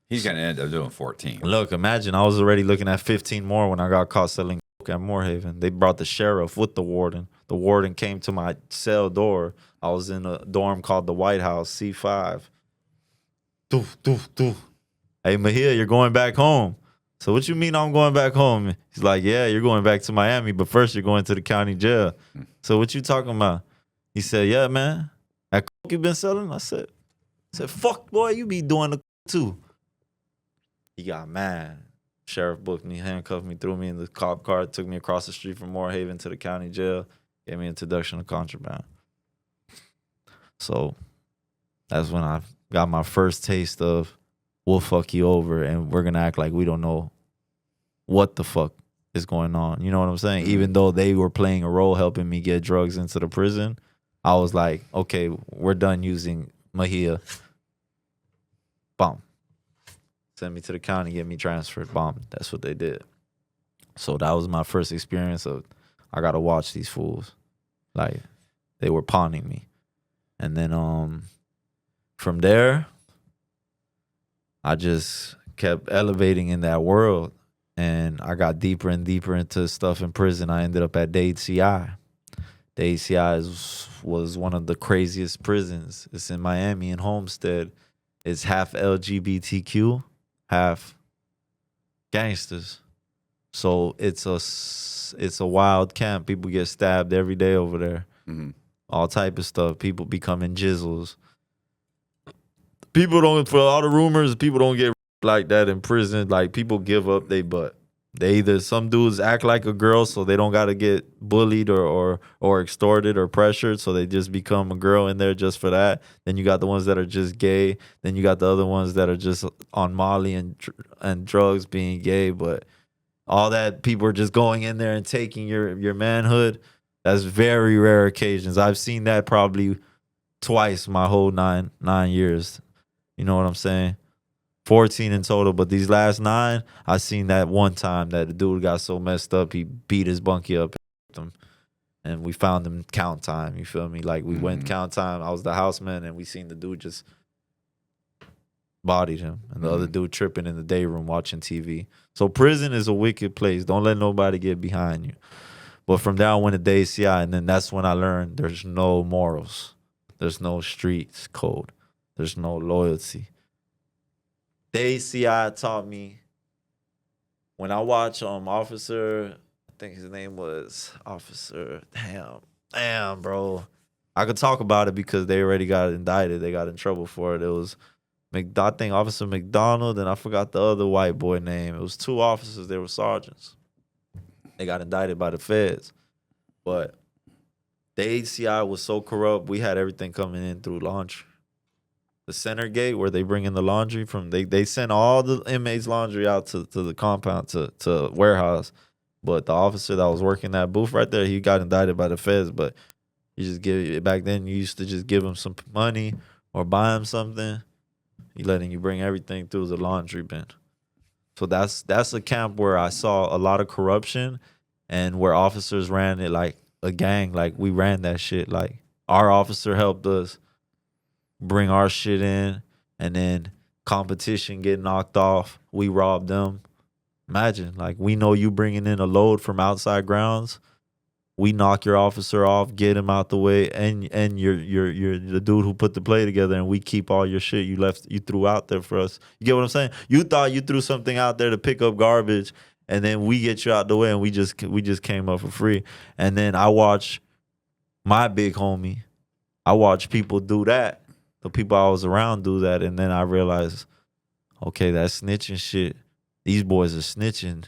He's gonna end up doing 14. Look, imagine I was already looking at 15 more when I got caught selling coke at Moorhaven. They brought the sheriff with the warden. The warden came to my cell door. I was in a dorm called the White House, C5. Doof. Hey, Mejia, you're going back home. So what you mean I'm going back home? He's like, yeah, you're going back to Miami, but first you're going to the county jail. So what you talking about? He said, yeah, man. That coke you been selling? I said, fuck, boy, you be doing the too. He got mad. Sheriff booked me, handcuffed me, threw me in the cop car, took me across the street from Moorhaven to the county jail, gave me introduction to contraband. So that's when I got my first taste of we'll fuck you over and we're going to act like we don't know what the fuck is going on. You know what I'm saying? Even though they were playing a role helping me get drugs into the prison, I was like, okay, we're done using Mejia. Bomb. Send me to the county, get me transferred. Bomb. That's what they did. So that was my first experience of I gotta watch these fools. Like they were pawning me. And then from there, I just kept elevating in that world. And I got deeper and deeper into stuff in prison. I ended up at Dade CI. Dade CI was one of the craziest prisons. It's in Miami and Homestead. It's half LGBTQ, half gangsters. So it's a wild camp. People get stabbed every day over there. Mm-hmm. All type of stuff. People becoming jizzles. People don't, for all the rumors, people don't get like that in prison. Like people give up they butt. They either, some dudes act like a girl so they don't got to get bullied or extorted or pressured, so they just become a girl in there just for that. Then you got the ones that are just gay. Then you got the other ones that are just on Molly and drugs being gay. But all that, people are just going in there and taking your manhood. That's very rare occasions. I've seen that probably twice my whole nine years. You know what I'm saying? 14 in total, but these last 9, I seen that one time that the dude got so messed up, he beat his bunkie up and we found him count time, you feel me? Like we went count time, I was the houseman, and we seen the dude just bodied him, and the other dude tripping in the day room watching TV. So prison is a wicked place. Don't let nobody get behind you. But from there I went to day CI, and then that's when I learned there's no morals. There's no streets code. There's no loyalty. Day CI taught me, when I watch Officer, I think his name was Officer, damn, bro. I could talk about it because they already got indicted. They got in trouble for it. It was, I think Officer McDonald, and I forgot the other white boy name. It was 2 officers. They were sergeants. They got indicted by the feds. But the HCI was so corrupt, we had everything coming in through laundry. The center gate where they bring in the laundry from, they sent all the inmates' laundry out to the compound, to warehouse. But the officer that was working that booth right there, he got indicted by the feds. But you just back then you used to just give him some money or buy him something. He letting you bring everything through the laundry bin. So that's a camp where I saw a lot of corruption, and where officers ran it like a gang. Like, we ran that shit. Like, our officer helped us bring our shit in, and then competition get knocked off. We robbed them. Imagine, like, we know you bringing in a load from outside grounds. We knock your officer off, get him out the way, and you're the dude who put the play together, and we keep all your shit you threw out there for us. You get what I'm saying? You thought you threw something out there to pick up garbage, and then we get you out the way, and we just came up for free. And then I watch my big homie. I watch people do that. The people I was around do that, and then I realized, okay, that snitching shit. These boys are snitching,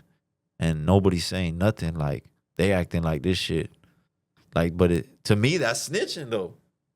and nobody's saying nothing. Like, they acting like this shit. Like, but to me, that's snitching though.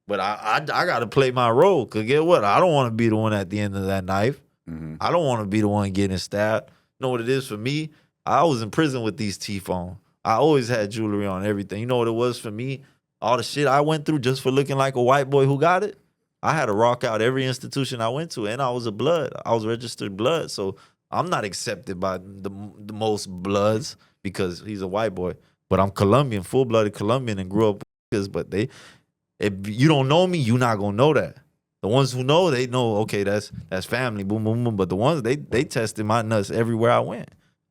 But I gotta play my role. Cause get what? I don't want to be the one at the end of that knife. Mm-hmm. I don't want to be the one getting stabbed. You know what it is for me? I was in prison with these teeth on. I always had jewelry on, everything. You know what it was for me? All the shit I went through just for looking like a white boy who got it. I had to rock out every institution I went to, and I was a blood. I was registered blood, so I'm not accepted by the most bloods because he's a white boy. But I'm Colombian, full-blooded Colombian, and grew up with but if you don't know me, you're not gonna know that. The ones who know, they know, okay, that's family, boom, boom, boom. But the ones, they tested my nuts everywhere I went.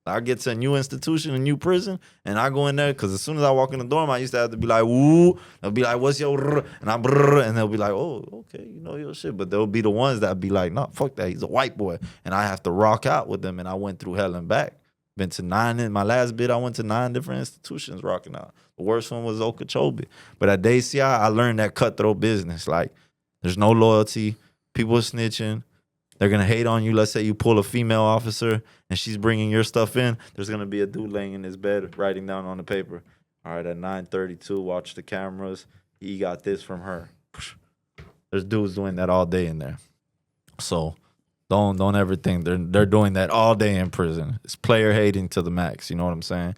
I get to a new institution, a new prison, and I go in there, because as soon as I walk in the dorm, I used to have to be like, woo. They'll be like, what's your rrr? And I'm brrr, and they'll be like, oh, okay, you know your shit. But they'll be the ones that be like, nah, fuck that, he's a white boy. And I have to rock out with them, and I went through hell and back. Been to 9, in my last bid, I went to 9 different institutions rocking out. The worst one was Okeechobee. But at DCI, I learned that cutthroat business. Like, there's no loyalty. People are snitching. They're going to hate on you. Let's say you pull a female officer and she's bringing your stuff in. There's going to be a dude laying in his bed writing down on the paper. All right, at 9:32, watch the cameras. He got this from her. There's dudes doing that all day in there. So don't ever think they're doing that all day in prison. It's player hating to the max. You know what I'm saying?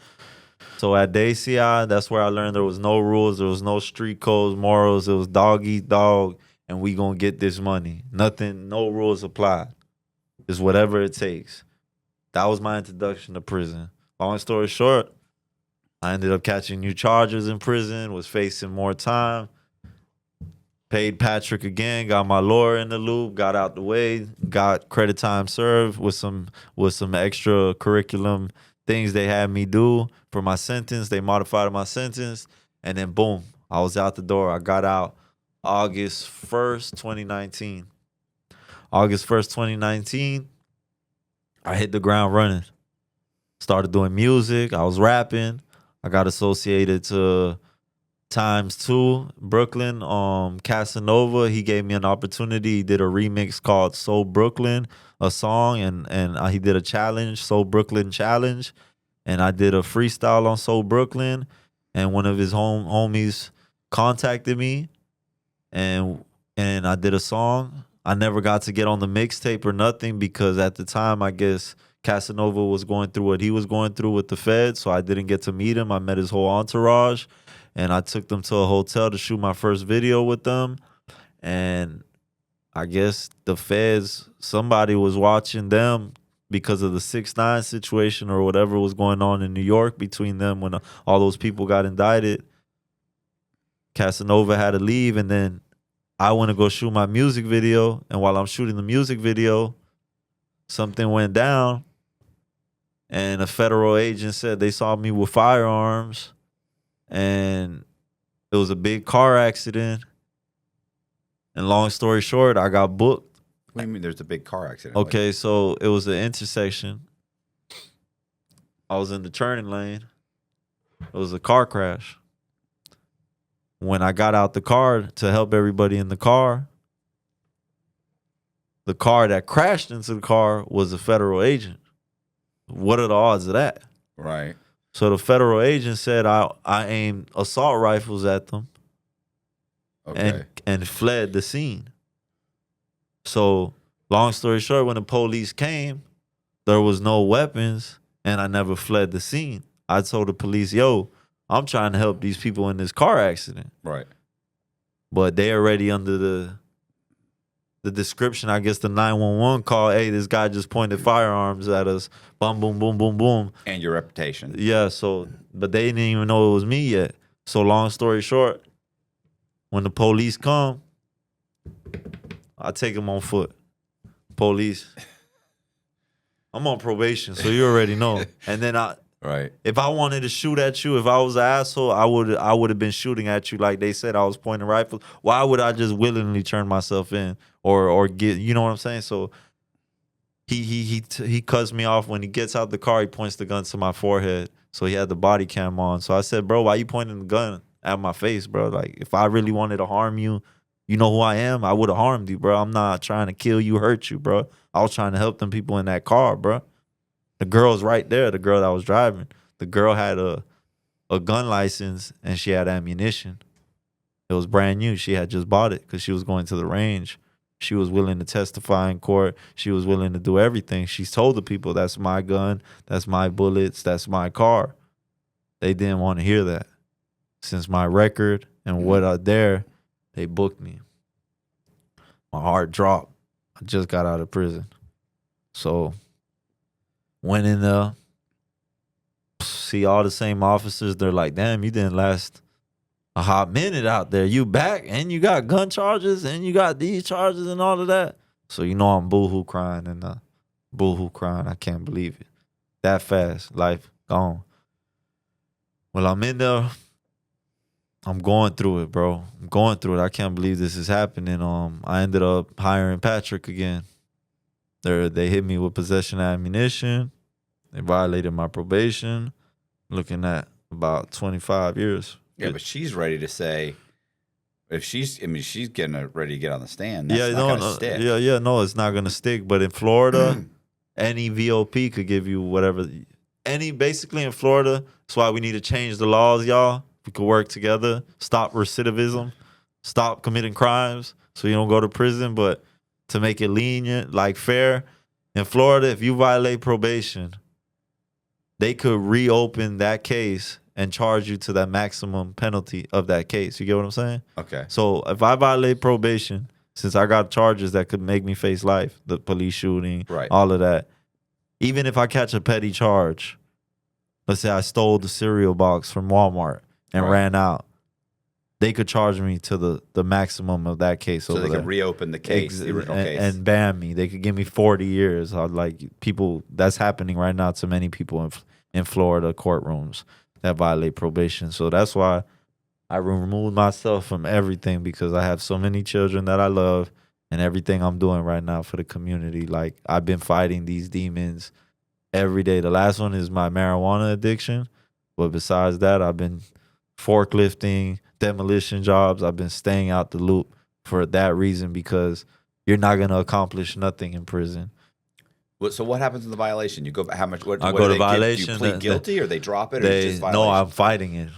So at DCI, that's where I learned there was no rules. There was no street codes, morals. It was dog eat dog. And we gonna get this money. Nothing, no rules apply. It's whatever it takes. That was my introduction to prison. Long story short, I ended up catching new charges in prison, was facing more time. Paid Patrick again, got my lawyer in the loop, got out the way, got credit time served with some extra curriculum things they had me do for my sentence. They modified my sentence, and then boom, I was out the door. I got out August 1st, 2019. August 1st, 2019, I hit the ground running. Started doing music. I was rapping. I got associated to Times 2 Brooklyn. Casanova, he gave me an opportunity. He did a remix called Soul Brooklyn, a song, and he did a challenge, Soul Brooklyn Challenge. And I did a freestyle on Soul Brooklyn. And one of his homies contacted me. And I did a song. I never got to get on the mixtape or nothing because at the time, I guess Casanova was going through what he was going through with the feds, so I didn't get to meet him. I met his whole entourage, and I took them to a hotel to shoot my first video with them. And I guess the feds, somebody was watching them because of the 6ix9ine situation or whatever was going on in New York between them when all those people got indicted. Casanova had to leave, and then I went to go shoot my music video. And while I'm shooting the music video, something went down, and a federal agent said they saw me with firearms, and it was a big car accident. And long story short, I got booked. What do you mean there's a big car accident? Okay, so it was an intersection. I was in the turning lane. It was a car crash. When I got out the car to help everybody in the car that crashed into the car was a federal agent. What are the odds of that? Right. So the federal agent said I aimed assault rifles at them Okay. and fled the scene. So long story short, when the police came, there was no weapons and I never fled the scene. I told the police, yo, I'm trying to help these people in this car accident. Right. But they already under the description, I guess the 911 call, hey, this guy just pointed firearms at us. Boom, boom, boom, boom, boom. And your reputation. Yeah, so, but they didn't even know it was me yet. So long story short, when the police come, I take them on foot. Police. I'm on probation, so you already know. And then Right. if I wanted to shoot at you, if I was an asshole, I would have been shooting at you like they said I was pointing rifles. Why would I just willingly turn myself in or get, you know what I'm saying? So he cuts me off. When he gets out the car, he points the gun to my forehead. So he had the body cam on. So I said, bro, why you pointing the gun at my face, bro? Like, if I really wanted to harm you, you know who I am, I would have harmed you, bro. I'm not trying to kill you, hurt you, bro. I was trying to help them people in that car, bro. The girl's right there, the girl that was driving. The girl had a gun license and she had ammunition. It was brand new. She had just bought it because she was going to the range. She was willing to testify in court. She was willing to do everything. She told the people, that's my gun, that's my bullets, that's my car. They didn't want to hear that. Since my record and what I dare, they booked me. My heart dropped. I just got out of prison. So went in there, see all the same officers. They're like, damn, you didn't last a hot minute out there. You back and you got gun charges and you got these charges and all of that. So you know I'm boohoo crying and boohoo crying. I can't believe it. That fast, life gone. Well, I'm in there. I'm going through it, bro. I'm going through it. I can't believe this is happening. I ended up hiring Patrick again. They hit me with possession of ammunition. They violated my probation. Looking at about 25 years. Yeah, but she's ready to say, if she's getting ready to get on the stand. That's not gonna stick. No, it's not gonna stick. But in Florida, any VOP could give you whatever. Basically in Florida, that's why we need to change the laws, y'all. We could work together, stop recidivism, stop committing crimes so you don't go to prison, but to make it lenient, like fair. In Florida, if you violate probation, they could reopen that case and charge you to that maximum penalty of that case. You get what I'm saying? Okay. So if I violate probation, since I got charges that could make me face life, the police shooting, right, all of that, even if I catch a petty charge, let's say I stole the cereal box from Walmart and ran out, they could charge me to the maximum of that case. So they could reopen the case, the original case, and ban me. They could give me 40 years. People, that's happening right now to many people in Florida courtrooms that violate probation. So that's why I removed myself from everything, because I have so many children that I love, and everything I'm doing right now for the community. Like, I've been fighting these demons every day. The last one is my marijuana addiction. But besides that, I've been forklifting, demolition jobs. I've been staying out the loop for that reason, because you're not going to accomplish nothing in prison. So what happens in the violation? You go, how much? What, I what go do to they violation. Do you plead guilty, or they drop it, or it's just violation? No, I'm fighting it.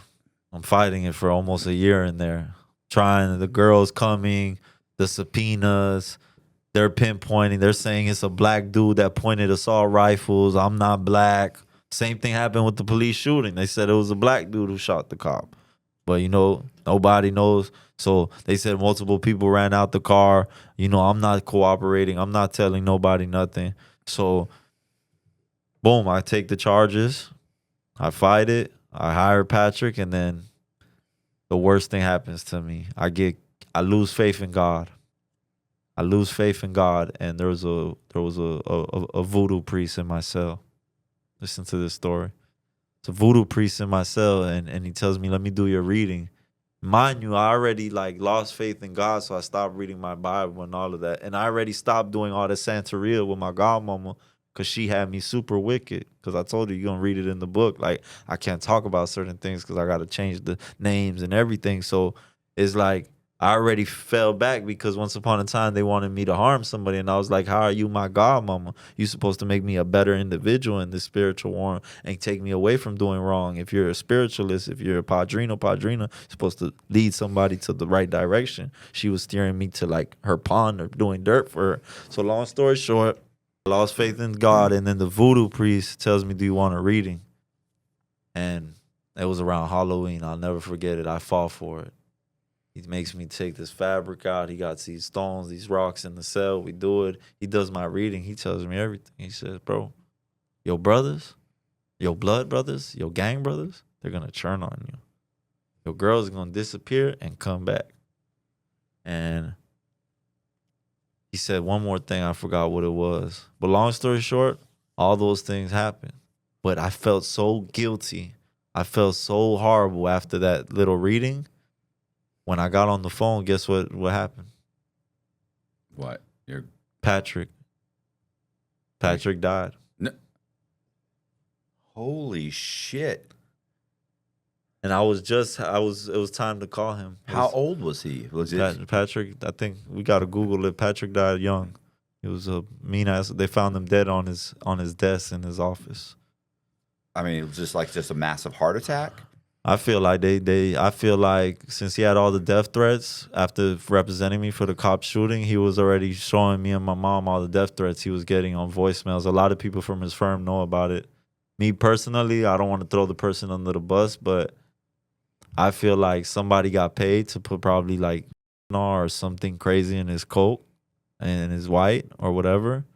I'm fighting it for almost a year in there. The girls coming, the subpoenas, they're pinpointing. They're saying it's a black dude that pointed assault rifles. I'm not black. Same thing happened with the police shooting. They said it was a black dude who shot the cop. But, nobody knows. So they said multiple people ran out the car. I'm not cooperating. I'm not telling nobody nothing. So, boom, I take the charges. I fight it. I hire Patrick, and then the worst thing happens to me. I lose faith in God. I lose faith in God, and there was a voodoo priest in my cell. Listen to this story. It's a voodoo priest in my cell, and he tells me, let me do your reading. Mind you, I already like lost faith in God, so I stopped reading my Bible and all of that. And I already stopped doing all the Santeria with my godmama because she had me super wicked. Because I told her, you're going to read it in the book. Like, I can't talk about certain things because I got to change the names and everything. So it's like, I already fell back because once upon a time they wanted me to harm somebody, and I was like, how are you my godmama? You're supposed to make me a better individual in this spiritual war and take me away from doing wrong. If you're a spiritualist, if you're a padrino, you're supposed to lead somebody to the right direction. She was steering me to like her pond or doing dirt for her. So long story short, I lost faith in God, and then the voodoo priest tells me, do you want a reading? And it was around Halloween. I'll never forget it. I fall for it. He makes me take this fabric out. He got these stones, these rocks in the cell. We do it. He does my reading. He tells me everything. He says, bro, your brothers, your blood brothers, your gang brothers, they're going to turn on you. Your girls are going to disappear and come back. And he said one more thing. I forgot what it was. But long story short, all those things happened. But I felt so guilty. I felt so horrible after that little reading. When I got on the phone, guess what happened? What? Patrick died. No. Holy shit. And it was time to call him. How old was he? Was it Patrick, I think we got to Google it. Patrick died young. He was a mean ass. They found him dead on his desk in his office. I mean, it was just a massive heart attack? I feel like I feel like since he had all the death threats after representing me for the cop shooting, he was already showing me and my mom all the death threats he was getting on voicemails. A lot of people from his firm know about it. Me personally, I don't want to throw the person under the bus, but I feel like somebody got paid to put probably like or something crazy in his coat and his white or whatever,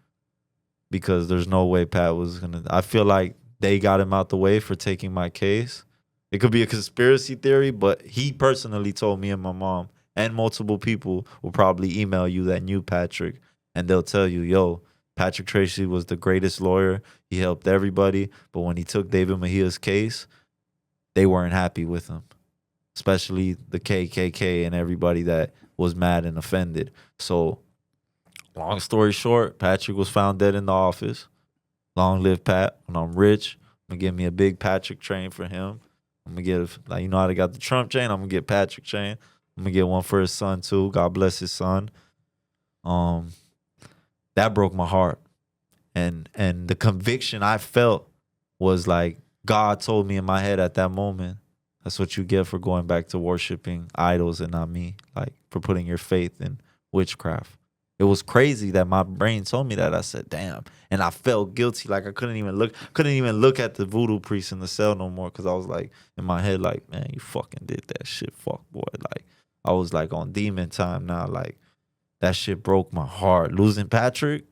because there's no way Pat was gonna. I feel like they got him out the way for taking my case. It could be a conspiracy theory, but he personally told me and my mom, and multiple people will probably email you that knew Patrick, and they'll tell you, yo, Patrick Tracy was the greatest lawyer. He helped everybody, but when he took David Mejia's case, they weren't happy with him, especially the KKK and everybody that was mad and offended. So long story short, Patrick was found dead in the office. Long live Pat. When I'm rich, I'm going to get me a big Patrick train for him. I'm going to get, like, you know how they got the Trump chain? I'm going to get Patrick chain. I'm going to get one for his son, too. God bless his son. That broke my heart. And the conviction I felt was like God told me in my head at that moment, that's what you get for going back to worshiping idols and not me, like for putting your faith in witchcraft. It was crazy that my brain told me that. I said, damn. And I felt guilty. Like I couldn't even look at the voodoo priest in the cell no more, because I was like in my head, like, man, you fucking did that shit, fuck boy. Like I was like on demon time now. Like that shit broke my heart. Losing Patrick,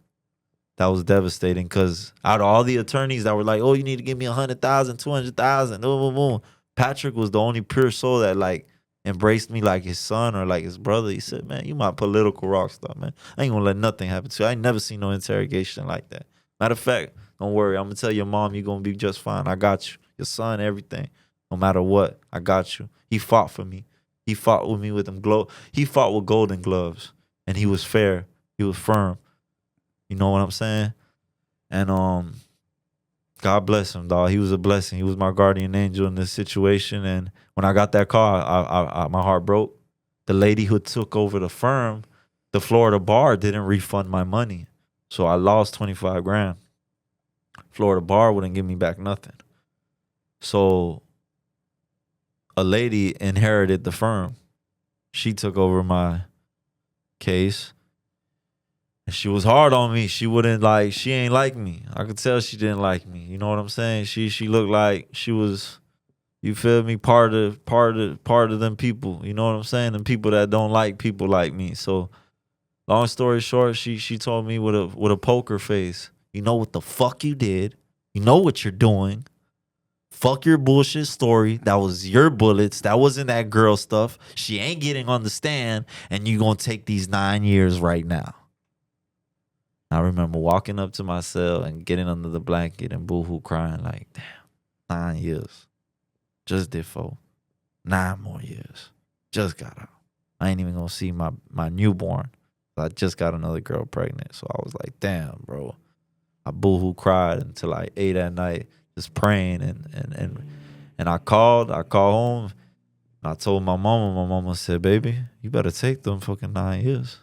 that was devastating, because out of all the attorneys that were like, oh, you need to give me 100,000, 200,000, Patrick was the only pure soul that like embraced me like his son or like his brother. He said, man, you my political rock star, man. I ain't gonna let nothing happen to you. I ain't never seen no interrogation like that. Matter of fact, don't worry. I'm gonna tell your mom you're gonna be just fine. I got you. Your son, everything. No matter what, I got you. He fought for me. He fought with me with them He fought with golden gloves, and he was fair. He was firm. You know what I'm saying? And God bless him, dog. He was a blessing. He was my guardian angel in this situation. And when I got that call, I my heart broke. The lady who took over the firm, the Florida bar, didn't refund my money. So I lost 25 grand. Florida bar wouldn't give me back nothing. So a lady inherited the firm. She took over my case. And she was hard on me. She ain't like me. I could tell she didn't like me. You know what I'm saying? She looked like she was, you feel me, part of them people. You know what I'm saying? Them people that don't like people like me. So long story short, she told me with a poker face, you know what the fuck you did? You know what you're doing? Fuck your bullshit story. That was your bullets. That wasn't that girl stuff. She ain't getting on the stand, and you gonna take these 9 years right now. I remember walking up to my cell and getting under the blanket and boohoo crying like, damn, 9 years. Just did 4. 9 more years. Just got out. I ain't even gonna see my newborn. I just got another girl pregnant. So I was like, damn, bro. I boohoo cried until like 8 at night, just praying and I called home. And I told my mama said, baby, you better take them fucking 9 years.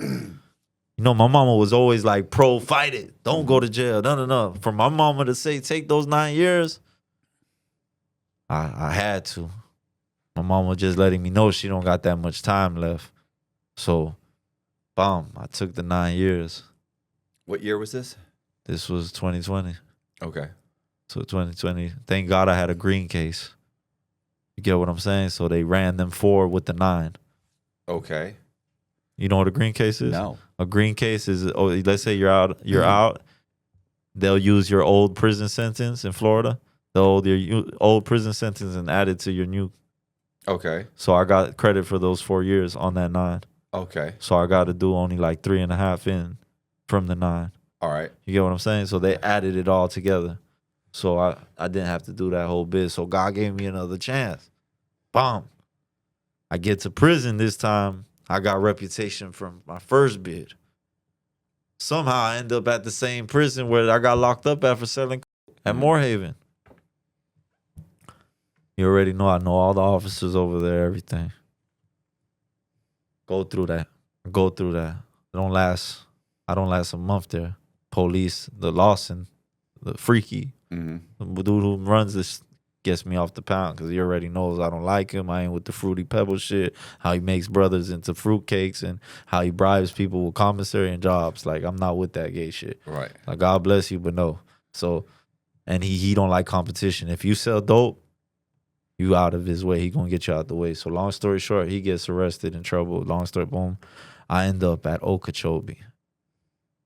You know, my mama was always like, pro, fight it. Don't go to jail. No. For my mama to say, take those 9 years, I had to. My mama just letting me know she don't got that much time left. So, boom, I took the 9 years. What year was this? This was 2020. Okay. So 2020, thank God I had a green case. You get what I'm saying? So they ran them forward with the 9. Okay. You know what a green case is? No. A green case is, let's say you're out. They'll use your old prison sentence in Florida. They'll hold your old prison sentence and add it to your new. Okay. So I got credit for those 4 years on that 9. Okay. So I got to do only like 3.5 in from the 9. All right. You get what I'm saying? So they added it all together. So I didn't have to do that whole bit. So God gave me another chance. Boom. I get to prison this time. I got reputation from my first bid. Somehow I end up at the same prison where I got locked up at for selling at Moorhaven. You already know I know all the officers over there, everything. Go through that. I don't last a month there. Police, the Lawson, the freaky, the dude who runs this gets me off the pound because he already knows I don't like him. I ain't with the Fruity Pebble shit, how he makes brothers into fruitcakes and how he bribes people with commissary and jobs. Like, I'm not with that gay shit. Right. Like, God bless you, but no. So, and he don't like competition. If you sell dope, you out of his way. He gonna get you out the way. So long story short, he gets arrested, in trouble. Long story, boom. I end up at Okeechobee.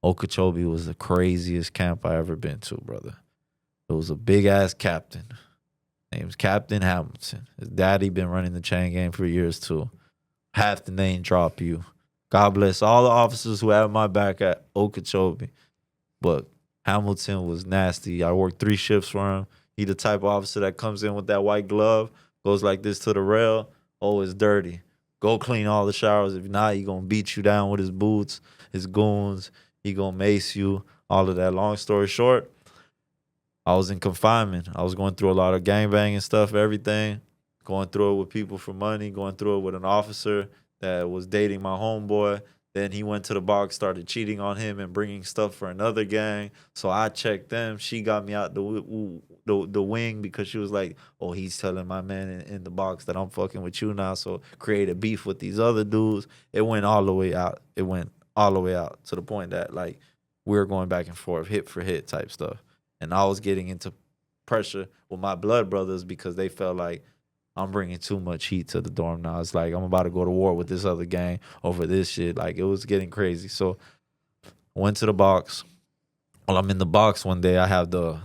Okeechobee was the craziest camp I ever been to, brother. It was a big-ass captain. Name's Captain Hamilton. His daddy been running the chain gang for years, too. Half the name drop you. God bless all the officers who have my back at Okeechobee. But Hamilton was nasty. I worked 3 shifts for him. He the type of officer that comes in with that white glove, goes like this to the rail. Oh, it's dirty. Go clean all the showers. If not, he gonna beat you down with his boots, his goons. He gonna mace you, all of that. Long story short, I was in confinement. I was going through a lot of gangbanging stuff, everything. Going through it with people for money, going through it with an officer that was dating my homeboy. Then he went to the box, started cheating on him and bringing stuff for another gang. So I checked them. She got me out the wing because she was like, oh, he's telling my man in the box that I'm fucking with you now. So created beef with these other dudes. It went all the way out. It went all the way out to the point that, like, we were going back and forth, hit for hit type stuff. And I was getting into pressure with my blood brothers because they felt like I'm bringing too much heat to the dorm now. It's like I'm about to go to war with this other gang over this shit. Like, it was getting crazy. So I went to the box. While I'm in the box one day, I have the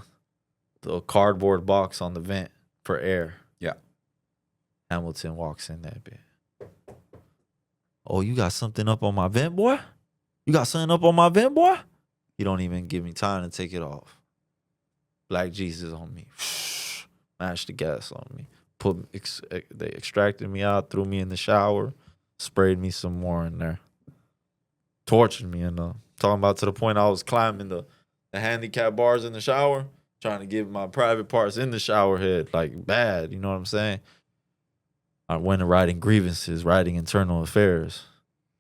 cardboard box on the vent for air. Yeah. Hamilton walks in that bit. Oh, you got something up on my vent, boy? You got something up on my vent, boy? He don't even give me time to take it off. Black Jesus on me. Mashed the gas on me. They extracted me out, threw me in the shower, sprayed me some more in there. Tortured me talking about to the point I was climbing the handicap bars in the shower, trying to get my private parts in the shower head, like bad, you know what I'm saying? I went to writing grievances, writing internal affairs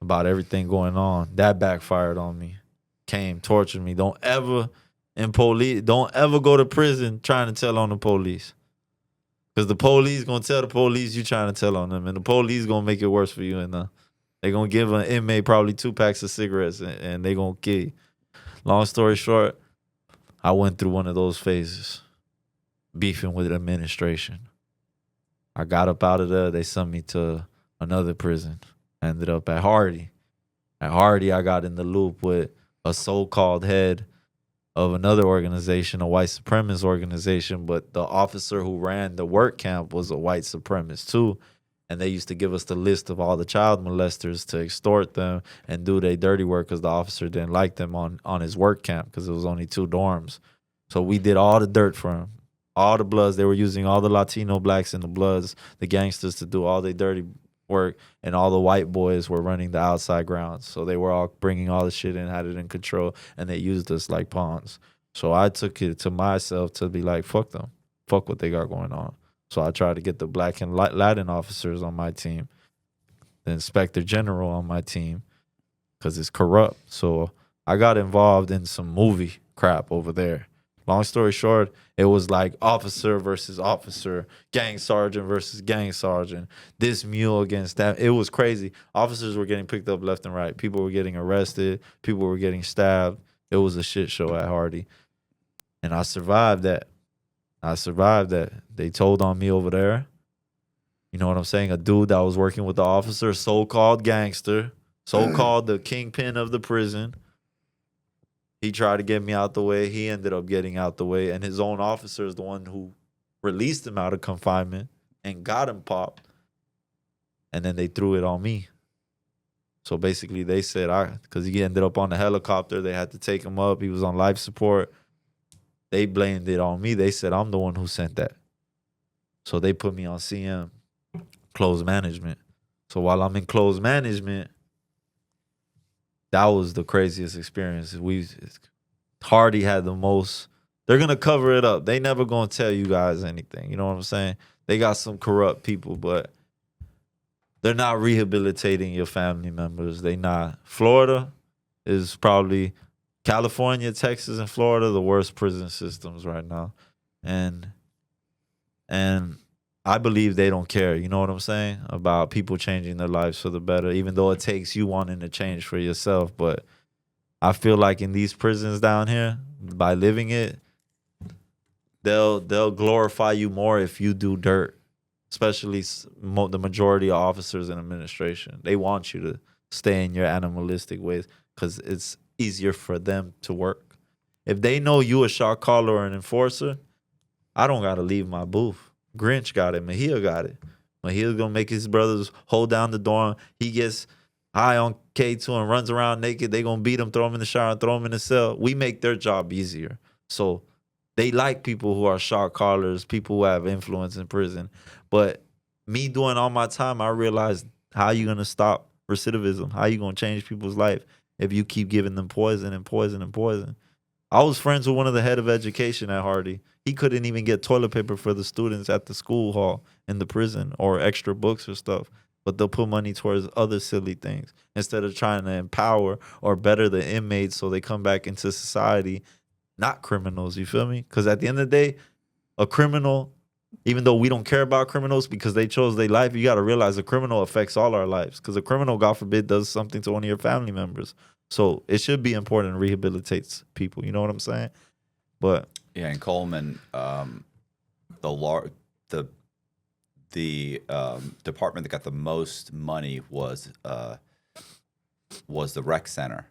about everything going on. That backfired on me. Came, tortured me. Don't ever go to prison trying to tell on the police. Because the police going to tell the police you trying to tell on them. And the police going to make it worse for you. And they're going to give an inmate probably 2 packs of cigarettes and they going to kill you. Long story short, I went through one of those phases. Beefing with the administration. I got up out of there. They sent me to another prison. I ended up at Hardy. At Hardy, I got in the loop with a so-called head of another organization, a white supremacist organization, but the officer who ran the work camp was a white supremacist too. And they used to give us the list of all the child molesters to extort them and do their dirty work because the officer didn't like them on his work camp because it was only 2 dorms. So we did all the dirt for him. All the Bloods, they were using all the Latino blacks and the Bloods, the gangsters, to do all their dirty work, and all the white boys were running the outside grounds. So they were all bringing all the shit in, had it in control, and they used us like pawns. So I took it to myself to be like, fuck them. Fuck what they got going on. So I tried to get the black and Latin officers on my team, the inspector general on my team, because it's corrupt. So I got involved in some movie crap over there. Long story short, it was like officer versus officer, gang sergeant versus gang sergeant, this mule against that. It was crazy. Officers were getting picked up left and right. People were getting arrested. People were getting stabbed. It was a shit show at Hardy. And I survived that. They told on me over there. You know what I'm saying? A dude that was working with the officer, so-called gangster, so-called the kingpin of the prison. He tried to get me out the way. He ended up getting out the way. And his own officer is the one who released him out of confinement and got him popped. And then they threw it on me. So basically they said, because he ended up on the helicopter, they had to take him up. He was on life support. They blamed it on me. They said, I'm the one who sent that. So they put me on CM, closed management. So while I'm in closed management, that was the craziest experience. Hardy had the most. They're going to cover it up. They never going to tell you guys anything. You know what I'm saying? They got some corrupt people, but they're not rehabilitating your family members. They not. Florida is probably, California, Texas, and Florida, the worst prison systems right now. And I believe they don't care, you know what I'm saying, about people changing their lives for the better, even though it takes you wanting to change for yourself. But I feel like in these prisons down here, by living it, they'll glorify you more if you do dirt, especially the majority of officers and administration. They want you to stay in your animalistic ways because it's easier for them to work. If they know you a shot caller or an enforcer, I don't got to leave my booth. Grinch got it. Mejia got it. Mejia's going to make his brothers hold down the dorm. He gets high on K2 and runs around naked. They going to beat him, throw him in the shower, and throw him in the cell. We make their job easier. So they like people who are shot callers, people who have influence in prison. But me doing all my time, I realized, how you going to stop recidivism? How you going to change people's life if you keep giving them poison and poison and poison? I was friends with one of the head of education at Hardy. He couldn't even get toilet paper for the students at the school hall in the prison or extra books or stuff. But they'll put money towards other silly things instead of trying to empower or better the inmates so they come back into society, not criminals, you feel me? Because at the end of the day, a criminal, even though we don't care about criminals because they chose their life, you got to realize a criminal affects all our lives because a criminal, God forbid, does something to one of your family members. So it should be important and rehabilitates people. You know what I'm saying? But yeah, in Coleman, the department that got the most money was the rec center,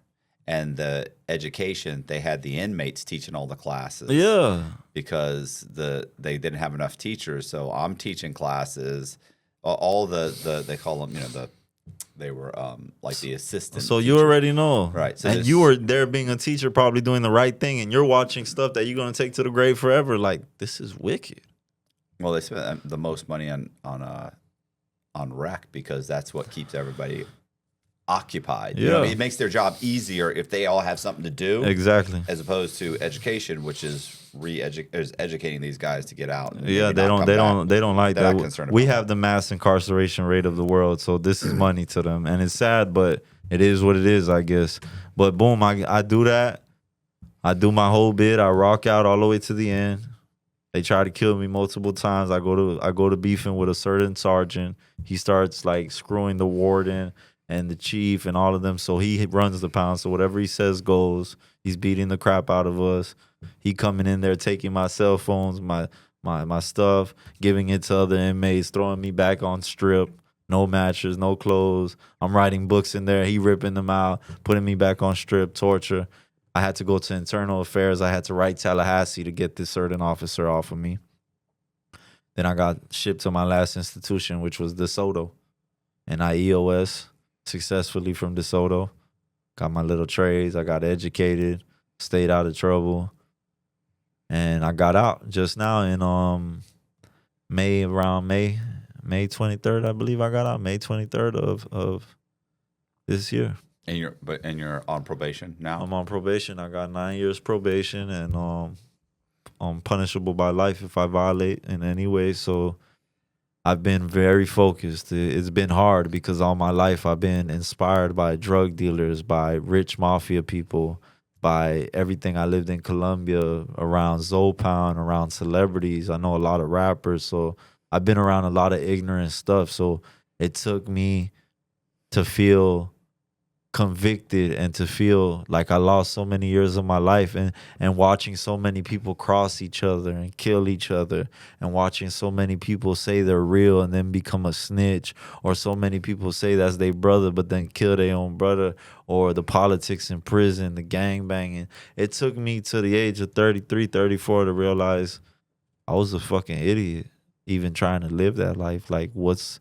and the education, they had the inmates teaching all the classes. yeah, because they didn't have enough teachers. So I'm teaching classes. All the they call them, they were like the assistant. so you teachers. already know. Right. So and you were there being a teacher, probably doing the right thing, and you're watching stuff that you're going to take to the grave forever. Like, this is wicked. Well, they spent the most money on rec because that's what keeps everybody occupied. Yeah. It makes their job easier if they all have something to do. Exactly. As opposed to education, which is educating these guys to get out. And Yeah, maybe they not don't come back. they don't like They're that. not concerned We about have the mass incarceration rate of the world, so this is money to them, and it's sad, but it is what it is, I guess. But boom, I do that. I do my whole bit. I rock out all the way to the end. They try to kill me multiple times. I go to beefing with a certain sergeant. He starts like screwing the warden and the chief and all of them. So he runs the pound. So whatever he says goes. He's beating the crap out of us. He coming in there, taking my cell phones, my stuff, giving it to other inmates, throwing me back on strip. No mattress, no clothes. I'm writing books in there. He ripping them out, putting me back on strip, torture. I had to go to internal affairs. I had to write Tallahassee to get this certain officer off of me. Then I got shipped to my last institution, which was DeSoto. And I EOS successfully from DeSoto. Got my little trades. I got educated, stayed out of trouble. And I got out just now in May 23rd, I believe I got out. May 23rd of this year. And you're on probation now? I'm on probation. I got 9 years probation, and I'm punishable by life if I violate in any way. So I've been very focused. It's been hard because all my life I've been inspired by drug dealers, by rich mafia people, by everything. I lived in Colombia, around Zopound, around celebrities. I know a lot of rappers, so I've been around a lot of ignorant stuff. So it took me to feel convicted and to feel like I lost so many years of my life, and watching so many people cross each other and kill each other, and watching so many people say they're real and then become a snitch, or so many people say that's their brother but then kill their own brother, or the politics in prison, the gang banging. It took me to the age of 33, 34 to realize I was a fucking idiot even trying to live that life. Like, what's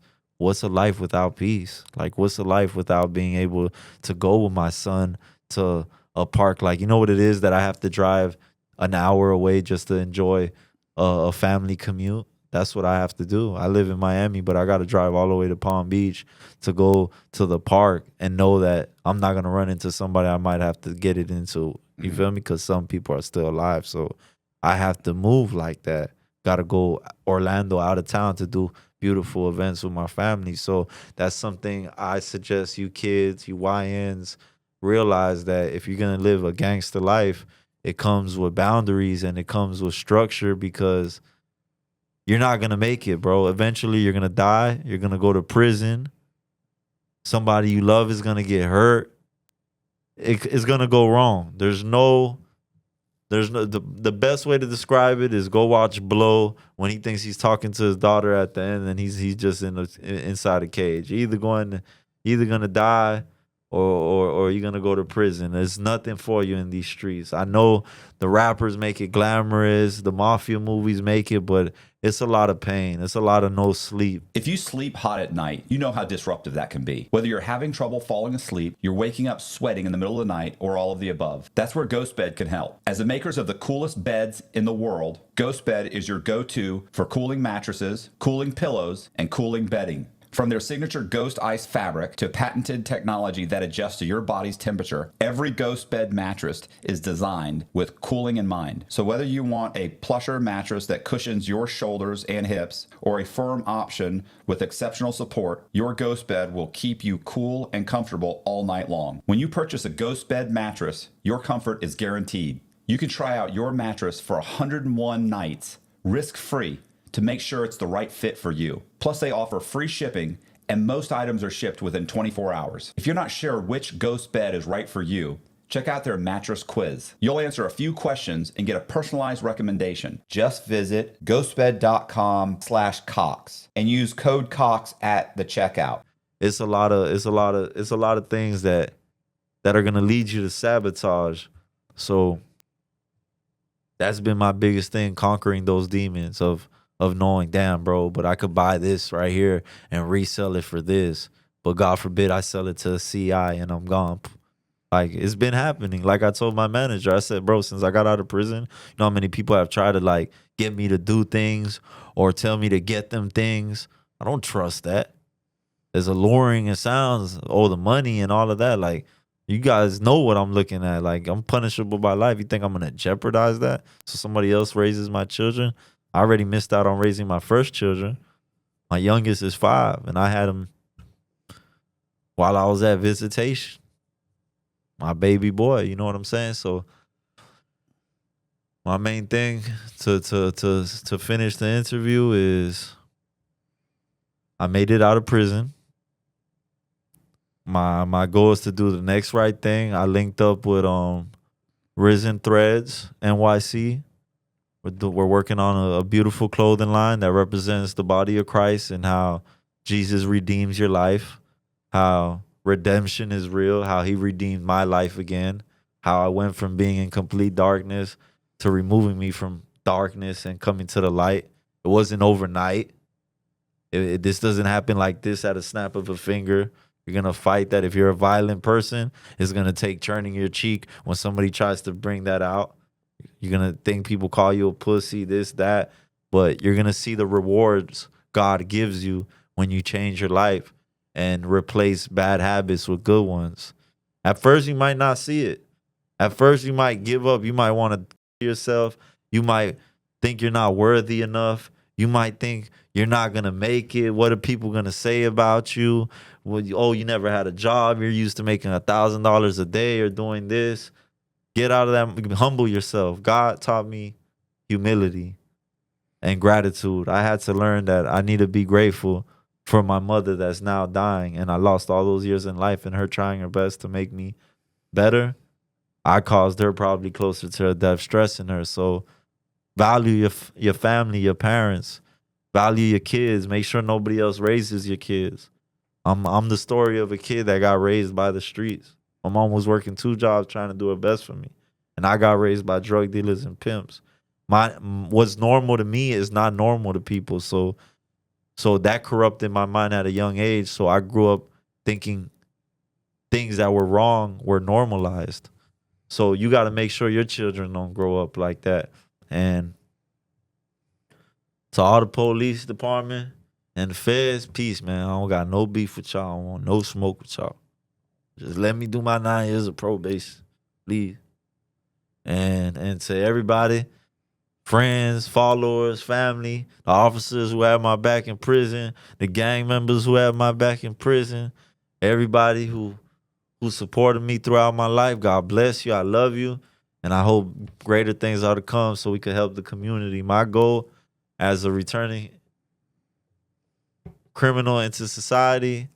a life without peace? Like, what's a life without being able to go with my son to a park? Like, you know what it is that I have to drive an hour away just to enjoy a family commute? That's what I have to do. I live in Miami, but I got to drive all the way to Palm Beach to go to the park and know that I'm not going to run into somebody I might have to get it into. You feel me? Because some people are still alive. So I have to move like that. Got to go Orlando, out of town, to do beautiful events with my family. So that's something I suggest you kids, you YNs, realize that if you're going to live a gangster life, it comes with boundaries and it comes with structure, because you're not going to make it, bro. Eventually you're going to die. You're going to go to prison. Somebody you love is going to get hurt. It's going to go wrong. The best way to describe it is go watch Blow when he thinks he's talking to his daughter at the end, and he's just inside a cage. You're either gonna die or you're gonna go to prison. There's nothing for you in these streets. I know the rappers make it glamorous, the mafia movies make it, but it's a lot of pain. It's a lot of no sleep. If you sleep hot at night, you know how disruptive that can be. Whether you're having trouble falling asleep, you're waking up sweating in the middle of the night, or all of the above, that's where GhostBed can help. As the makers of the coolest beds in the world, GhostBed is your go-to for cooling mattresses, cooling pillows, and cooling bedding. From their signature Ghost Ice fabric to patented technology that adjusts to your body's temperature, every Ghost Bed mattress is designed with cooling in mind. So whether you want a plusher mattress that cushions your shoulders and hips, or a firm option with exceptional support, your Ghost Bed will keep you cool and comfortable all night long. When you purchase a Ghost Bed mattress, your comfort is guaranteed. You can try out your mattress for 101 nights, risk-free, to make sure it's the right fit for you. Plus, they offer free shipping, and most items are shipped within 24 hours. If you're not sure which Ghost Bed is right for you, check out their mattress quiz. You'll answer a few questions and get a personalized recommendation. Just visit ghostbed.com/Cox and use code Cox at the checkout. It's a lot of things that are gonna lead you to sabotage. So that's been my biggest thing, conquering those demons of knowing, damn, bro, but I could buy this right here and resell it for this. But God forbid I sell it to a CI and I'm gone. Like, it's been happening. Like I told my manager, I said, bro, since I got out of prison, you know how many people have tried to like get me to do things or tell me to get them things? I don't trust that. As alluring it sounds, the money and all of that, like, you guys know what I'm looking at. Like, I'm punishable by life. You think I'm going to jeopardize that so somebody else raises my children? I already missed out on raising my first children. My youngest is 5, and I had him while I was at visitation. My baby boy, you know what I'm saying? So my main thing to finish the interview is I made it out of prison. My goal is to do the next right thing. I linked up with Risen Threads NYC. We're working on a beautiful clothing line that represents the body of Christ and how Jesus redeems your life, how redemption is real, how he redeemed my life again, how I went from being in complete darkness to removing me from darkness and coming to the light. It wasn't overnight. This doesn't happen like this at a snap of a finger. You're going to fight that. If you're a violent person, it's going to take turning your cheek when somebody tries to bring that out. You're going to think people call you a pussy, this, that. But you're going to see the rewards God gives you when you change your life and replace bad habits with good ones. At first, you might not see it. At first, you might give up. You might want to kill yourself. You might think you're not worthy enough. You might think you're not going to make it. What are people going to say about you? Well, you never had a job. You're used to making $1,000 a day or doing this. Get out of that. Humble yourself. God taught me humility and gratitude. I had to learn that I need to be grateful for my mother that's now dying. And I lost all those years in life and her trying her best to make me better. I caused her probably closer to her death, stressing her. So value your family, your parents. Value your kids. Make sure nobody else raises your kids. I'm the story of a kid that got raised by the streets. My mom was working 2 jobs trying to do her best for me. And I got raised by drug dealers and pimps. What's normal to me is not normal to people. So that corrupted my mind at a young age. So I grew up thinking things that were wrong were normalized. So you got to make sure your children don't grow up like that. And to all the police department and the feds, peace, man. I don't got no beef with y'all. I don't want no smoke with y'all. Just let me do my 9 years of probation, please. And to everybody, friends, followers, family, the officers who had my back in prison, the gang members who had my back in prison, everybody who supported me throughout my life, God bless you. I love you. And I hope greater things are to come so we can help the community. My goal as a returning criminal into society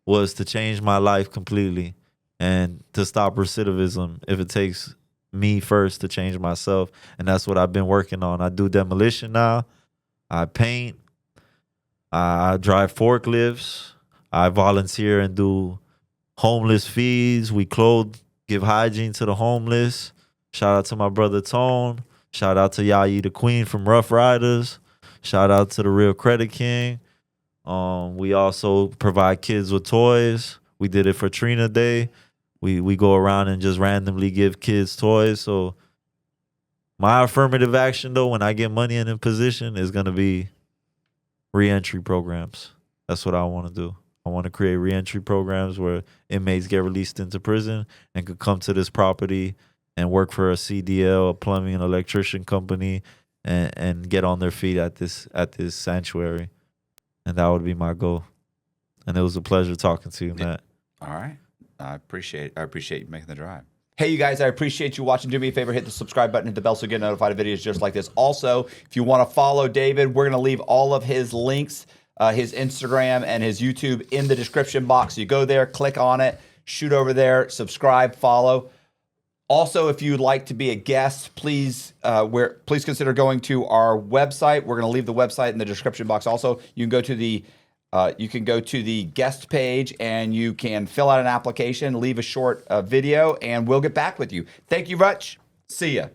was to change my life completely and to stop recidivism if it takes me first to change myself. And that's what I've been working on. I do demolition now. I paint. I drive forklifts. I volunteer and do homeless feeds. We clothe, give hygiene to the homeless. Shout out to my brother Tone. Shout out to Yayi the Queen from Rough Riders. Shout out to the Real Credit King. We also provide kids with toys. We did it for Trina Day. We go around and just randomly give kids toys. So my affirmative action, though, when I get money in a position, is going to be reentry programs. That's what I want to do. I want to create reentry programs where inmates get released into prison and could come to this property and work for a CDL, a plumbing and electrician company, and get on their feet at this sanctuary. And that would be my goal. And it was a pleasure talking to you, Matt. All right. I appreciate you making the drive. Hey, you guys, I appreciate you watching. Do me a favor, hit the subscribe button, hit the bell so you get notified of videos just like this. Also, if you want to follow David, we're going to leave all of his links, his Instagram and his YouTube in the description box. So you go there, click on it, shoot over there, subscribe, follow. Also, if you'd like to be a guest, please consider going to our website. We're going to leave the website in the description box. Also, you can go to the guest page and you can fill out an application, leave a short video, and we'll get back with you. Thank you much. See ya.